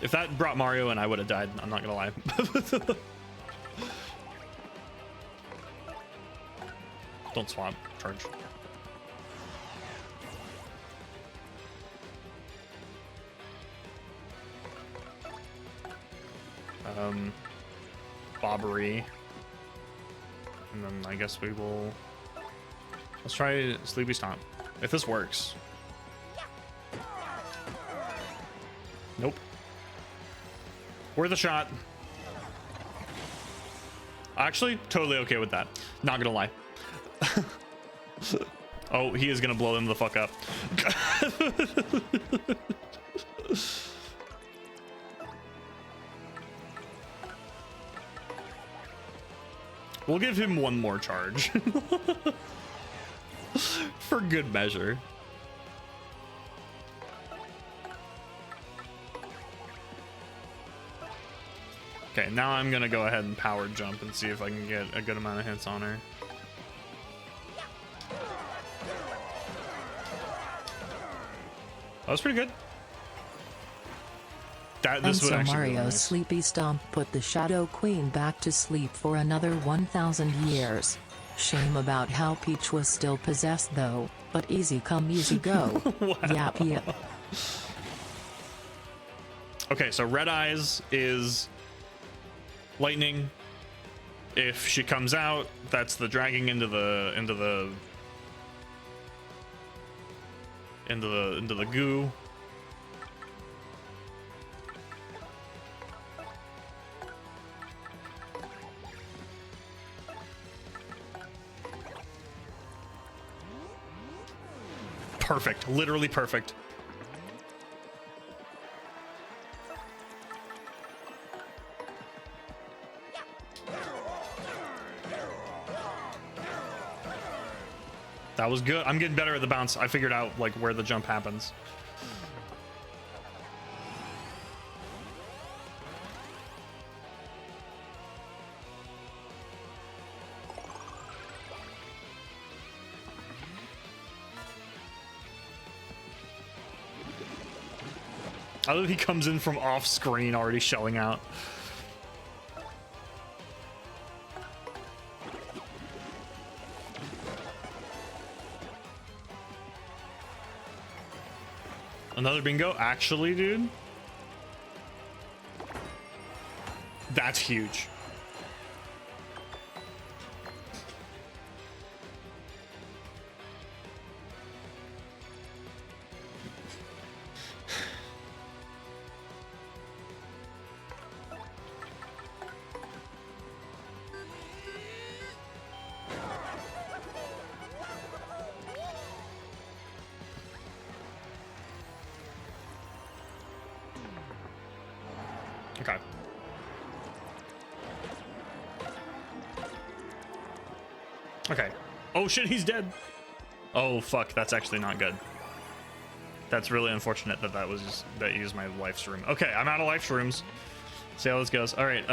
If that brought Mario in, I would have died. I'm not gonna lie. Don't swap. Charge. Bobbery. And then I guess we will... Let's try Sleepy Stomp. If this works. Nope. Worth a shot. Actually, totally okay with that. Not gonna lie. Oh, he is gonna blow them the fuck up. We'll give him one more charge. For good measure. Okay, now I'm gonna go ahead and power jump and see if I can get a good amount of hits on her. That was pretty good. This would actually Mario's be really nice. Sleepy Stomp put the Shadow Queen back to sleep for another 1,000 years. Shame about how Peach was still possessed though, but easy come easy go. Wow. Yap yep. Okay, so Red Eyes is lightning. If she comes out, that's the dragging into the goo. Perfect, literally perfect. That was good. I'm getting better at the bounce. I figured out like where the jump happens. I love he comes in from off screen already shelling out. Another bingo? Actually, dude? That's huge. Okay. Okay. Oh shit, he's dead. Oh fuck, that's actually not good. That's really unfortunate that that used my life shroom. Okay, I'm out of life shrooms. See how this goes. All right.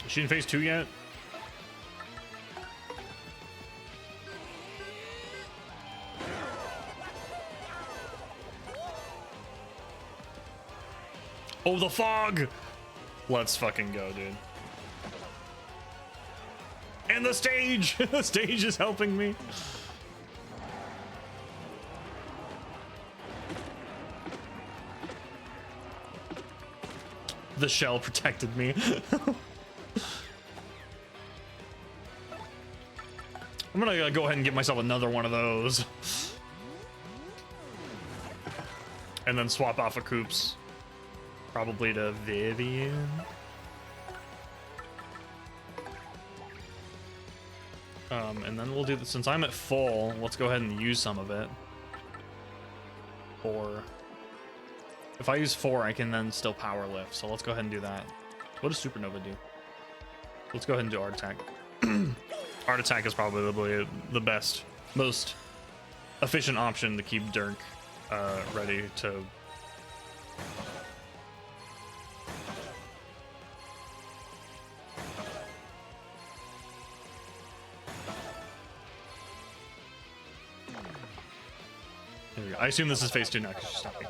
Is she in phase 2 yet? Oh, the fog! Let's fucking go, dude. And the stage! The stage is helping me. The shell protected me. I'm gonna go ahead and give myself another one of those. And then swap off a Coops. Probably to Vivian. And then we'll do this. Since I'm at full, let's go ahead and use some of it. 4. If I use 4, I can then still power lift. So let's go ahead and do that. What does Supernova do? Let's go ahead and do Art Attack. Art Attack is probably the best, most efficient option to keep Dirk ready to. There we go. I assume this is phase 2 now because she's stopping.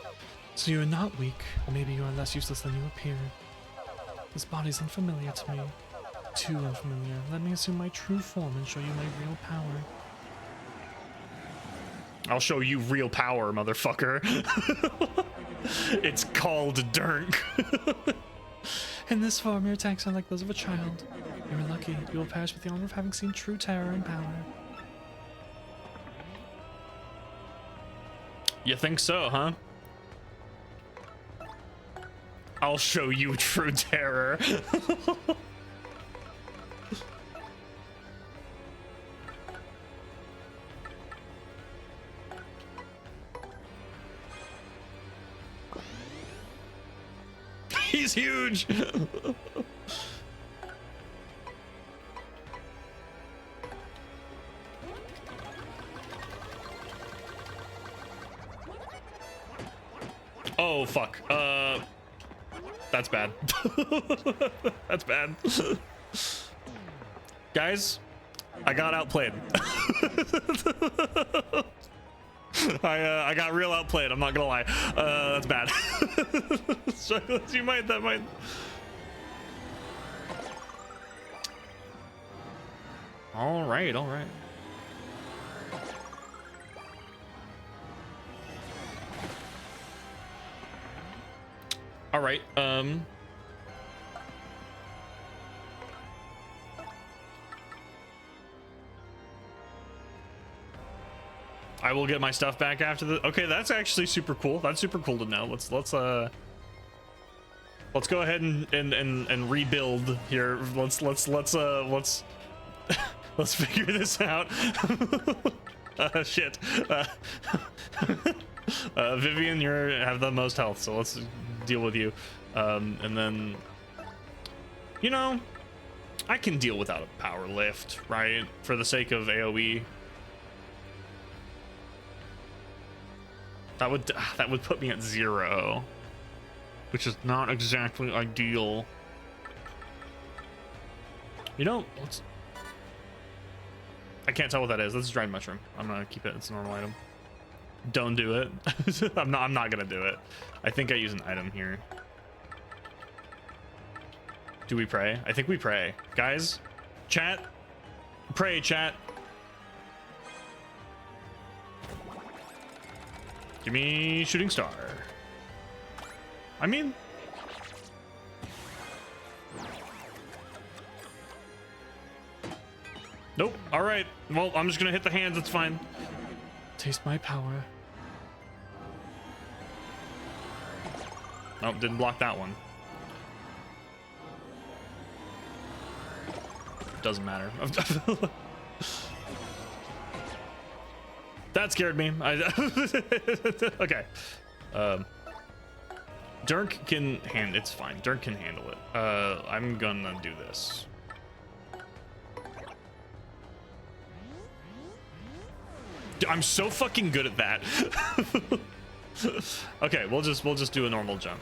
So you are not weak, or maybe you are less useless than you appear. This body's unfamiliar to me. Too unfamiliar. Let me assume my true form and show you my real power. I'll show you real power, motherfucker. It's called Dirk. In this form, your attacks are like those of a child. You are lucky. You will perish with the honor of having seen true terror and power. You think so, huh? I'll show you true terror. He's huge. Oh fuck. That's bad. That's bad. Guys, I got outplayed. I got real outplayed, I'm not gonna lie. That's bad. So that might. All right. All right. I will get my stuff back after the. Okay, that's actually super cool. That's super cool to know. Let's go ahead and rebuild here. Let's figure this out. Shit. Vivian, you have the most health, so let's deal with you. And then, you know, I can deal without a power lift, right? For the sake of AoE. That would put me at 0, which is not exactly ideal. You know, I can't tell what that is. That's a dried mushroom. I'm gonna keep it. It's a normal item. Don't do it. I'm not gonna do it. I think I use an item here. Do we pray? I think we pray. Guys, chat, pray, chat. Give me shooting star. I mean, nope. All right. Well, I'm just gonna hit the hands. It's fine. Taste my power. Oh, didn't block that one. Doesn't matter. That scared me. Okay. Dirk can it's fine. Dirk can handle it. I'm gonna do this. I'm so fucking good at that. Okay, we'll just do a normal jump.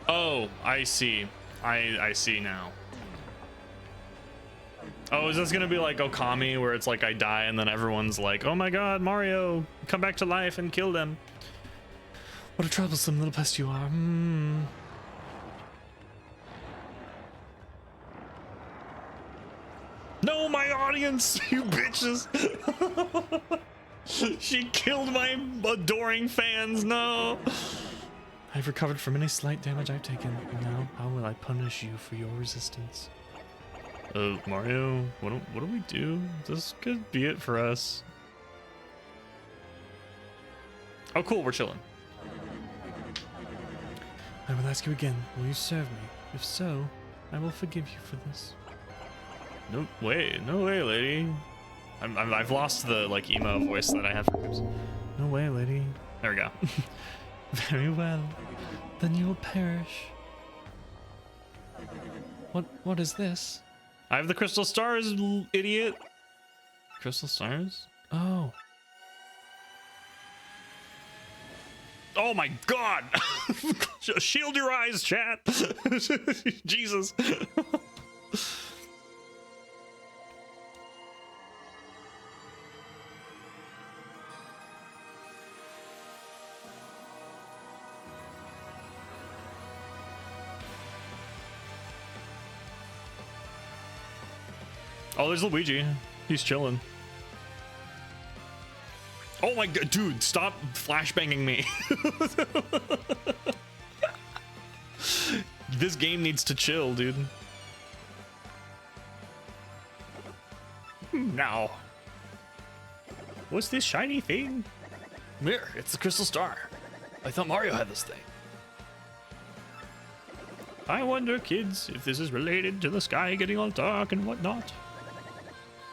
Oh, I see. I see now. Oh, is this gonna be like Okami, where it's like I die and then everyone's like, oh my god, Mario, come back to life and kill them. What a troublesome little pest you are. No, my audience, you bitches. She killed my adoring fans, no. I've recovered from any slight damage I've taken. Now, how will I punish you for your resistance? Mario, what do we do? This could be it for us. Oh, cool, we're chilling. I will ask you again, will you serve me? If so, I will forgive you for this. No way, lady. I've lost the like emo voice that I have for groups. No way, lady. There we go. Very well. Then you will perish. What is this? I have the crystal stars, idiot. Crystal stars? Oh. Oh my god! Shield your eyes, chat! Jesus. Oh, there's Luigi. He's chilling. Oh my god, dude, stop flashbanging me. This game needs to chill, dude. Now. What's this shiny thing? Mirror, it's the crystal star. I thought Mario had this thing. I wonder, kids, if this is related to the sky getting all dark and whatnot.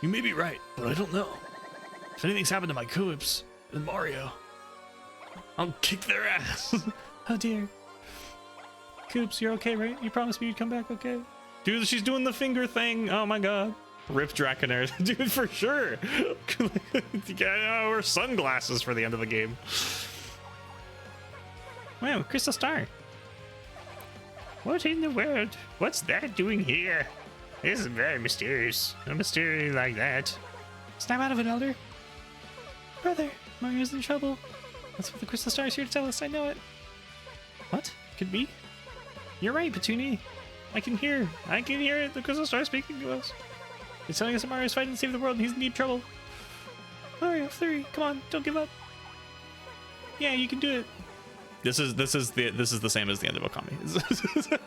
You may be right, but I don't know. If anything's happened to my Koops and Mario, I'll kick their ass. Oh dear. Koops, you're okay, right? You promised me you'd come back, okay? Dude, she's doing the finger thing. Oh my god. Rip Draconayr. Dude, for sure. You gotta wear sunglasses for the end of the game. Wow, crystal star. What in the world? What's that doing here? This is very mysterious. A mystery like that. Snap out of it, Elder. Brother, Mario's in trouble. That's what the crystal star is here to tell us. I know it. What? Could be? You're right, Petunia. I can hear it. The crystal star speaking to us. It's telling us that Mario's fighting to save the world and he's in deep trouble. Mario, Flurry, come on, don't give up. Yeah, you can do it. This is the same as the end of Okami.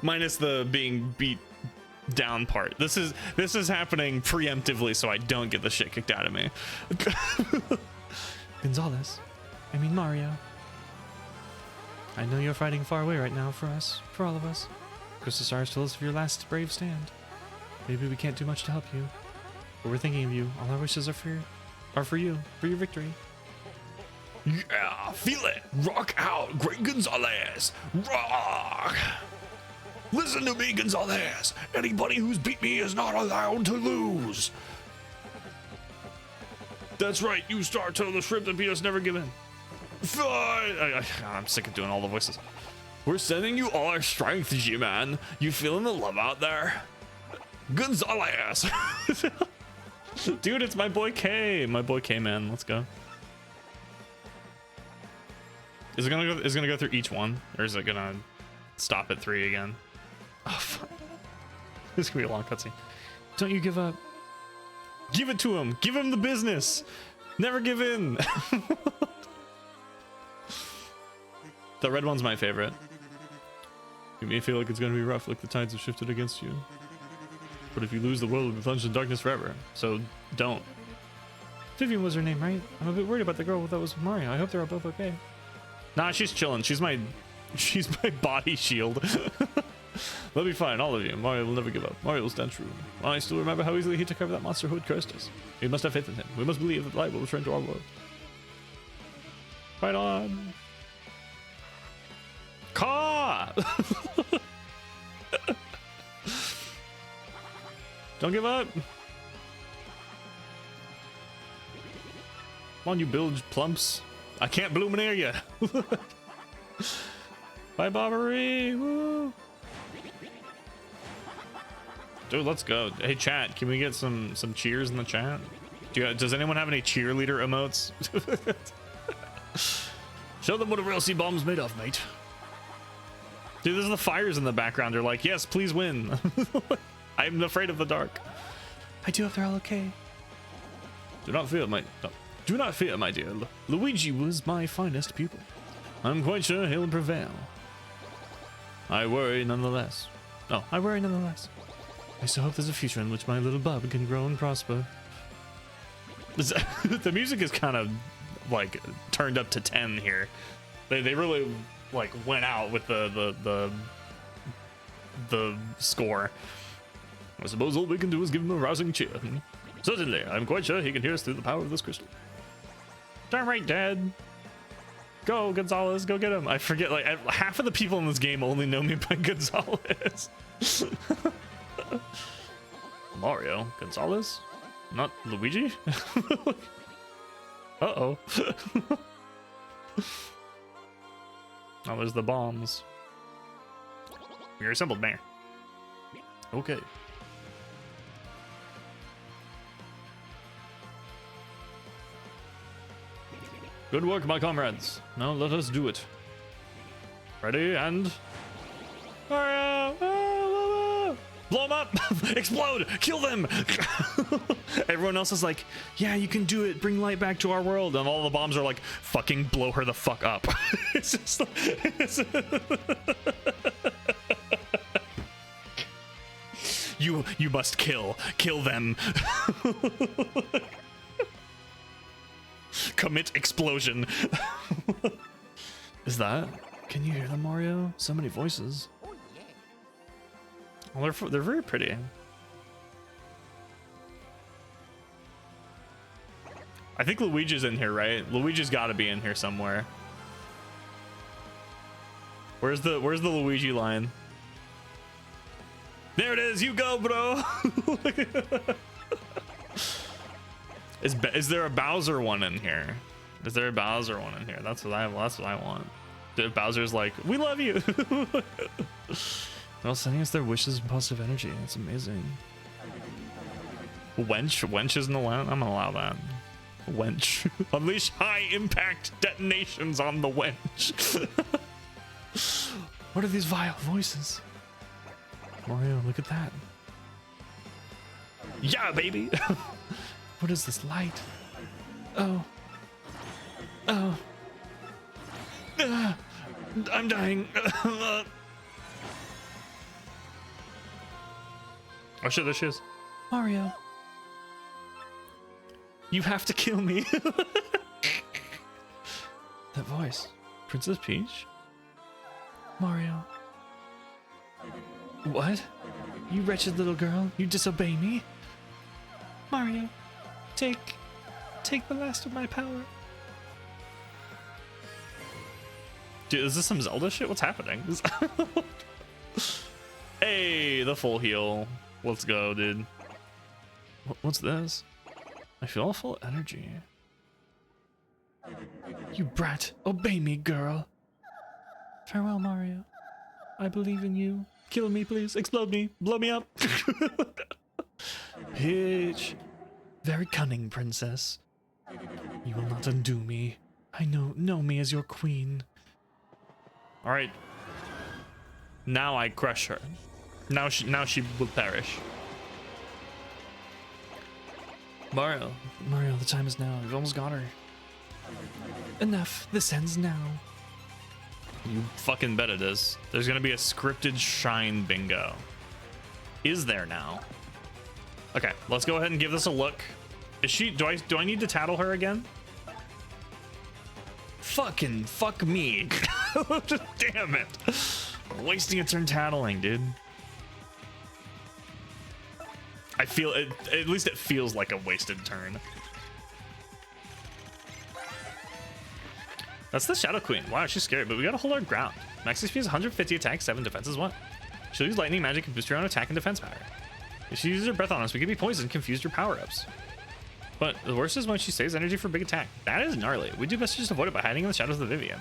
Minus the being beat down part. This is happening preemptively so I don't get the shit kicked out of me. Gonzalez, I mean Mario. I know you're fighting far away right now for us, for all of us. Crystal Stars told us of your last brave stand. Maybe we can't do much to help you, but we're thinking of you. All our wishes are for you, for your victory. Yeah, feel it. Rock out, Great Gonzalez. Rock. Listen to me, Gonzalez. Anybody who's beat me is not allowed to lose. That's right. You start till the shrimp that beat us never give in. I'm sick of doing all the voices. We're sending you all our strength, G-Man. You feeling the love out there? Gonzalez. Dude, it's my boy K. My boy K, man. Let's go. Is it gonna go through each one, or is it gonna stop at 3 again? Oh, fuck. This is gonna be a long cutscene. Don't you give up. Give it to him. Give him the business. Never give in. The red one's my favorite. You may feel like it's gonna be rough, like the tides have shifted against you. But if you lose, the world will be plunged in darkness forever. So don't. Vivian was her name, right? I'm a bit worried about the girl that was with Mario. I hope they're all both okay. Nah, she's chilling. She's my body shield. They'll be fine, all of you. Mario will never give up. Mario will stand true. I still remember how easily he took over that monster who had cursed us. We must have faith in him. We must believe that light will return to our world. Fight on! Caw! Don't give up! Come on, you bilge plumps. I can't Bluminair you. Bye, Bobbery! Woo! Dude, let's go. Hey, chat, can we get some cheers in the chat? Does anyone have any cheerleader emotes? Show them what a real C-bomb's made of, mate. Dude, there's the fires in the background. They're like, yes, please win. I'm afraid of the dark. I do hope they're all okay. Do not fear, my dear. Luigi was my finest pupil. I'm quite sure he'll prevail. I worry nonetheless. Oh, I worry nonetheless. I still hope there's a future in which my little bub can grow and prosper. The music is kind of like turned up to 10 here. They really like went out with the score. I suppose all we can do is give him a rousing cheer. Certainly, I'm quite sure he can hear us through the power of this crystal. Darn right, Dad. Go, Gonzalez, go get him. I forget, like, half of the people in this game only know me by Gonzalez. Mario, Gonzalez? Not Luigi? Uh-oh. Oh, there's the bombs. You're assembled, Mayor. Okay. Good work, my comrades. Now let us do it. Ready, and... Mario! Blow them up! Explode! Kill them! Everyone else is like, yeah, you can do it. Bring light back to our world. And all the bombs are like, fucking blow her the fuck up. It's just you must kill them. Commit explosion. Is that? Can you hear them, Mario? So many voices. Well, they're very pretty. I think Luigi's in here, right? Luigi's got to be in here somewhere. Where's the Luigi line? There it is. You go, bro. Is there a Bowser one in here? Is there a Bowser one in here? That's what I want. Bowser's like, we love you. They're all sending us their wishes and positive energy. That's amazing. Wench isn't allowed. I'm gonna allow that. Wench. Unleash high impact detonations on the wench. What are these vile voices? Mario, look at that. Yeah, baby. What is this light? Oh. I'm dying. Oh shit, there she is. Mario. You have to kill me. That voice. Princess Peach? Mario. What? You wretched little girl. You disobey me? Mario, take the last of my power. Dude, is this some Zelda shit? What's happening? Hey, the full heal. Let's go, dude. What's this? I feel all full of energy. You brat, obey me, girl. Farewell, Mario. I believe in you. Kill me, please. Explode me. Blow me up. Peach. Very cunning, princess. You will not undo me. I know me as your queen. All right. Now I crush her. Now she will perish. Mario, the time is now. You've almost got her. Enough. This ends now. You fucking bet it is. There's gonna be a scripted shine bingo. Is there now? Okay, let's go ahead and give this a look. Is she? Do I need to tattle her again? Fuck me. Damn it. Wasting a turn tattling, dude. I feel it, at least it feels like a wasted turn. That's the Shadow Queen. Wow, she's scary, but we gotta hold our ground. Max HP is 150 attack, 7 defense is 1. She'll use lightning magic and boost her own attack and defense power. If she uses her breath on us, we could be poisoned, confused, or power-ups. But the worst is when she saves energy for big attack. That is gnarly. We do best to just avoid it by hiding in the shadows of the Vivian.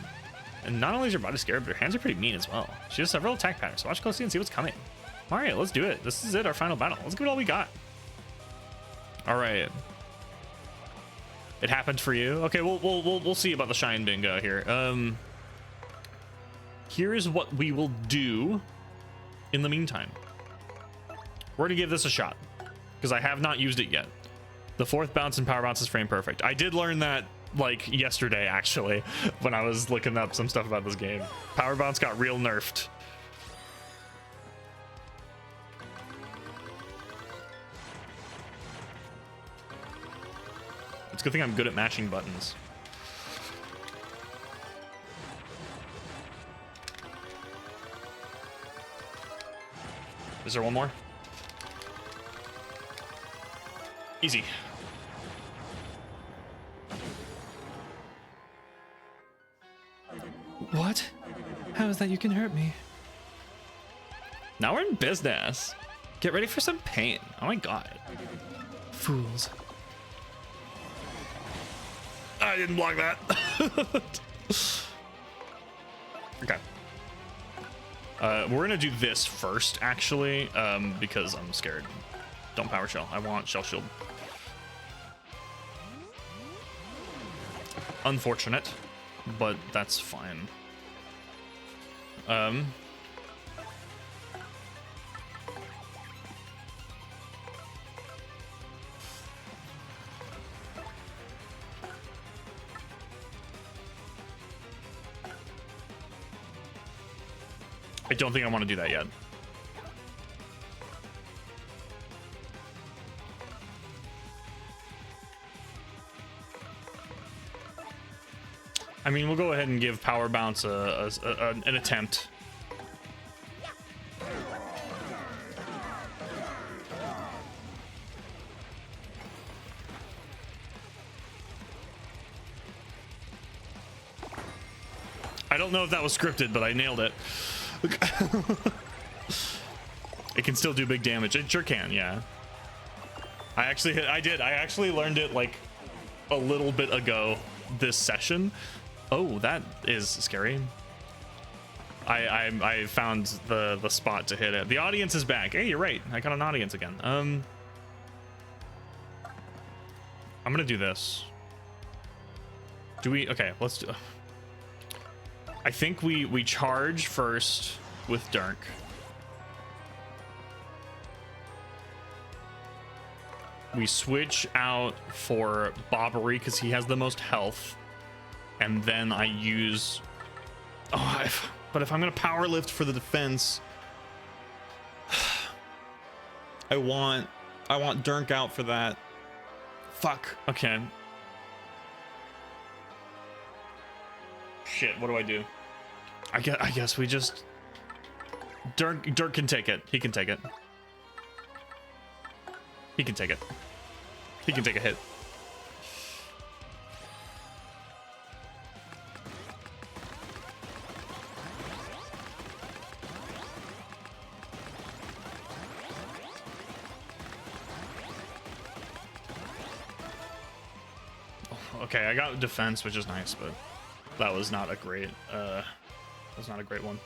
And not only is her body scary, but her hands are pretty mean as well. She has several attack patterns, so watch closely and see what's coming. Mario, let's do it. This is it, our final battle. Let's give it all we got. All right. It happened for you. Okay, we'll see about the Shine Bingo here. Here's what we will do in the meantime. We're gonna give this a shot because I have not used it yet. The fourth bounce and power bounce is frame perfect. I did learn that like yesterday actually when I was looking up some stuff about this game. Power bounce got real nerfed. It's a good thing I'm good at matching buttons. Is there one more? Easy. What? How is that you can hurt me? Now we're in business. Get ready for some pain. Oh my god. Fools. I didn't block that. Okay. We're gonna do this first, actually, because I'm scared. Don't power shell. I want shell shield. Unfortunate, but that's fine. I don't think I want to do that yet. I mean, we'll go ahead and give Power Bounce an attempt. I don't know if that was scripted, but I nailed it. It can still do big damage. It sure can, yeah. I actually learned it like a little bit ago this session. Oh, that is scary. I found the spot to hit it. The audience is back. Hey, you're right. I got an audience again. I'm gonna do this. Do we? Okay, let's do. I think we charge first with Dirk. We switch out for Bobbery because he has the most health. And then I use... Oh, but if I'm going to power lift for the defense... I want Dirk out for that. Fuck. Okay. Shit, what do I do? I guess we just... Dirk can take it. He can take it. He can take it. He can take a hit. Okay, I got defense, which is nice, but that was not a great one.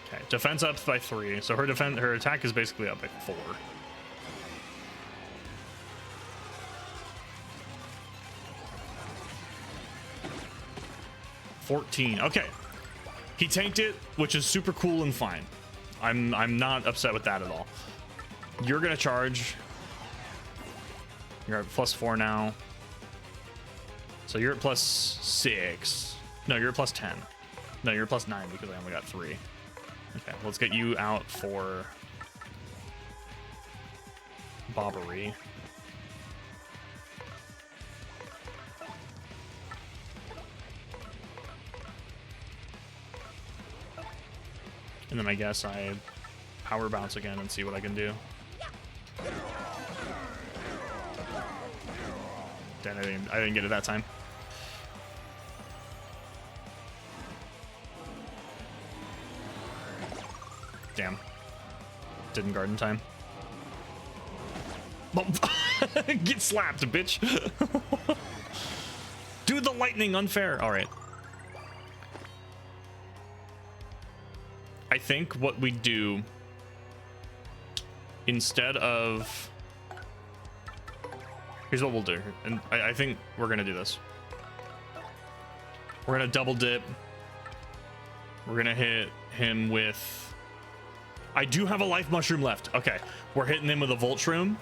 Okay, defense up by 3, so her attack is basically up by 4. $14. Okay, he tanked it, which is super cool and fine. I'm not upset with that at all. You're gonna charge. You're at +4 now. So you're at +6. No, you're at +10. No, you're at +9 because I only got 3. Okay, let's get you out for Bobbery. And then I guess I power bounce again and see what I can do. Damn, I didn't get it that time. Damn. Didn't guard in time. Get slapped, bitch. Do the lightning, unfair. All right. I think what we do instead of... Here's what we'll do. And I think we're going to do this. We're going to double dip. We're going to hit him with... I do have a life mushroom left. Okay. We're hitting him with a volt shroom.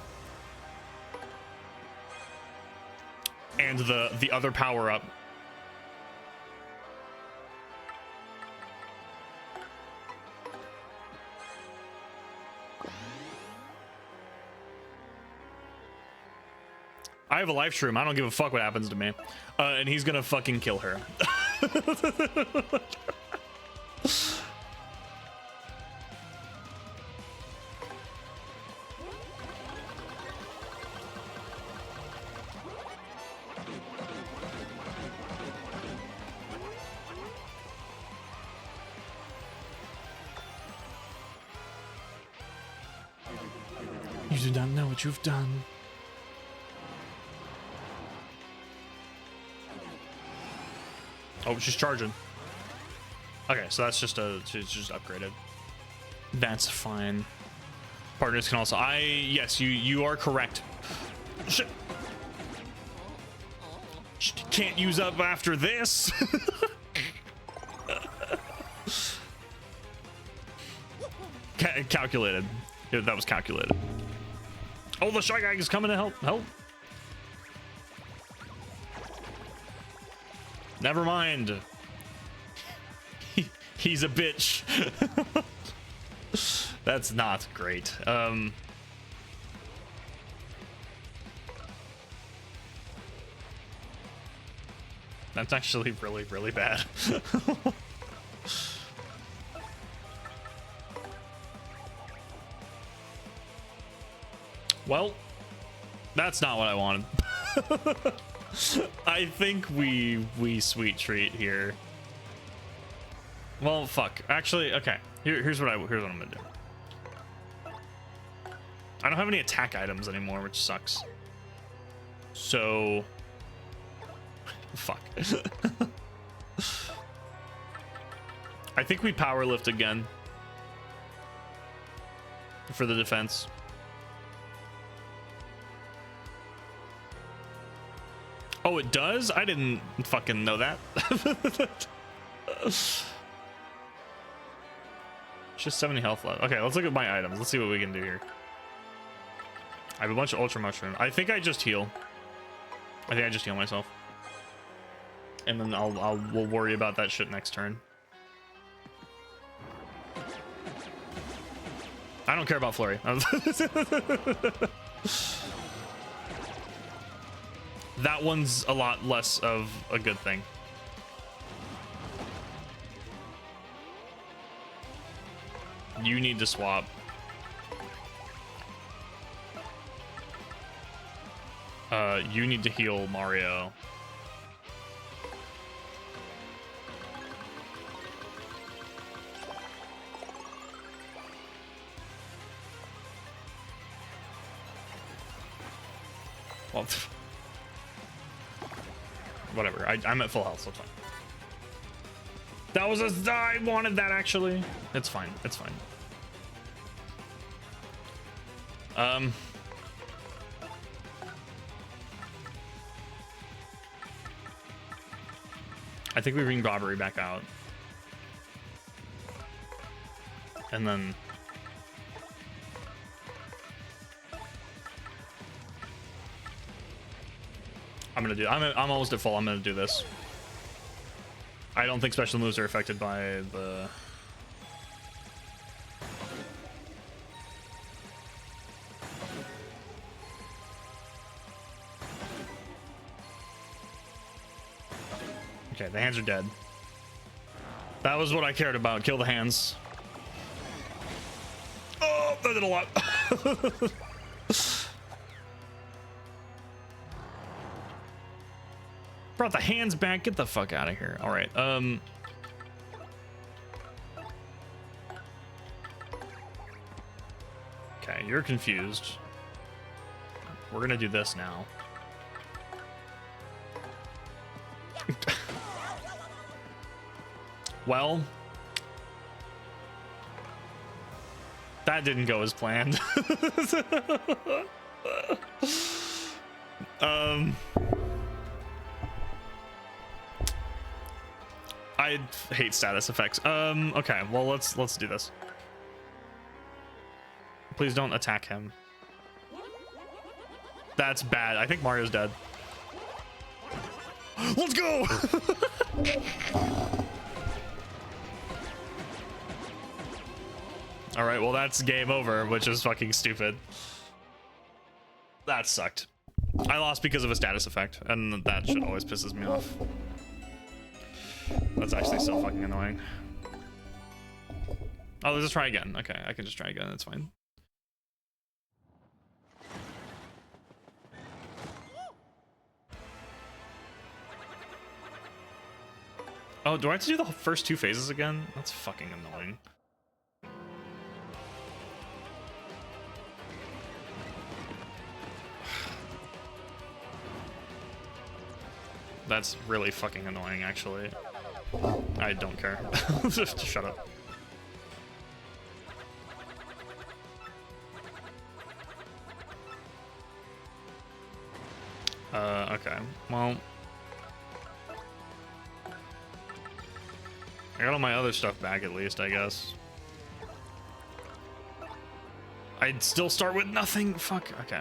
And the other power up. I have a life shroom. I don't give a fuck what happens to me. And he's gonna fucking kill her. You do not know what you've done. Oh, she's charging. Okay, so that's just she's just upgraded. That's fine. Partners can also... yes, you are correct. Shit. Can't use up after this. Calculated. Yeah, that was calculated. Oh, the Shy Guy is coming to help. Help. Never mind. He's a bitch. That's not great. That's actually really, really bad. Well, that's not what I wanted. I think we sweet treat here. Well, fuck. Actually, okay. Here's what I'm gonna do. I don't have any attack items anymore, which sucks. So, fuck. I think we power lift again for the defense. Oh, it does? I didn't fucking know that. Just 70 health left. Okay, let's look at my items. Let's see what we can do here. I have a bunch of ultra mushroom. I think I just heal. I think I just heal myself. And then we'll worry about that shit next turn. I don't care about flurry. That one's a lot less of a good thing. You need to swap. You need to heal Mario. Well, whatever. I'm at full health, so it's fine. That was I wanted that actually. It's fine. It's fine. I think we bring Robbery back out. And then I'm almost at full. I'm gonna do this. I don't think special moves are affected by the... Okay, the hands are dead. That was what I cared about. Kill the hands. Oh, that did a lot. Brought the hands back. Get the fuck out of here. All right. Okay, you're confused. We're gonna do this now. Well, that didn't go as planned. I hate status effects. Okay, well let's do this. Please don't attack him. That's bad. I think Mario's dead. Let's go. All right, well that's game over, which is fucking stupid. That sucked. I lost because of a status effect, and that shit always pisses me off. That's actually so fucking annoying. Oh, let's just try again. Okay, I can just try again. That's fine. Oh, do I have to do the first two phases again? That's fucking annoying. That's really fucking annoying, actually. I don't care. Just shut up. Okay. Well, I got all my other stuff back at least, I guess. I'd still start with nothing. Fuck. Okay.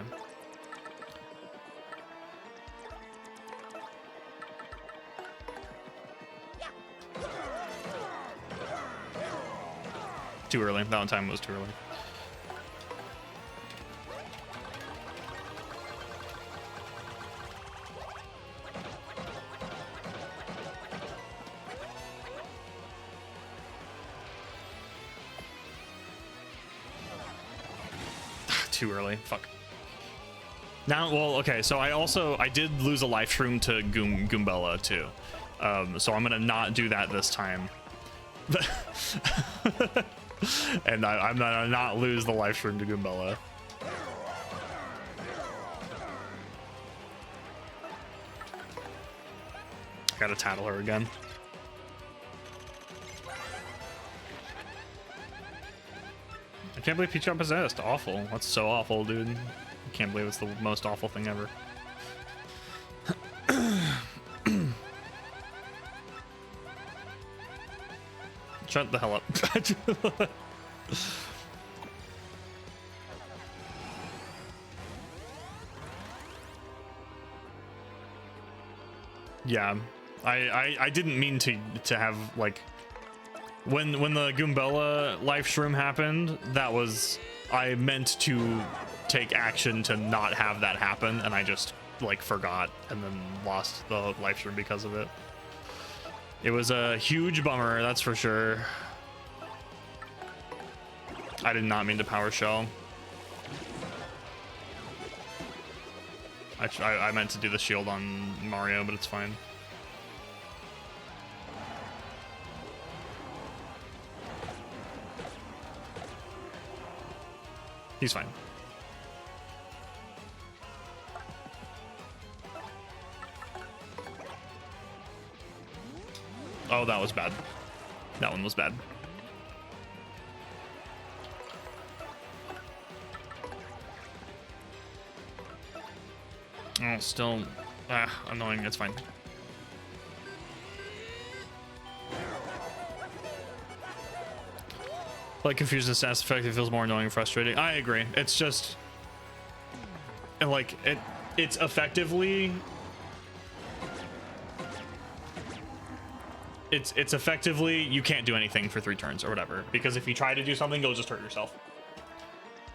Too early. That time was too early. Too early. Fuck. Now, well, okay. So I did lose a life shroom to Goombella too. So I'm gonna not do that this time. And I'm gonna not lose the life shroom to Goombella. I gotta tattle her again. I can't believe Peach got possessed. Awful. That's so awful, dude. I can't believe it's the most awful thing ever. Shut the hell up. Yeah, I didn't mean to have like when the Goombella life shroom happened, that was, I meant to take action to not have that happen, and I just like forgot and then lost the life shroom because of it. It was a huge bummer, that's for sure. I did not mean to power shell. I meant to do the shield on Mario, but it's fine. He's fine. Oh, that was bad. That one was bad. Oh, still annoying. It's fine. Like, confused and status effect, it feels more annoying and frustrating. I agree. It's just, and like it's effectively, it's effectively you can't do anything for 3 turns or whatever, because if you try to do something, you'll just hurt yourself.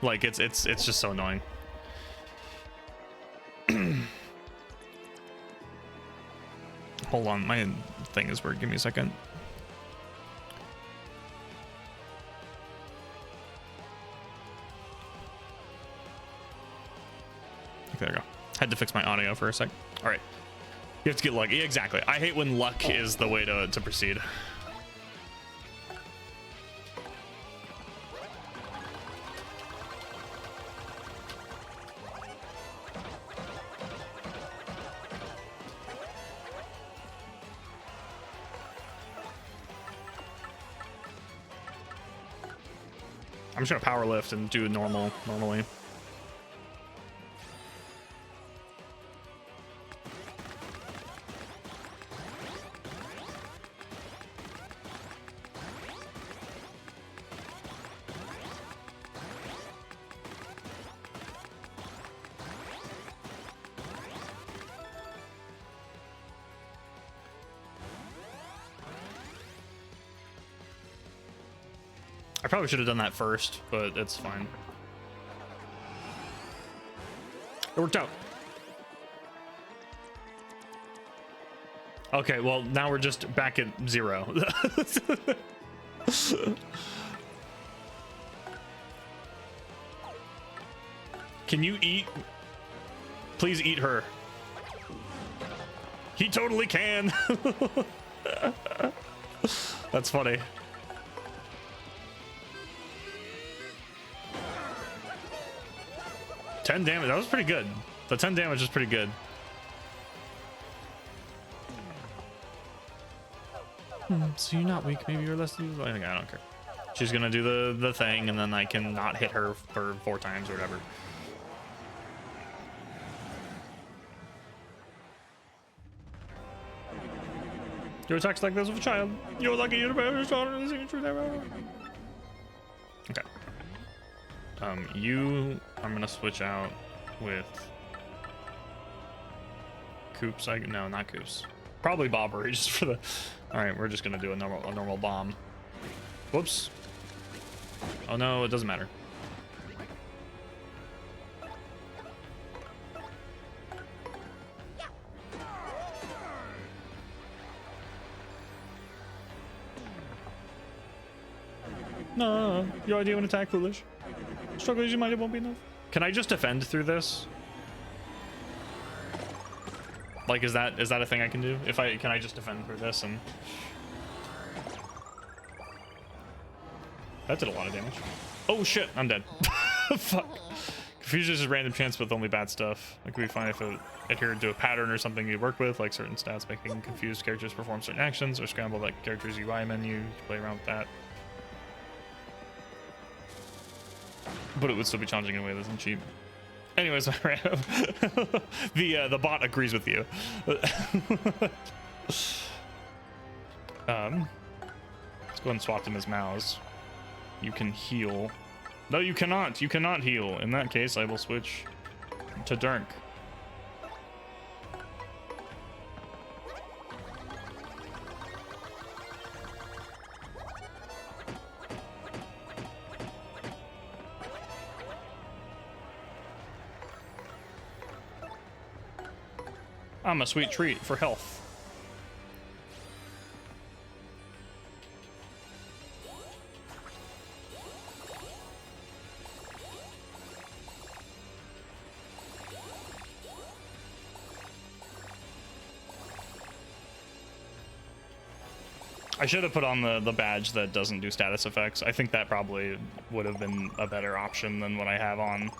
Like it's just so annoying. Hold on, my thing is weird. Give me a second. Okay, there we go. Had to fix my audio for a sec. All right. You have to get lucky. Yeah, exactly. I hate when luck is the way to proceed. I'm just gonna power lift and do normally. I probably should have done that first, but it's fine. It worked out. Okay, well, now we're just back at 0. Can you eat? Please eat her. He totally can. That's funny. $10 damage. That was pretty good. The 10 damage is pretty good. So you're not weak. Maybe you're less useful. I don't care. She's gonna do the thing, and then I can not hit her for 4 times or whatever. Your attacks like those of a child. You're lucky you're better stronger than the signature there. Okay. I'm gonna switch out with Coops. No, not Coops. Probably Bobbery just for the. All right, we're just gonna do a normal bomb. Whoops. Oh no, it doesn't matter. No, your idea of an attack foolish. Struggle as you might, it won't be enough. Can I just defend through this? Like, is that a thing I can do? Can I just defend through this and that did a lot of damage. Oh shit, I'm dead. Fuck. Confusion is random chance with only bad stuff. It could be fine if it adhered to a pattern or something you work with, like certain stats making confused characters perform certain actions, or scramble like characters UI menu. You play around with that. But it would still be challenging in a way that isn't cheap. Anyways, the bot agrees with you. Let's go ahead and swap him as Mouse. You can heal. No, you cannot. You cannot heal. In that case, I will switch to Dirk. I'm a sweet treat for health. I should have put on the badge that doesn't do status effects. I think that probably would have been a better option than what I have on.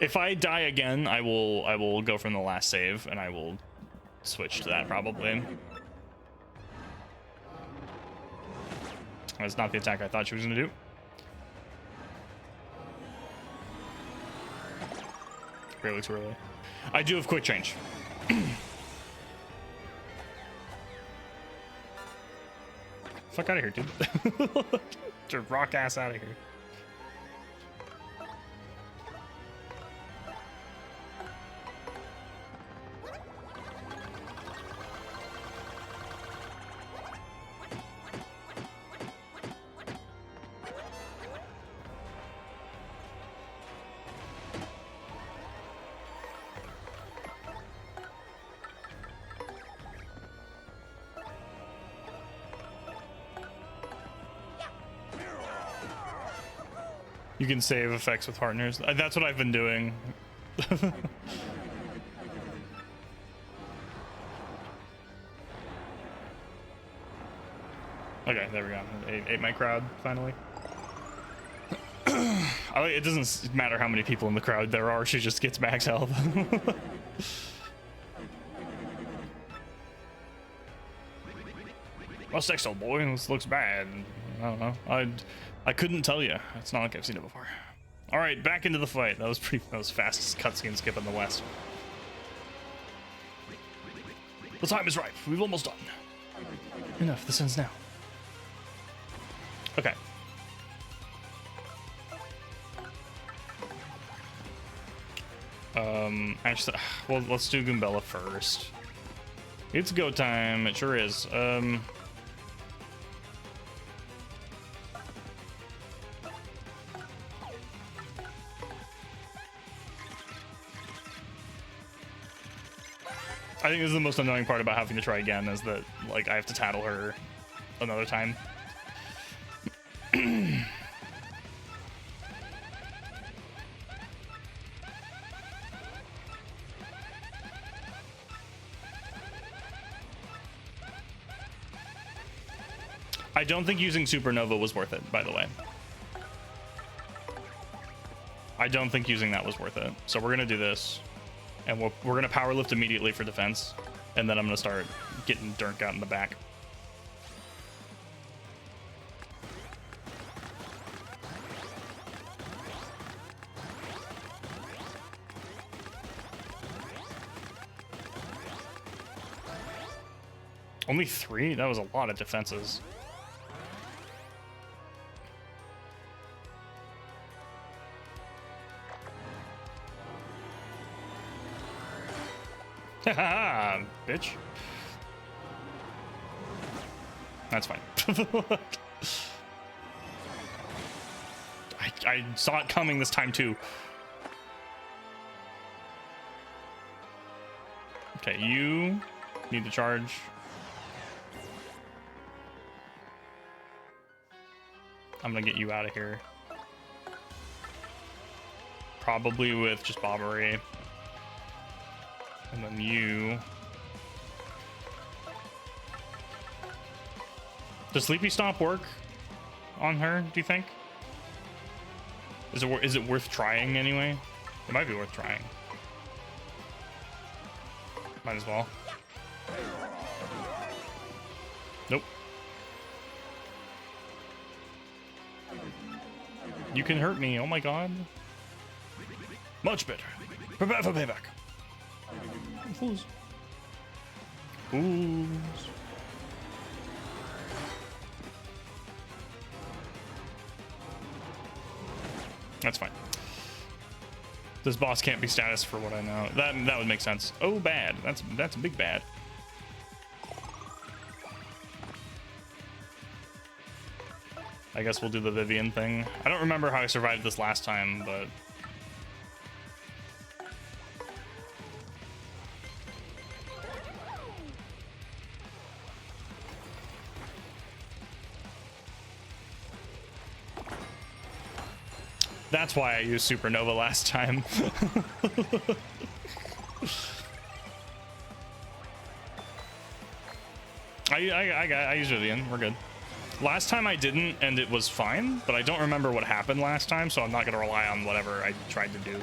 If I die again, I will go from the last save and I will switch to that probably. That's not the attack I thought she was gonna do. Really too early. I do have quick change. Fuck out of here, dude. Just rock ass out of here. You can save effects with partners. That's what I've been doing. Okay, there we go. Ate my crowd, finally. It doesn't matter how many people in the crowd there are, she just gets max health. What's next, old boy? This looks bad. I don't know. I couldn't tell you. It's not like I've seen it before. All right, back into the fight. That was fastest cutscene skip in the West. The time is ripe. We've almost done. Enough. This ends now. Okay. Actually, well, let's do Goombella first. It's go time. It sure is. I think this is the most annoying part about having to try again, is that, like, I have to tattle her another time. I don't think using Supernova was worth it, by the way. I don't think using that was worth it. So we're gonna do this, and we're gonna power lift immediately for defense, and then I'm gonna start getting Dirk out in the back. Only 3? That was a lot of defenses. Haha, bitch. That's fine. I saw it coming this time too. Okay, you need to charge. I'm gonna get you out of here. Probably with just Bobbery. And then you. Does Sleepy Stomp work on her, do you think? Is it worth trying anyway? It might be worth trying. Might as well. Nope. You can hurt me, oh my god. Much better. Prepare for payback. Fools. Fools. That's fine. This boss can't be status for what I know. That would make sense. Oh, bad. That's a big bad. I guess we'll do the Vivian thing. I don't remember how I survived this last time, but that's why I used Supernova last time. I used Vivian. We're good. Last time I didn't, and it was fine, but I don't remember what happened last time, so I'm not going to rely on whatever I tried to do.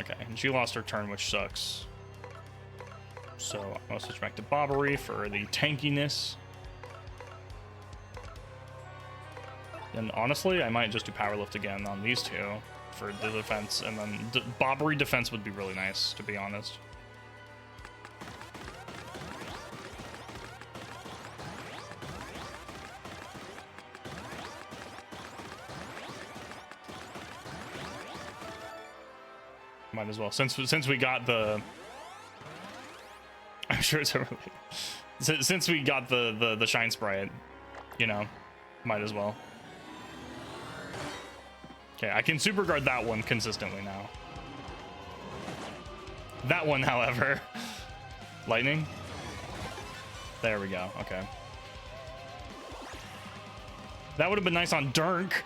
Okay, and she lost her turn, which sucks. So I'm going to switch back to Bobbery for the tankiness. And honestly, I might just do Power Lift again on these two for the defense, and then Bobbery defense would be really nice, to be honest. Might as well, since we got the. I'm sure it's early. Since we got the Shine Sprite, you know, might as well. Okay, I can super guard that one consistently now. That one, however, lightning. There we go. Okay, that would have been nice on Dirk.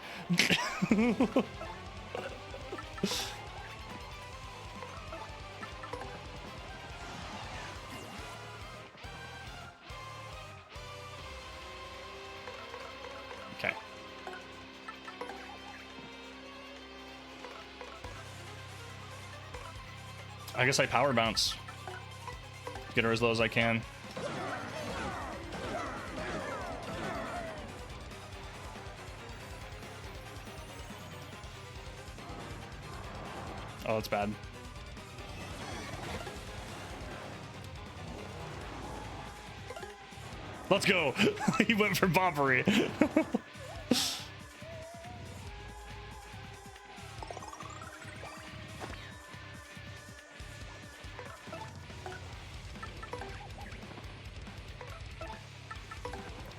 I guess I power bounce. Get her as low as I can. Oh, that's bad. Let's go. He went for Bobbery.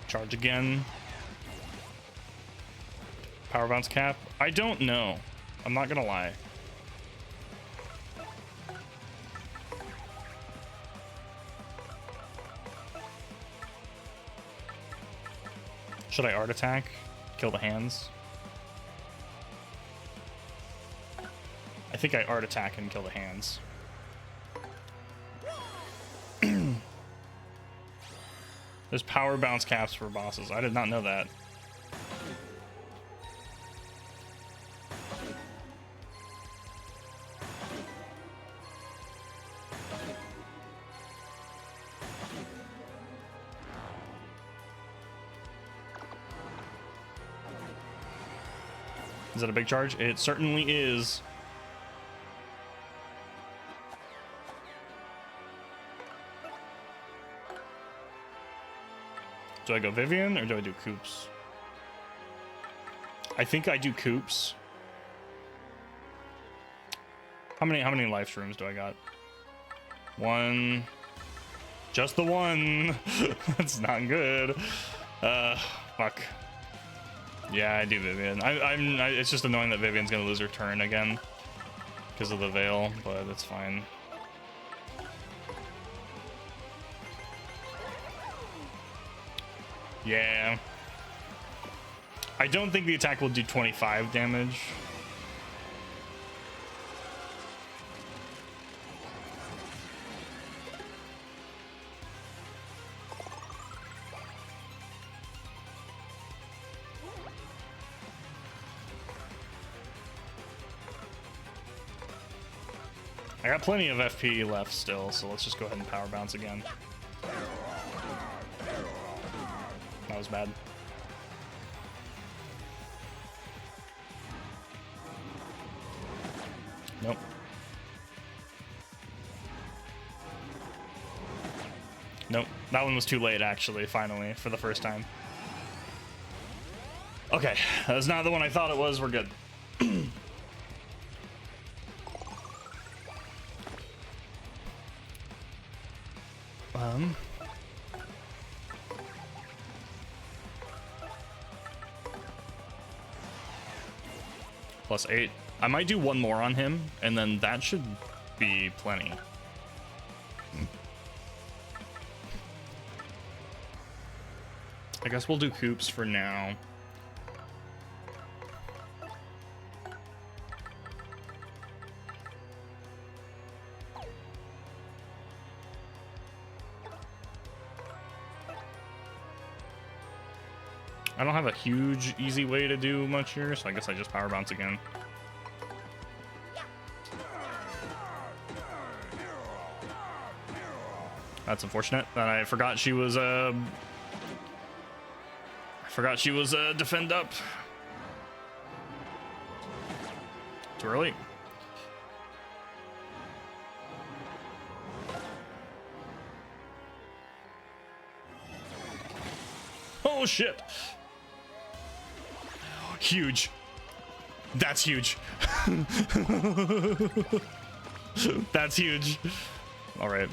Charge again. Power bounce cap. I don't know. I'm not gonna lie. Should I art attack? Kill the hands? I think I art attack and kill the hands. There's power bounce caps for bosses. I did not know that. Is that a big charge? It certainly is. Do I go Vivian or do I do Coops? I think I do Coops. How many life shrooms do I got? One. Just the one. That's not good. Fuck. Yeah, I do Vivian. It's just annoying that Vivian's gonna lose her turn again because of the veil, but it's fine. Yeah. I don't think the attack will do 25 damage. I got plenty of FP left still, so let's just go ahead and power bounce again. That was bad. Nope. Nope. That one was too late, actually, finally, for the first time. Okay, that's not the one I thought it was. We're good. +8. I might do one more on him, and then that should be plenty. I guess we'll do Coops for now. I don't have a huge easy way to do much here, so I guess I just power bounce again. That's unfortunate. That I forgot she was defend up. Too early. Oh shit. Huge. That's huge. That's huge. All right.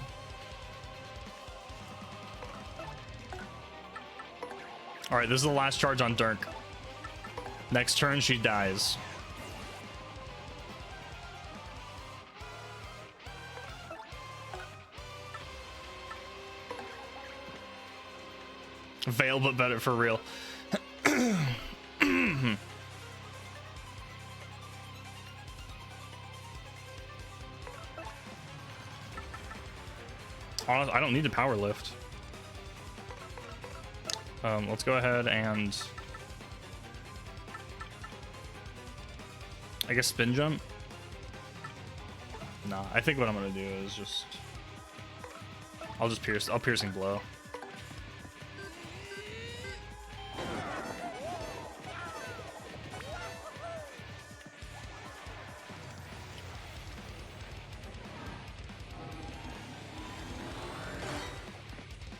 All right, this is the last charge on Dirk. Next turn, she dies. Veil, but better for real. I don't need to power lift. Let's go ahead and I guess spin jump. Nah, I think what I'm gonna do is just... I'll piercing blow.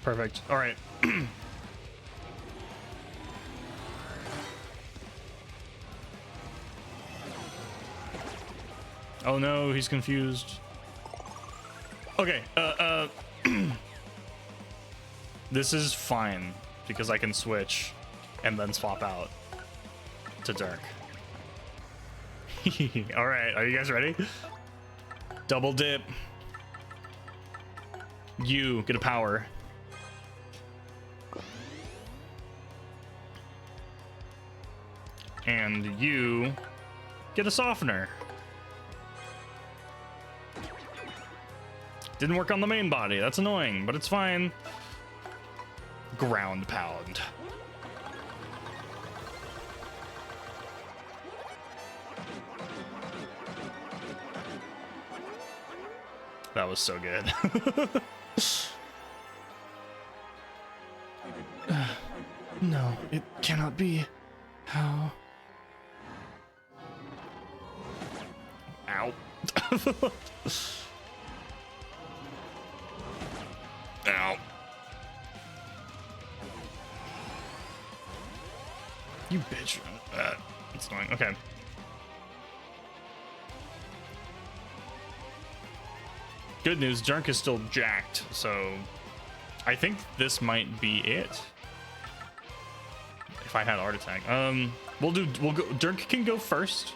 Perfect. All right. Oh no, he's confused. Okay, this is fine because I can switch and then swap out to Dirk. All right, are you guys ready? Double dip. You get a power. And you get a softener. Didn't work on the main body. That's annoying, but it's fine. Ground pound. That was so good. No, it cannot be. How? Ow. Ow. You bitch. It's annoying. Okay. Good news, Junk is still jacked, so I think this might be it. If I had Art Attack. We'll go, Dirk can go first.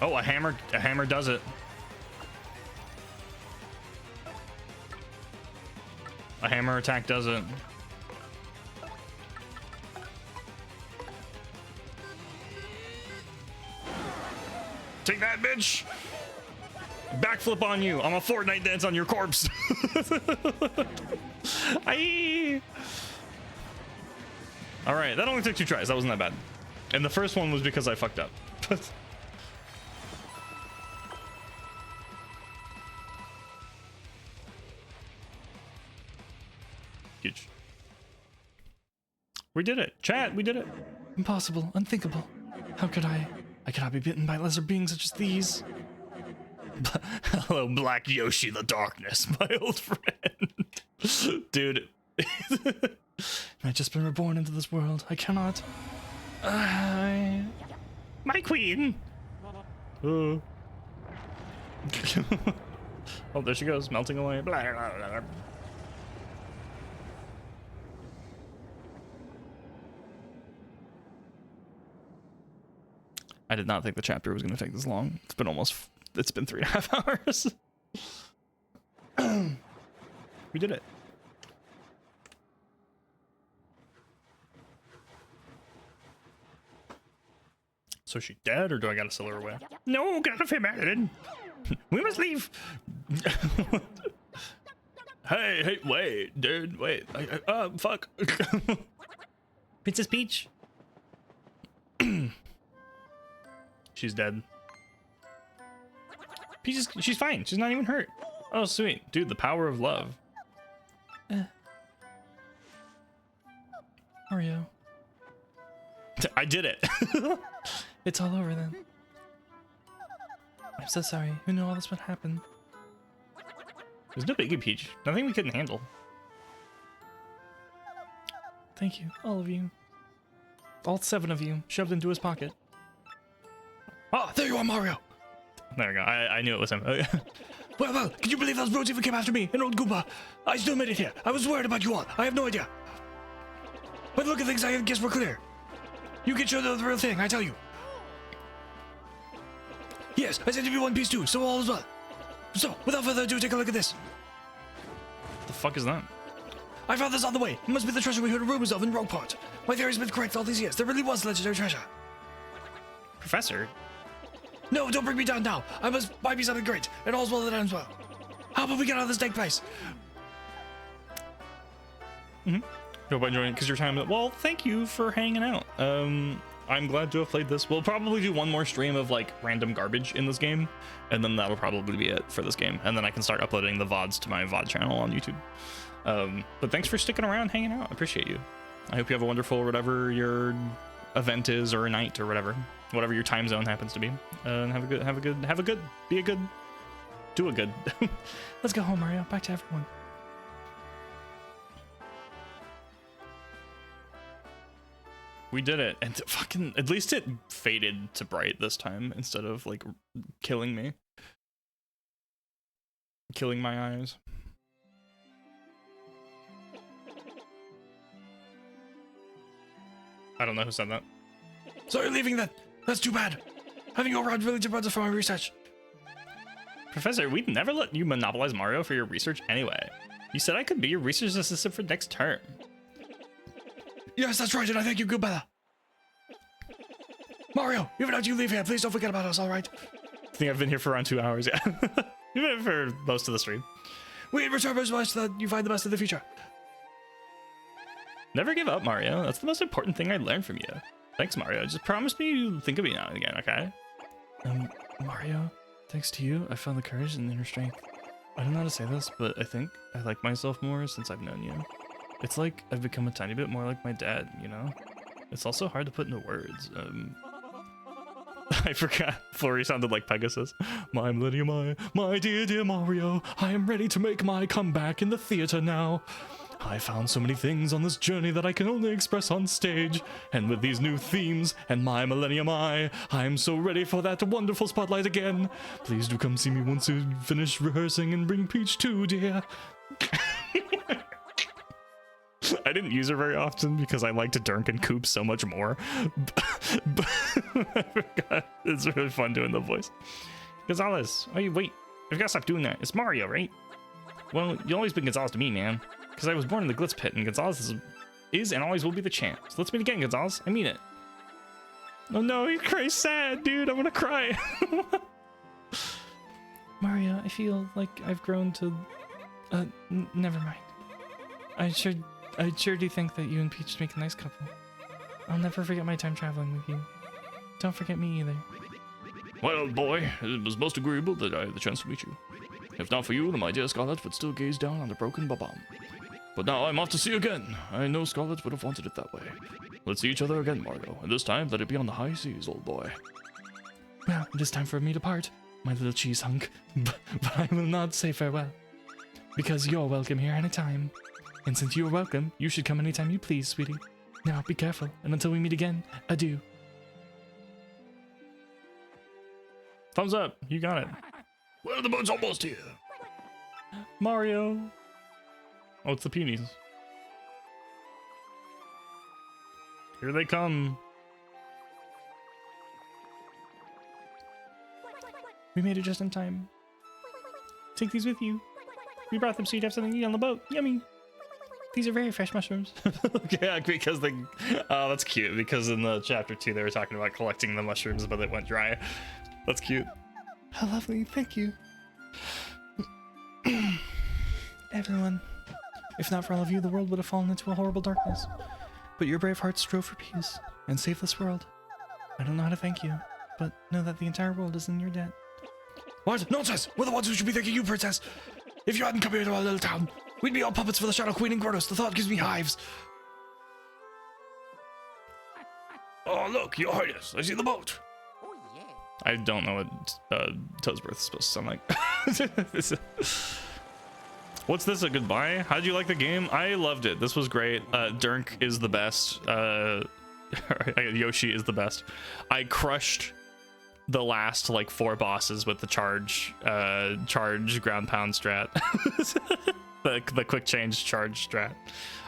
Oh, a hammer does it. A hammer attack does it. Take that, bitch! Backflip on you. I'm a Fortnite dance on your corpse. Aye. All right, that only took 2 tries. That wasn't that bad. And the first one was because I fucked up. Huge. We did it. Chat, we did it. Impossible. Unthinkable. How could I? I cannot be bitten by lesser beings such as these. Hello, Black Yoshi the Darkness, my old friend. Dude. I've just been reborn into this world. I cannot. My queen. Oh, there she goes, melting away. Blah, blah, blah, blah. I did not think the chapter was going to take this long. It's been 3.5 hours. We did it. So is she dead, or do I gotta sell her away? No, get out of here, Madeline. We must leave. Hey, wait, dude, wait. Fuck. Princess Peach. She's dead. She's fine. She's not even hurt. Oh, sweet. Dude, the power of love. Mario. I did it. It's all over then. I'm so sorry. Who knew all this would happen? There's no biggie, Peach. Nothing we couldn't handle. Thank you, all of you. All 7 of you, shoved into his pocket. Oh, there you are, Mario. There we go. I knew it was him. Well, can you believe those brutes even came after me and old Goomba? I still made it here. I was worried about you all. I have no idea. But look at things I guess were clear. You can show the real thing, I tell you. Yes, I said to be one piece too, so all is well. So, without further ado, take a look at this. The fuck is that? I found this on the way. It must be the treasure we heard rumors of in Rogueport. My theory's been correct all these years. There really was legendary treasure. Professor? No, don't bring me down now. I must buy me something great, and all's well that ends well. How about we get out of this dank place? Hope I enjoyed it because your time. Well, thank you for hanging out. I'm glad to have played this. We'll probably do one more stream of like random garbage in this game, and then that'll probably be it for this game. And then I can start uploading the VODs to my VOD channel on YouTube. But thanks for sticking around, hanging out. I appreciate you. I hope you have a wonderful whatever your event is, or a night, or whatever your time zone happens to be. And have a good, be a good, do a good. Let's go home, Mario. Back to everyone. We did it, and fucking at least it faded to bright this time instead of like killing me, killing my eyes. I don't know who said that. Sorry, leaving that. That's too bad. Having you around really depends for my research. Professor, we'd never let you monopolize Mario for your research anyway. You said I could be your research assistant for next term. Yes, that's right, and I thank you, good brother. Mario, even after you leave here, please don't forget about us, all right? I think I've been here for around 2 hours, yeah. You've been here for most of the stream. We in return as much that you find the best in the future. Never give up, Mario. That's the most important thing I learned from you. Thanks, Mario. Just promise me you'll think of me now and again, okay? Mario, thanks to you, I found the courage and inner strength. I don't know how to say this, but I think I like myself more since I've known you. It's like I've become a tiny bit more like my dad, you know? It's also hard to put into words. I forgot. Flurry sounded like Pegasus. My millennium, my dear, dear Mario, I am ready to make my comeback in the theater now. I found so many things on this journey that I can only express on stage. And with these new themes and my millennium I am so ready for that wonderful spotlight again. Please do come see me once you finish rehearsing and bring Peach too, dear. I didn't use her very often because I liked Dirk and Coop so much more. But I forgot. It's really fun doing the voice. Gonzalez, oh, wait. I've got to stop doing that. It's Mario, right? Well, you've always been Gonzalez to me, man. Because I was born in the Glitz Pit, and Gonzalez is and always will be the champ. So let's meet again, Gonzalez. I mean it. Oh no, you cry sad, dude. I'm gonna cry. Mario, I feel like I've grown to... never mind. I sure do think that you and Peach make a nice couple. I'll never forget my time traveling with you. Don't forget me either. Well, boy, it was most agreeable that I had the chance to meet you. If not for you, then my dear Scarlet would still gaze down on the broken Bob-omb. But now I'm off to see you again. I know Scarlet would have wanted it that way. Let's see each other again, Mario, and this time let it be on the high seas, old boy. Well, it is time for me to part, my little cheese hunk. But I will not say farewell. Because you're welcome here anytime. And since you're welcome, you should come anytime you please, sweetie. Now, be careful, and until we meet again, adieu. Thumbs up, you got it. Well, the boat's almost here. Mario. Oh, it's the Peonies. Here they come. We made it just in time. Take these with you. We brought them so you'd have something to eat on the boat. Yummy. These are very fresh mushrooms. Yeah, because they... Oh, that's cute. Because in the chapter 2, they were talking about collecting the mushrooms, but it went dry. That's cute. How lovely. Thank you. Everyone. If not for all of you, the world would have fallen into a horrible darkness. But your brave hearts strove for peace and saved this world. I don't know how to thank you, but know that the entire world is in your debt. What? Nonsense! We're the ones who should be thanking you, Princess! If you hadn't come here to our little town, we'd be all puppets for the Shadow Queen and Grotus. The thought gives me hives. Oh, look, Your Highness, I see the boat. I don't know what Toad's Birth is supposed to sound like. What's this, a goodbye? How'd you like the game? I loved it. This was great. Dirk is the best. Yoshi is the best. I crushed the last like 4 bosses with the charge ground pound strat. the quick change charge strat.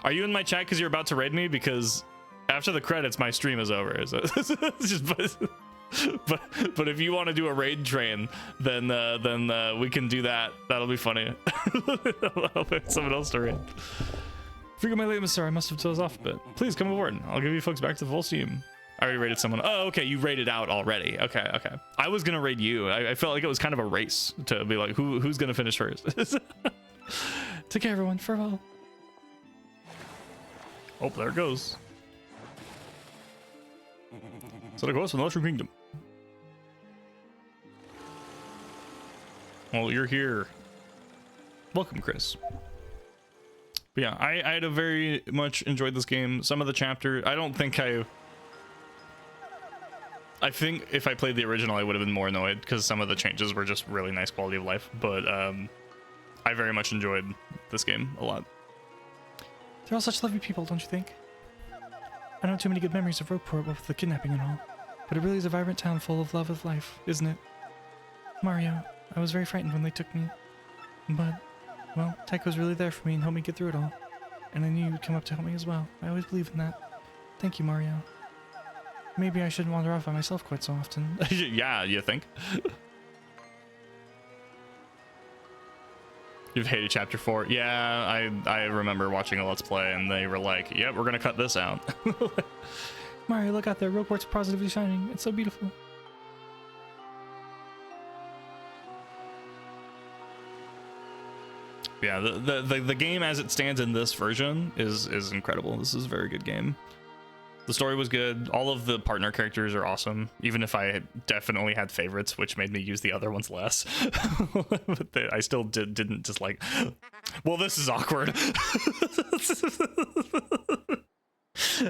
Are you in my chat because you're about to raid me? Because after the credits, my stream is over. So but if you want to do a raid train, then we can do that. That'll be funny. I'll pick someone else to raid. Forgive my lateness, sir. I must have dozed off a bit. Please come aboard. I'll give you folks back to full steam. I already raided someone. Oh, okay. You raided out already. Okay. I was gonna raid you. I felt like it was kind of a race to be like, who's gonna finish first. Take care, everyone. Farewell. Oh, there it goes. So it goes from the Mushroom Kingdom. Well, you're here. Welcome, Chris. But yeah, I had a very much enjoyed this game. Some of the chapter, I don't think I think if I played the original, I would have been more annoyed because some of the changes were just really nice quality of life. But I very much enjoyed this game a lot. They're all such lovely people, don't you think? I don't have too many good memories of Rogueport with the kidnapping and all, but it really is a vibrant town full of love of life, isn't it? Mario, I was very frightened when they took me, but, well, Tycho was really there for me and helped me get through it all, and I knew you'd come up to help me as well. I always believed in that. Thank you, Mario. Maybe I shouldn't wander off by myself quite so often. Yeah, you think? You've hated chapter 4. Yeah, I remember watching a Let's Play and they were like, yep, we're gonna cut this out. Mario, look out there. Rogueport's positively shining. It's so beautiful. Yeah, the game as it stands in this version is incredible. This is a very good game. The story was good. All of the partner characters are awesome, even if I definitely had favorites, which made me use the other ones less. But I still didn't just like, well, this is awkward.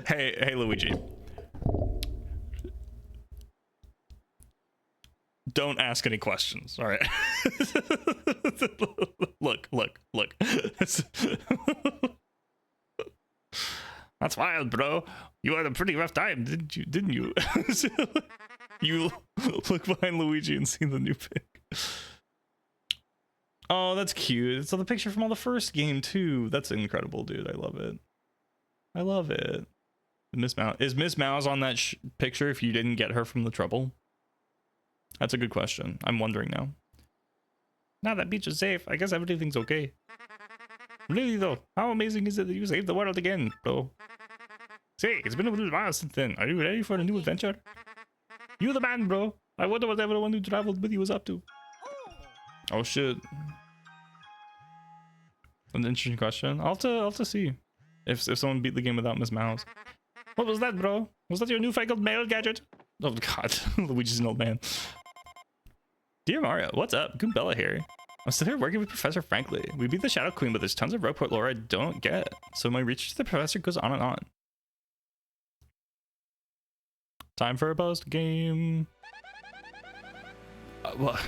Hey, Luigi. Don't ask any questions, all right? Look. That's wild, bro. You had a pretty rough time, didn't you? You look behind Luigi and see the new pic. Oh, that's cute. It's the picture from all the first game too. That's incredible, dude. I love it. I love it. Is Miss Mouse on that picture if you didn't get her from the trouble? That's a good question. I'm wondering now. Now that beach is safe, I guess everything's okay. Really though, how amazing is it that you saved the world again, bro? Say, it's been a little while since then. Are you ready for a new adventure? You the man, bro. I wonder what everyone who traveled with you was up to. Oh shit. An interesting question. I'll have to see if someone beat the game without Miss Mouse. What was that, bro? Was that your newfangled mail gadget? Oh god, Luigi's an old man. Dear Mario, what's up? Goombella here. I'm still here working with Professor Frankly. We beat the Shadow Queen, but there's tons of Rogueport lore I don't get. So my research to the professor goes on and on. Time for a post game. Well,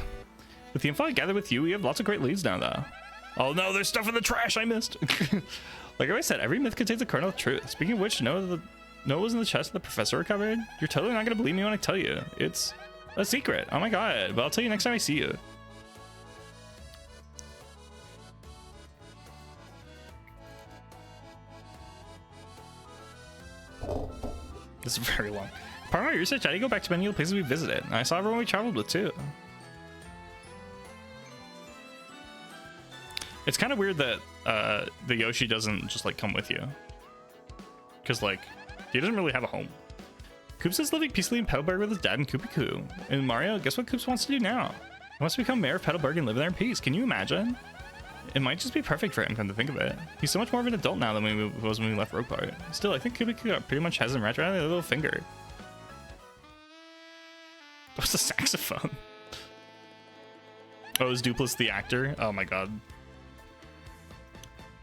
with the info I gathered with you, we have lots of great leads now, though. Oh no, there's stuff in the trash I missed. Like I said, every myth contains a kernel of truth. Speaking of which, know what was in the chest the professor recovered? You're totally not gonna believe me when I tell you. It's a secret. Oh my god, but I'll tell you next time I see you. This is very long. Part of my research, I had to go back to many of the places we visited, and I saw everyone we traveled with too. It's kind of weird that the Yoshi doesn't just like come with you, because like he doesn't really have a home. Koops is living peacefully in Petalburg with his dad and Koopy Koo. And Mario, guess what Koops wants to do now? He wants to become mayor of Petalburg and live there in peace. Can you imagine? It might just be perfect for him, come to think of it. He's so much more of an adult now than he was when we left Rogueport. Still, I think Koopy Koo pretty much has him wrapped around their little finger. What's the saxophone? Oh, is Dupless the actor? Oh my god.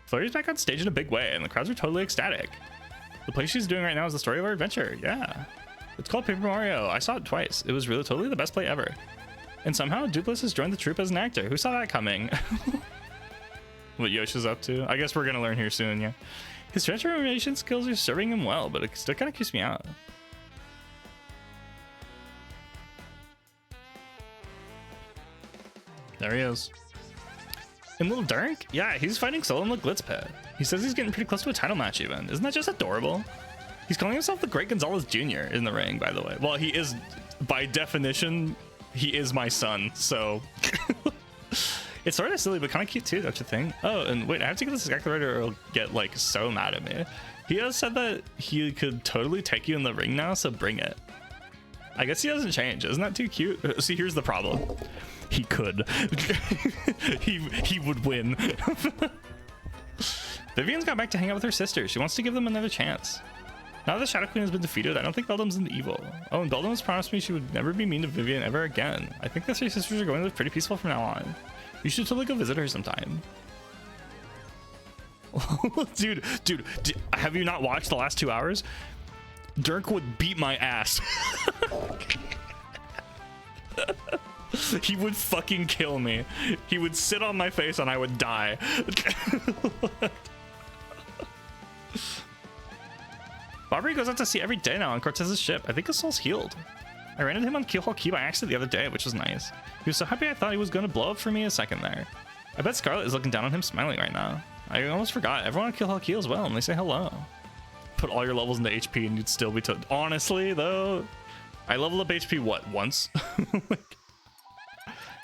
Flurry's back on stage in a big way, and the crowds are totally ecstatic. The play she's doing right now is the story of our adventure. Yeah. It's called Paper Mario. I saw it twice. It was really totally the best play ever. And somehow Dupless has joined the troupe as an actor. Who saw that coming? What Yoshi's up to? I guess we're gonna learn here soon, yeah. His transformation skills are serving him well, but it still kind of keeps me out. There he is. And Little Dirk? Yeah, he's fighting solo in the Glitz Pit. He says he's getting pretty close to a title match even. Isn't that just adorable? He's calling himself the Great Gonzalez Jr. in the ring, by the way. Well, he is, by definition, he is my son, so... It's sort of silly, but kind of cute too, don't you think? Oh, and wait, I have to get this exactly right or he'll get like so mad at me. He has said that he could totally take you in the ring now, so bring it. I guess he doesn't change. Isn't that too cute? See, here's the problem. He could. he would win. But Vivian's got back to hang out with her sisters. She wants to give them another chance. Now that the Shadow Queen has been defeated, I don't think Beldam's an evil. Oh, and Beldam has promised me she would never be mean to Vivian ever again. I think the three sisters are going to live pretty peaceful from now on. You should totally go visit her sometime. dude, have you not watched the last 2 hours? Dirk would beat my ass. He would fucking kill me. He would sit on my face and I would die. Barbary goes out to sea every day now on Cortez's ship. I think his soul's healed. I ran into him on Keelhaul Key by accident the other day, which was nice. He was so happy I thought he was going to blow up for me a second there. I bet Scarlet is looking down on him smiling right now. I almost forgot. Everyone on Keelhaul Key as well, and they say hello. Put all your levels into HP and you'd still be honestly, though, I leveled up HP, what, once?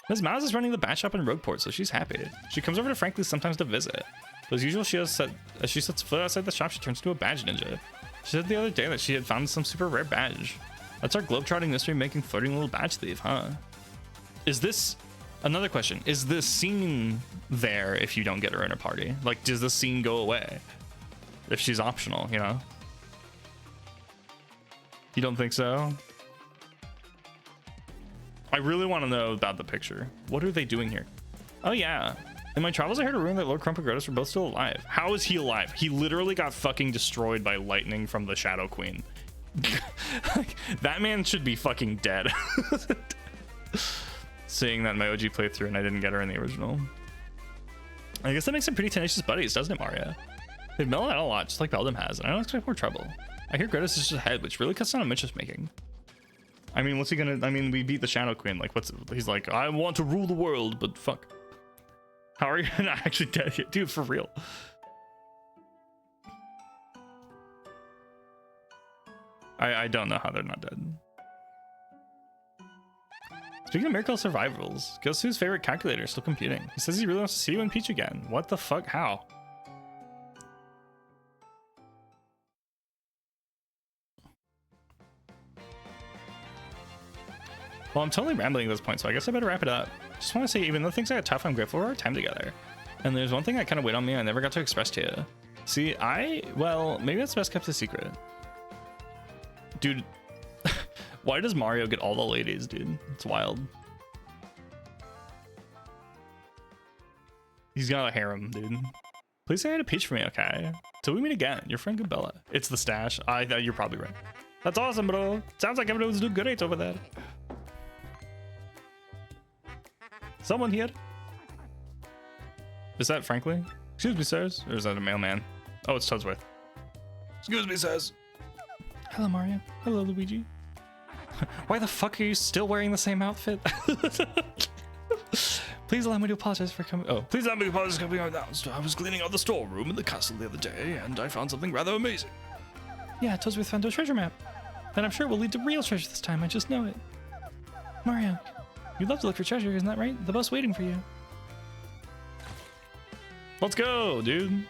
Ms. Mouse is running the bat shop in Rogueport, so she's happy. She comes over to Frankly's sometimes to visit. But as usual, as she sets foot outside the shop, she turns into a badge ninja. She said the other day that she had found some super rare badge. That's our globetrotting mystery-making floating little badge thief, huh? Is this... Another question. Is this scene there if you don't get her in a party? Like, does this scene go away? If she's optional, you know? You don't think so? I really want to know about the picture. What are they doing here? Oh, yeah. In my travels, I heard a rumor that Lord Crump and Grotus were both still alive. How is he alive? He literally got fucking destroyed by lightning from the Shadow Queen. That man should be fucking dead. Seeing that in my OG playthrough and I didn't get her in the original. I guess that makes them pretty tenacious buddies, doesn't it, Mario? They've mellowed out a lot, just like Beldam has, and I don't expect more trouble. I hear Grotus is just ahead, which really cuts down on Mitch's making. I mean, what's he gonna... I mean, we beat the Shadow Queen. Like, what's... He's like, I want to rule the world, but fuck. How are you not actually dead yet? Dude, for real. I don't know how they're not dead. Speaking of Miracle Survivals, guess whose favorite calculator is still computing? He says he really wants to see you and Peach again. What the fuck? How? Well, I'm totally rambling at this point, so I guess I better wrap it up. Just want to say, even though things got tough, I'm grateful for our time together. And there's one thing that kind of weighed on me I never got to express to you. See, well, maybe that's best kept a secret. Dude, why does Mario get all the ladies, dude? It's wild. He's got a harem, dude. Please say hi to Peach for me, okay? Till we meet again, your friend Gabella. It's the stash. You're probably right. That's awesome, bro. Sounds like everyone's doing good over there. Someone here? Is that Frankly? Excuse me, sirs. Or is that a mailman? Oh, it's Toadsworth. Excuse me, sirs. Hello, Mario. Hello, Luigi. Why the fuck are you still wearing the same outfit? Please allow me to apologize for coming. Oh, please allow me to apologize for coming out now. I was cleaning out the storeroom in the castle the other day, and I found something rather amazing. Yeah, Toadsworth found a treasure map. And I'm sure it will lead to real treasure this time. I just know it. Mario, you'd love to look for treasure, isn't that right? The bus waiting for you. Let's go, dude.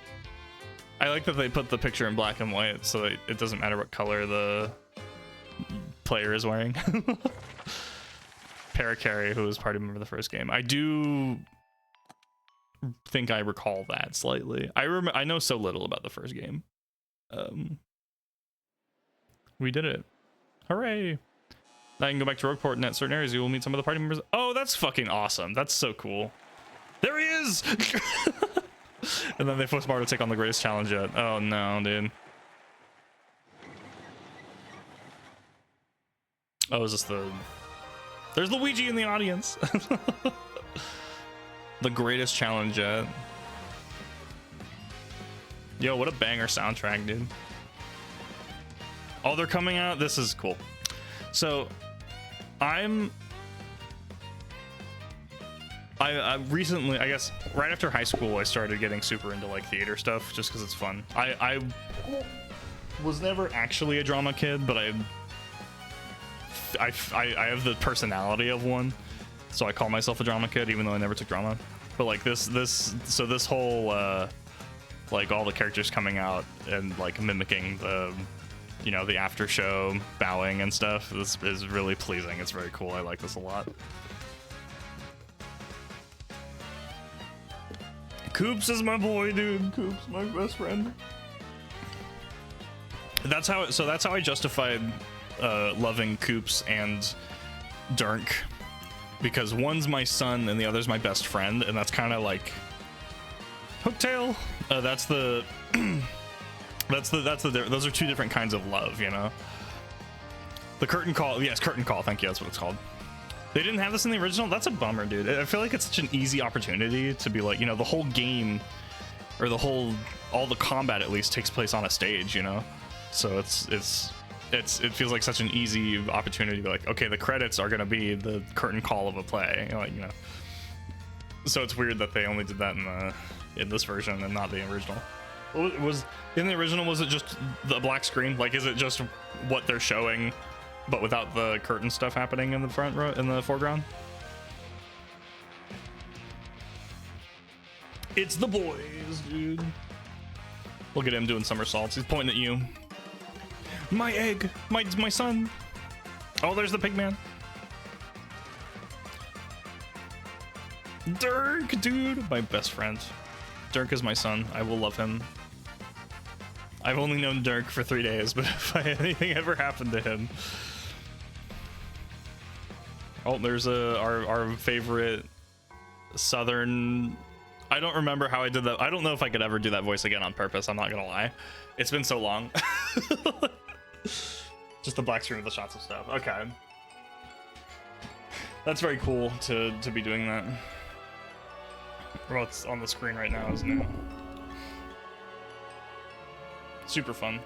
I like that they put the picture in black and white so that it doesn't matter what color the player is wearing. Paracarry, who was party member of the first game. I do think I recall that slightly. I know so little about the first game. We did it. Hooray. Now I can go back to Rogueport, and at certain areas you will meet some of the party members. Oh, that's fucking awesome. That's so cool. There he is! And then they force Mario to take on the greatest challenge yet. Oh no, dude. Oh, is this the... There's Luigi in the audience. The greatest challenge yet. Yo, what a banger soundtrack, dude. Oh, they're coming out. This is cool. So, I recently, I guess, right after high school, I started getting super into like theater stuff just because it's fun. I was never actually a drama kid, but I have the personality of one, so I call myself a drama kid, even though I never took drama. But like this whole like all the characters coming out and like mimicking the, you know, the after show bowing and stuff, this is really pleasing. It's very cool. I like this a lot. Coops is my boy, dude. Coops, my best friend. That's how. So that's how I justified loving Coops and Dirk, because one's my son and the other's my best friend, and that's kind of like Hooktail. That's the. Those are two different kinds of love, you know. The curtain call, yes, curtain call. Thank you. That's what it's called. They didn't have this in the original. That's a bummer, dude. I feel like it's such an easy opportunity to be like, you know, the whole game, or all the combat at least takes place on a stage, you know. So it feels like such an easy opportunity to be like, okay, the credits are gonna be the curtain call of a play, like, you know. So it's weird that they only did that in this version and not the original. Was in the original, was it just the black screen? Like, is it just what they're showing, but without the curtain stuff happening in the front row, in the foreground? It's the boys, dude. Look at him doing somersaults. He's pointing at you. My egg, my son. Oh, there's the pig man. Dirk, dude, my best friend. Dirk is my son. I will love him. I've only known Dirk for 3 days, but if anything ever happened to him. Oh, there's our favorite southern. I don't remember how I did that. I don't know if I could ever do that voice again on purpose. I'm not gonna lie. It's been so long. Just the black screen with the shots of stuff. Okay. That's very cool to be doing that. Well, it's on the screen right now, isn't it? Super fun.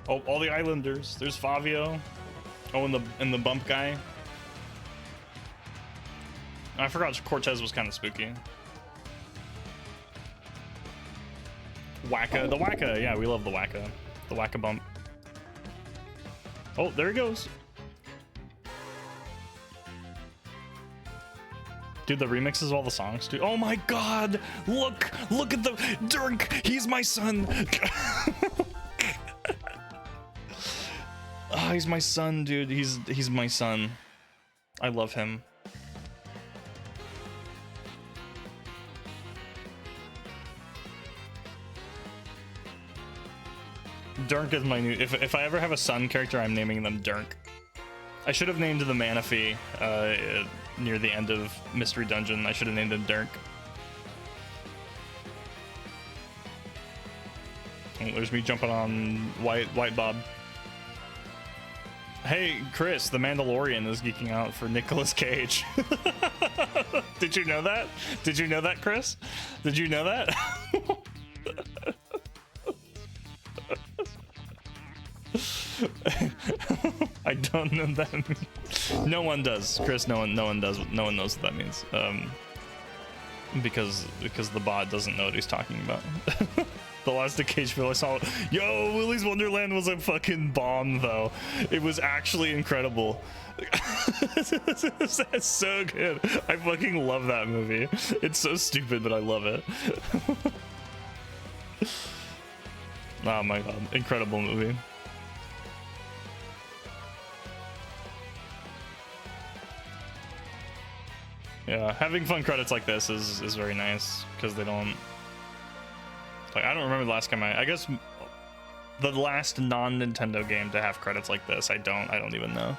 Oh, all the islanders. There's Fabio. Oh, and the bump guy. I forgot Cortez was kind of spooky. Wacka, the Wacka. Yeah, we love the Wacka. The Wacka bump. Oh, there he goes. Dude, the remixes of all the songs, dude. Oh my god! Look at the Dirk! He's my son! Oh, he's my son, dude. He's my son. I love him. Dirk is my new. If I ever have a son character, I'm naming them Dirk. I should have named the Manaphy near the end of Mystery Dungeon. I should have named him Dirk. Oh, there's me jumping on White Bob. Hey, Chris, the Mandalorian is geeking out for Nicolas Cage. Did you know that? Did you know that, Chris? Did you know that? I don't know that means. No one does, Chris. No one does. No one knows what that means. Because the bot doesn't know what he's talking about. The last Cage film I saw. Yo, Willy's Wonderland was a fucking bomb, though. It was actually incredible. That's so good. I fucking love that movie. It's so stupid, but I love it. Oh my god, incredible movie. Yeah, having fun credits like this is very nice, because they don't, like, I don't remember the last time I guess the last non-Nintendo game to have credits like this. I don't even know.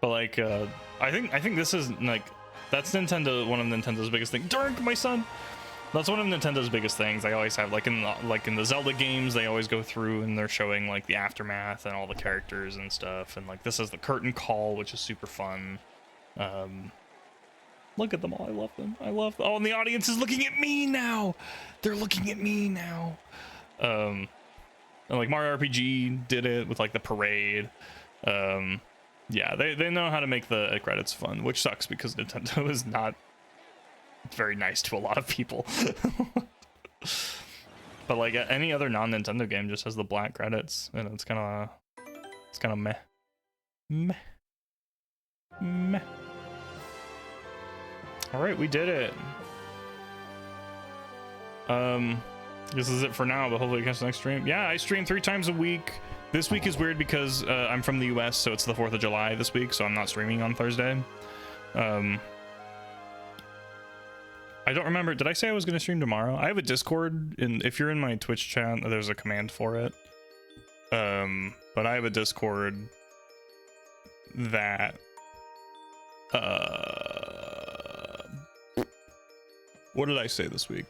But like I think this is like, that's one of Nintendo's biggest things. Dirk, my son. That's one of Nintendo's biggest things. They always have, like in the Zelda games, they always go through and they're showing like the aftermath and all the characters and stuff, and like this is the curtain call, which is super fun. Look at them all. I love them. Oh, and the audience is looking at me now. They're looking at me now. And like Mario RPG did it with like the parade. Yeah, they know how to make the credits fun, which sucks because Nintendo is not very nice to a lot of people. But like any other non-Nintendo game just has the black credits, and it's kind of meh. All right, we did it. This is it for now, but hopefully catch the next stream. Yeah, I stream 3 times a week. This week is weird because I'm from the US, so it's the 4th of July this week, so I'm not streaming on Thursday. I don't remember. Did I say I was going to stream tomorrow? I have a Discord, and if you're in my Twitch chat, there's a command for it. But I have a Discord that what did I say this week?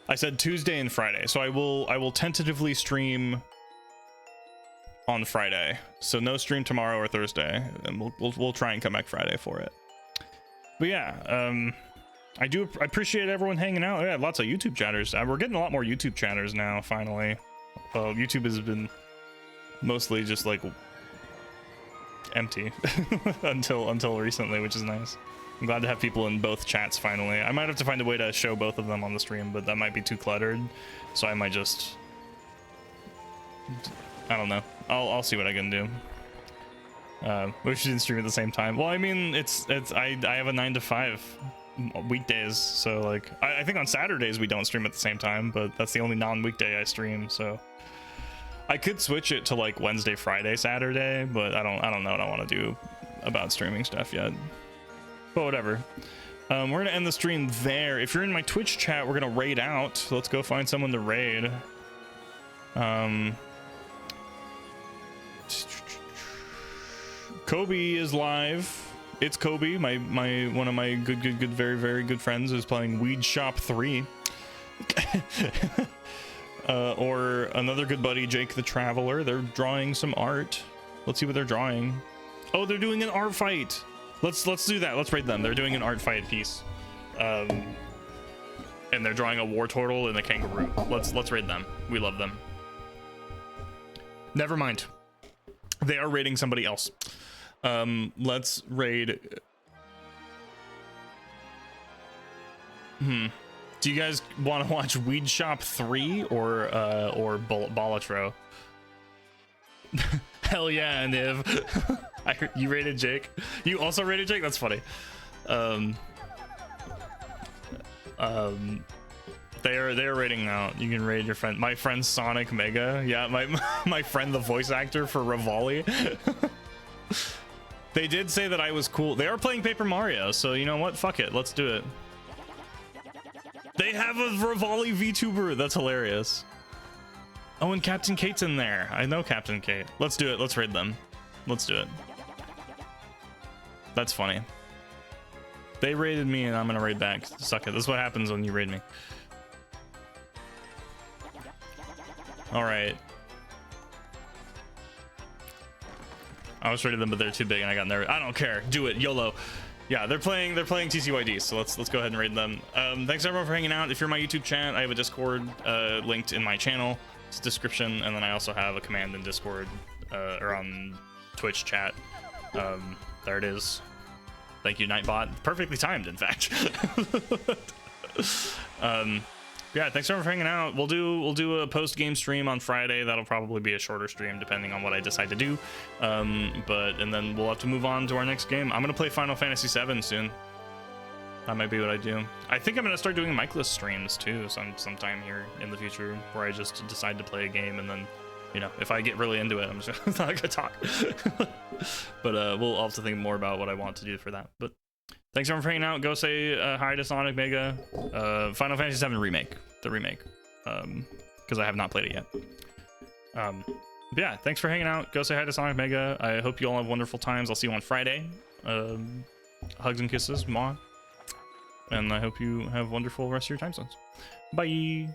I said Tuesday and Friday, so I will tentatively stream on Friday. So no stream tomorrow or Thursday, and we'll try and come back Friday for it. But yeah, I appreciate everyone hanging out. Yeah, lots of YouTube chatters. We're getting a lot more YouTube chatters now. Finally, YouTube has been mostly just like empty until recently, which is nice. I'm glad to have people in both chats finally. I might have to find a way to show both of them on the stream, but that might be too cluttered. So I might just, I don't know. I'll see what I can do. We shouldn't stream at the same time. Well, I mean, I have a 9 to 5 weekdays, so like I think on Saturdays we don't stream at the same time, but that's the only non-weekday I stream. So I could switch it to like Wednesday, Friday, Saturday, but I don't know what I want to do about streaming stuff yet. But whatever. We're gonna end the stream there. If you're in my Twitch chat, we're gonna raid out. So let's go find someone to raid. Kobe is live. It's Kobe, my one of my very good friends is playing Weed Shop 3. Or another good buddy, Jake the Traveler. They're drawing some art. Let's see what they're drawing. Oh, they're doing an art fight. Let's do that. Let's raid them. They're doing an art fight piece. And they're drawing a war turtle and a kangaroo. Let's raid them. We love them. Never mind. They are raiding somebody else. Let's raid. Do you guys want to watch Weed Shop 3 or Balatro? Hell yeah, Niv. I heard you rated Jake. You also rated Jake? That's funny. They are rating out. You can raid your friend. My friend Sonic Mega. Yeah, my friend, the voice actor for Rivali. They did say that I was cool. They are playing Paper Mario, so you know what? Fuck it. Let's do it. They have a Rivali VTuber. That's hilarious. Oh, and Captain Kate's in there. I know Captain Kate. Let's do it. Let's raid them. Let's do it. That's funny. They raided me and I'm gonna raid back. Suck it. This is what happens when you raid me. All right. I was raiding them, but they're too big and I got nervous. I don't care. Do it. YOLO. Yeah, they're playing TCYD, so let's go ahead and raid them. Thanks everyone for hanging out. If you're in my YouTube chat, I have a Discord linked in my channel. It's description, and then I also have a command in Discord or on Twitch chat. There it is. Thank you, Nightbot. Perfectly timed, in fact. Yeah, thanks everyone for hanging out. We'll do a post-game stream on Friday. That'll probably be a shorter stream depending on what I decide to do. And then we'll have to move on to our next game. I'm gonna play Final Fantasy VII soon. That might be what I do. I think I'm gonna start doing micless streams too, sometime here in the future, where I just decide to play a game and then, you know, if I get really into it, I'm just not gonna talk. But I'll have to think more about what I want to do for that. But thanks everyone for hanging out. Go say hi to Sonic Mega. Final Fantasy VII Remake, the remake, because I have not played it yet. But yeah, thanks for hanging out. Go say hi to Sonic Mega. I hope you all have wonderful times. I'll see you on Friday. Hugs and kisses, mwah. And I hope you have wonderful rest of your time zones. Bye.